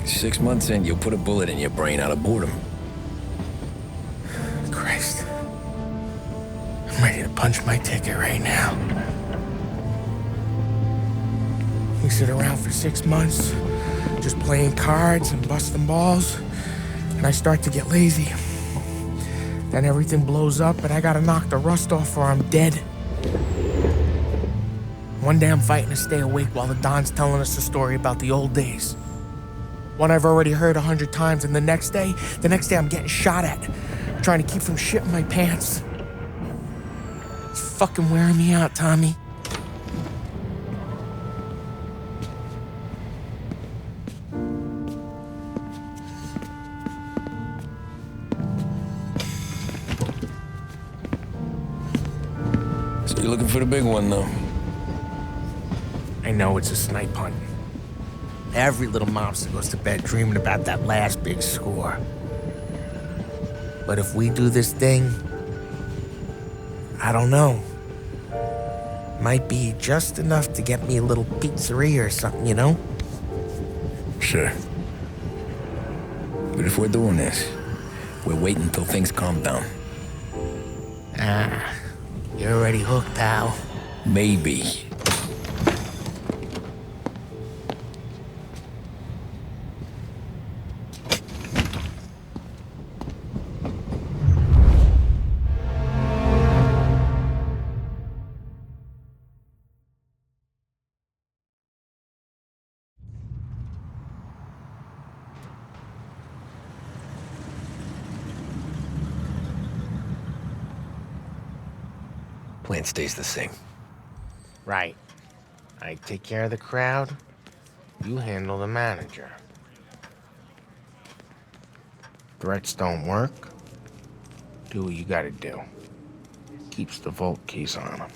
6 months in, you'll put a bullet in your brain out of boredom. Christ. I'm ready to punch my ticket right now. We sit around for 6 months, just playing cards and busting balls, and I start to get lazy. Then everything blows up, and I gotta knock the rust off or I'm dead. One day I'm fighting to stay awake while the Don's telling us a story about the old days. One I've already heard 100 times, and the next day I'm getting shot at, trying to keep from shitting my pants. It's fucking wearing me out, Tommy. So you're looking for the big one, though? I know it's a snipe hunt. Every little mobster goes to bed dreaming about that last big score. But if we do this thing, I don't know. Might be just enough to get me a little pizzeria or something, you know? Sure. But if we're doing this, we're waiting until things calm down. Ah, you're already hooked, pal. Maybe. Plan stays the same. Right. I take care of the crowd, you handle the manager. Threats don't work. Do what you gotta do. Keeps the vault keys on him.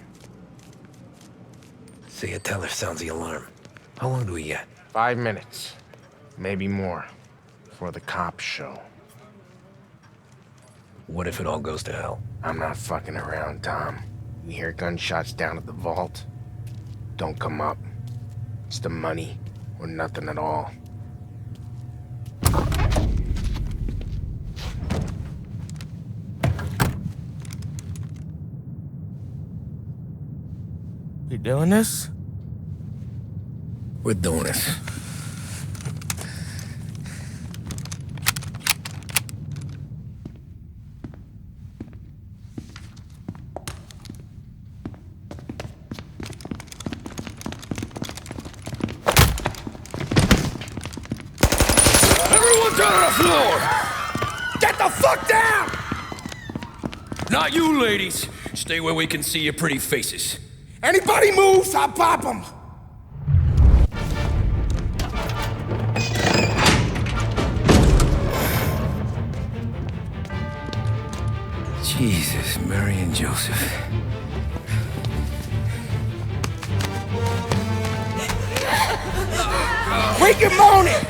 Say a teller sounds the alarm. How long do we get? 5 minutes. Maybe more. Before the cops show. What if it all goes to hell? I'm not fucking around, Tom. You hear gunshots down at the vault? Don't come up. It's the money or nothing at all. You doing this? We're doing this. Everyone down on the floor! Get the fuck down! Not you, ladies. Stay where we can see your pretty faces. Anybody moves, I'll pop them! Jesus, Mary and Joseph. Quick and moan it!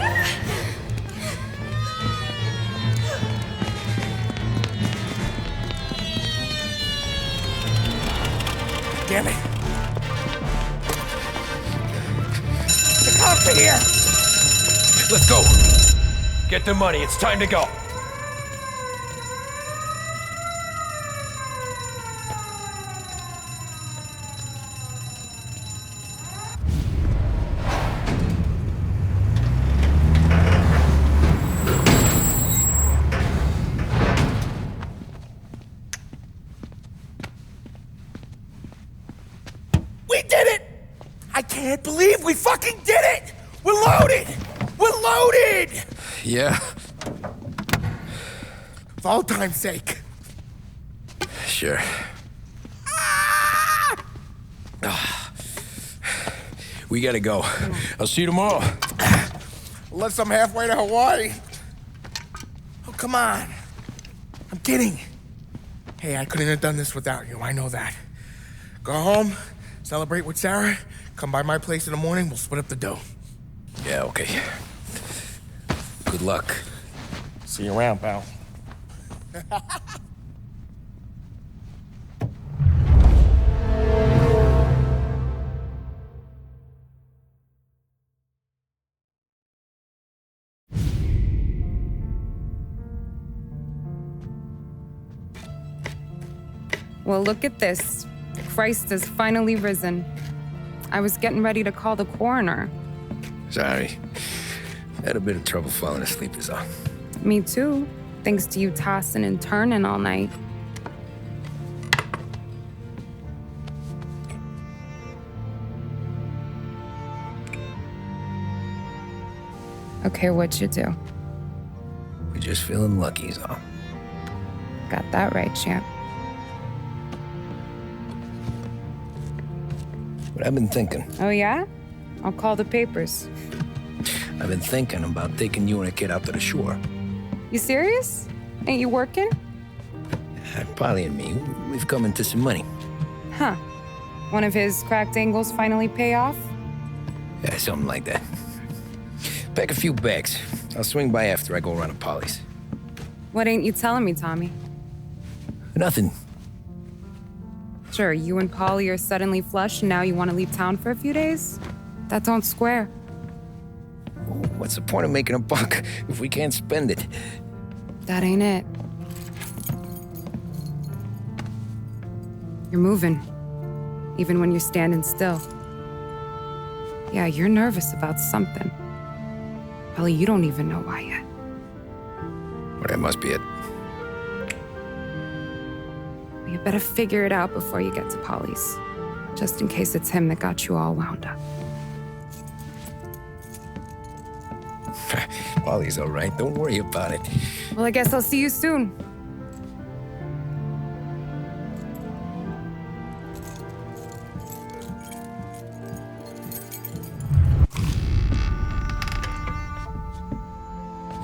Damn it. The cops are here! Let's go. Get the money. It's time to go. We did it! I can't believe we fucking did it! We're loaded! We're loaded! Yeah, For all time's sake. sure. We gotta go. I'll see you tomorrow. Unless I'm halfway to Hawaii. Oh, come on. I'm kidding. Hey, I couldn't have done this without you. I know that. Go home, celebrate with Sarah, come by my place in the morning, we'll split up the dough. Yeah, okay. Good luck. See you around, pal. Well, look at this. Christ has finally risen. I was getting ready to call the coroner. Sorry. Had a bit of trouble falling asleep is all. Me too, thanks to you tossing and turning all night. Okay, what'd you do? We're just feeling lucky is all. Got that right, champ. But I've been thinking. Oh, yeah? I'll call the papers. I've been thinking about taking you and a kid out to the shore. You serious? Ain't you working? Polly and me, we've come into some money. Huh. One of his cracked angles finally pay off? Yeah, something like that. Pack a few bags. I'll swing by after I go around to Polly's. What ain't you telling me, Tommy? Nothing. Sure, you and Polly are suddenly flush and now you want to leave town for a few days? That don't square. What's the point of making a buck if we can't spend it? That ain't it. You're moving, even when you're standing still. Yeah, you're nervous about something. Probably you don't even know why yet. Well, that must be it. You better figure it out before you get to Polly's, just in case it's him that got you all wound up. Polly's all right. Don't worry about it. Well, I guess I'll see you soon.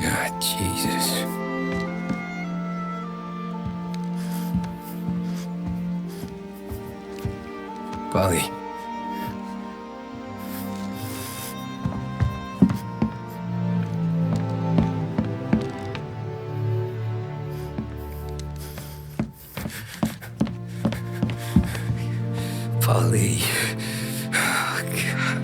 Ah, Jesus. Polly. Polly. Oh, God.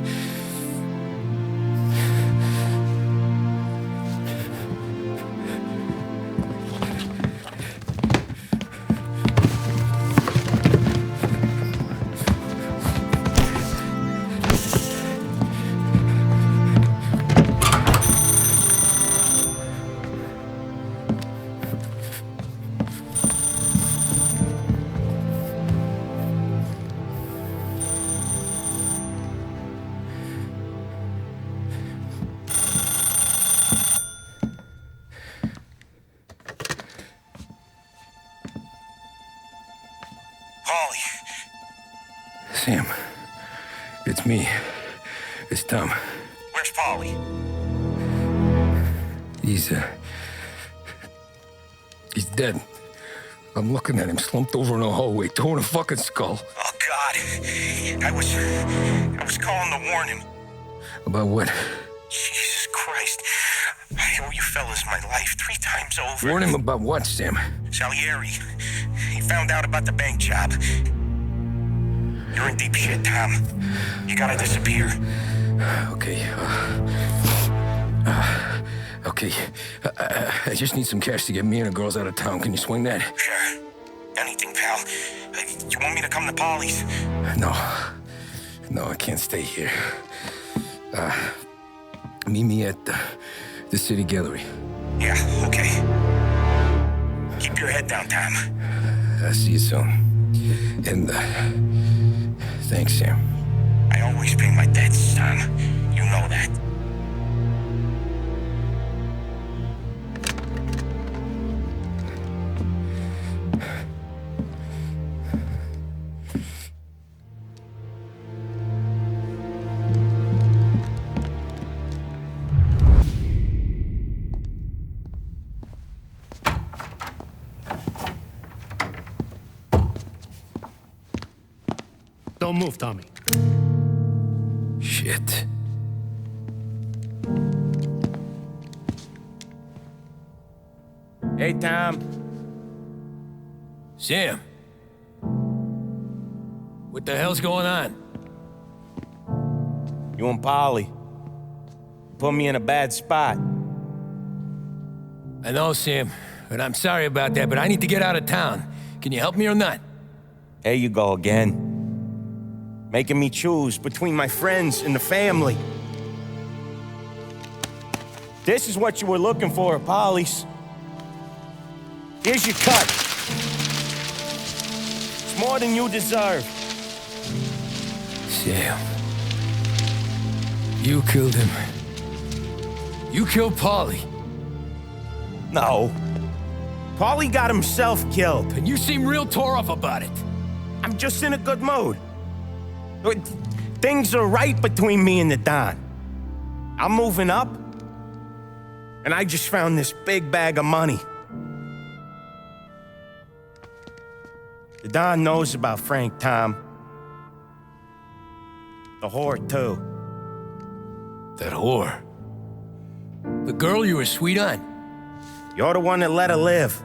Sam. It's me. It's Tom. Where's Paulie? He's dead. I'm looking at him slumped over in the hallway, torn a fucking skull. Oh, God. I was calling to warn him. About what? Jesus Christ. I owe you fellas my life 3 times over. Warn him about what, Sam? Salieri. He found out about the bank job. You're in deep shit, Tom. You gotta disappear. Okay. Okay. I just need some cash to get me and the girls out of town. Can you swing that? Sure. Anything, pal. You want me to come to Polly's? No, I can't stay here. Meet me at the city gallery. Yeah, okay. Keep your head down, Tom. I'll see you soon. And, thanks, Sam. I always pay my debts, Tom. You know that. Don't move, Tommy. Shit. Hey, Tom. Sam. What the hell's going on? You and Polly. Put me in a bad spot. I know, Sam, and I'm sorry about that, but I need to get out of town. Can you help me or not? There you go again. Making me choose between my friends and the family. This is what you were looking for at Polly's. Here's your cut. It's more than you deserve. Sam. You killed him. You killed Paulie. No. Paulie got himself killed. And you seem real tore up about it. I'm just in a good mood. Things are right between me and the Don. I'm moving up, and I just found this big bag of money. The Don knows about Frank, Tom. The whore, too. That whore? The girl you were sweet on? You're the one that let her live.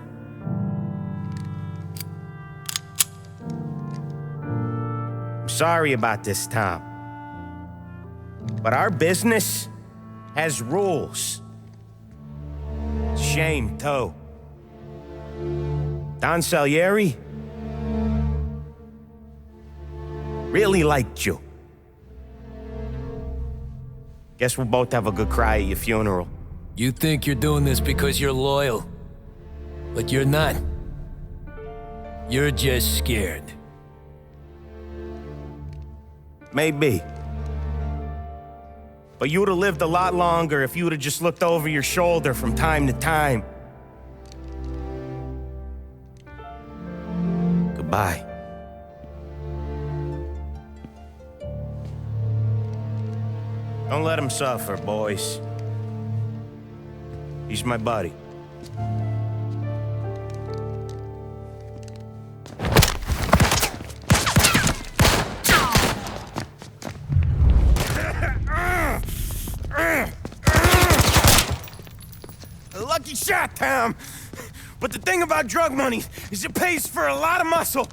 I'm sorry about this, Tom. But our business has rules. Shame, too. Don Salieri really liked you. Guess we'll both have a good cry at your funeral. You think you're doing this because you're loyal, but you're not. You're just scared. Maybe. But you would have lived a lot longer if you would have just looked over your shoulder from time to time. Goodbye. Don't let him suffer, boys. He's my buddy. A lucky shot, Tom. But the thing about drug money is it pays for a lot of muscle.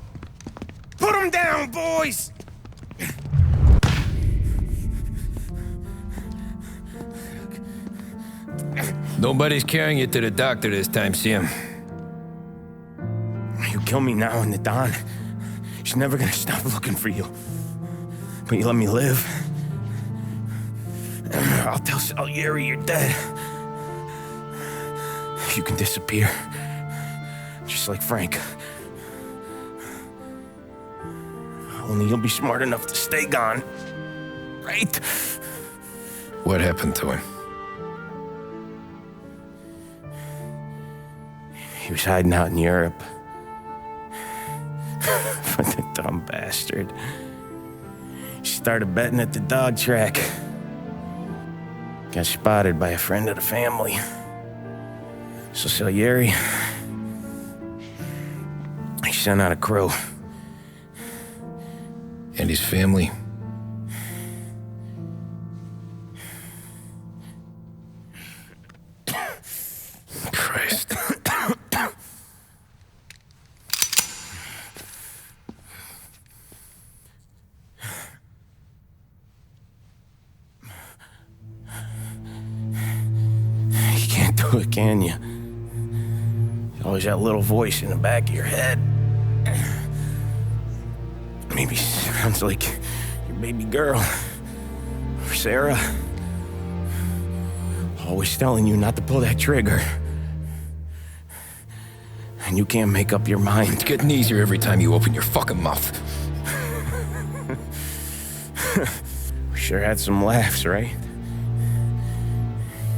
Put him down, boys! Nobody's carrying you to the doctor this time, Sam. You kill me now and the Don. She's never gonna stop looking for you. But you let me live. I'll tell Salieri you're dead. You can disappear. Just like Frank. Only you'll be smart enough to stay gone. Right? What happened to him? He was hiding out in Europe. But the dumb bastard. started betting at the dog track. Got spotted by a friend of the family. So Salieri, he sent out a crew. And his family? Christ. You can't do it, can you? There's always that little voice in the back of your head. Maybe sounds like your baby girl. Or Sarah. Always telling you not to pull that trigger. And you can't make up your mind. It's getting easier every time you open your fucking mouth. We sure had some laughs, right?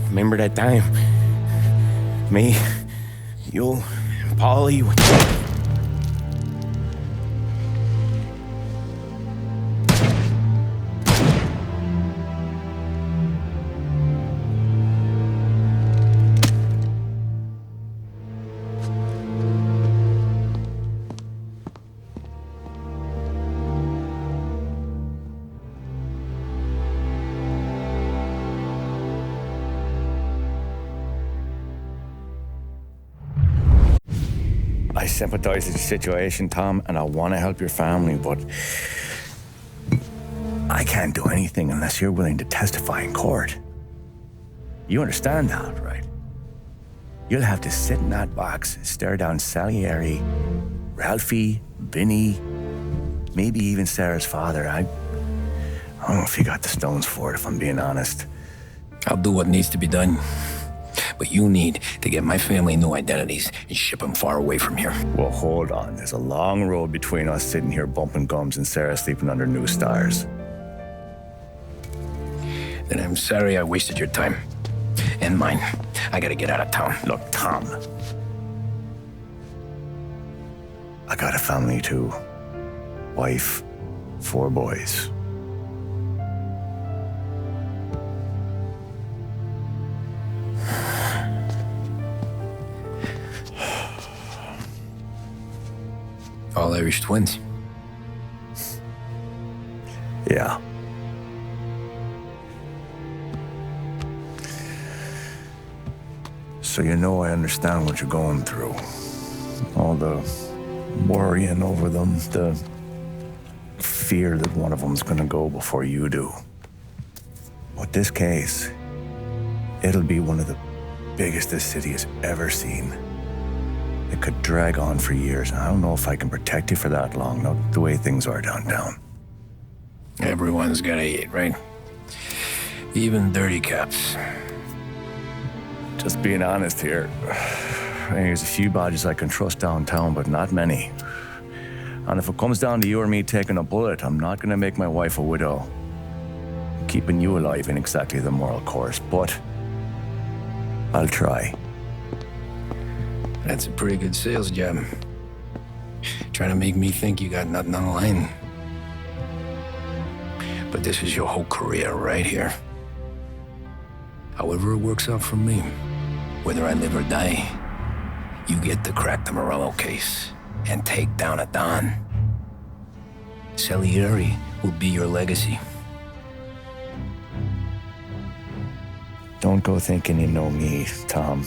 Remember that time? Me, you, and Polly. I sympathize with the situation, Tom, and I want to help your family, but I can't do anything unless you're willing to testify in court. You understand that, right? You'll have to sit in that box, stare down Salieri, Ralphie, Vinny, maybe even Sarah's father. I don't know if you got the stones for it, if I'm being honest. I'll do what needs to be done. But you need to get my family new identities and ship them far away from here. Well, hold on. There's a long road between us sitting here bumping gums and Sarah sleeping under new stars. Then I'm sorry I wasted your time. And mine. I gotta get out of town. Look, Tom. I got a family too. Wife, 4 boys. All Irish twins. Yeah. So you know I understand what you're going through. All the worrying over them, the fear that one of them's gonna go before you do. But this case, it'll be one of the biggest this city has ever seen. It could drag on for years, and I don't know if I can protect you for that long, not the way things are downtown. Everyone's gotta eat, right? Even dirty cops. Just being honest here. There's a few badges I can trust downtown, but not many. And if it comes down to you or me taking a bullet, I'm not gonna make my wife a widow. Keeping you alive ain't exactly the moral course, but I'll try. That's a pretty good sales job. Trying to make me think you got nothing on the line. But this is your whole career right here. However it works out for me, whether I live or die, you get to crack the Morello case and take down a Don. Salieri will be your legacy. Don't go thinking you know me, Tom.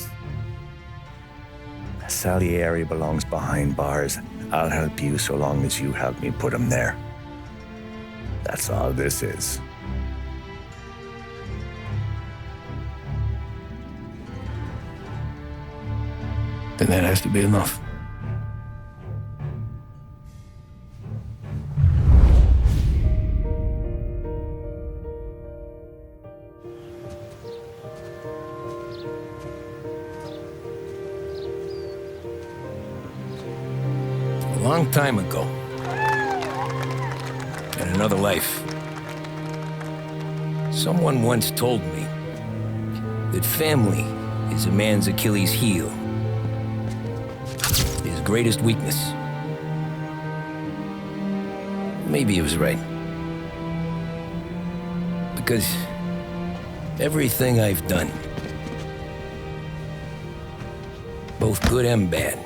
Salieri belongs behind bars. I'll help you so long as you help me put him there. That's all this is. Then that has to be enough. A long time ago, in another life, someone once told me that family is a man's Achilles heel, his greatest weakness. Maybe he was right. Because everything I've done, both good and bad,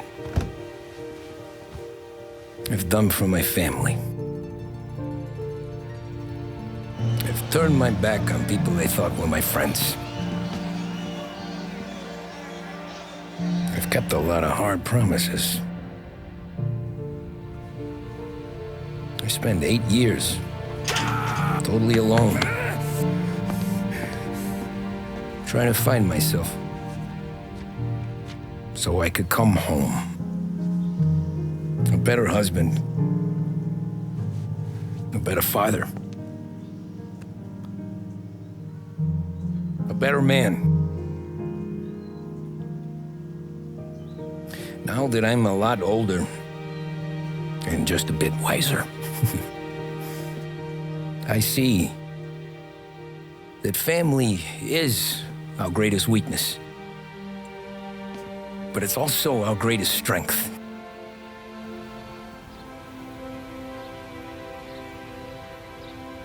I've done for my family. I've turned my back on people they thought were my friends. I've kept a lot of hard promises. I spent 8 years totally alone, trying to find myself so I could come home. A better husband, a better father, a better man. Now that I'm a lot older and just a bit wiser, I see that family is our greatest weakness, but it's also our greatest strength.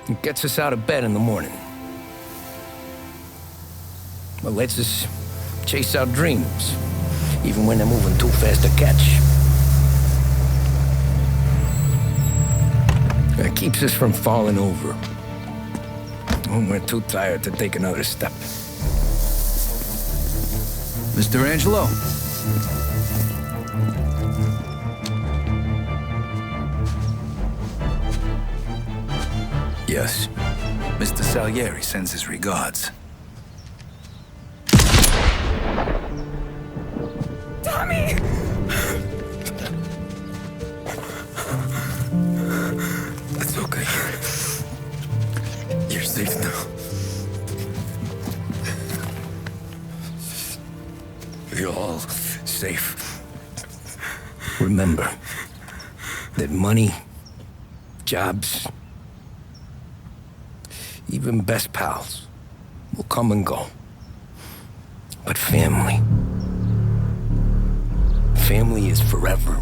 It gets us out of bed in the morning. It lets us chase our dreams, even when they're moving too fast to catch. It keeps us from falling over when we're too tired to take another step. Mr. Angelo. Yes. Mr. Salieri sends his regards. Tommy! That's okay. You're safe now. You're all safe. Remember that money, jobs, even best pals will come and go. But family is forever.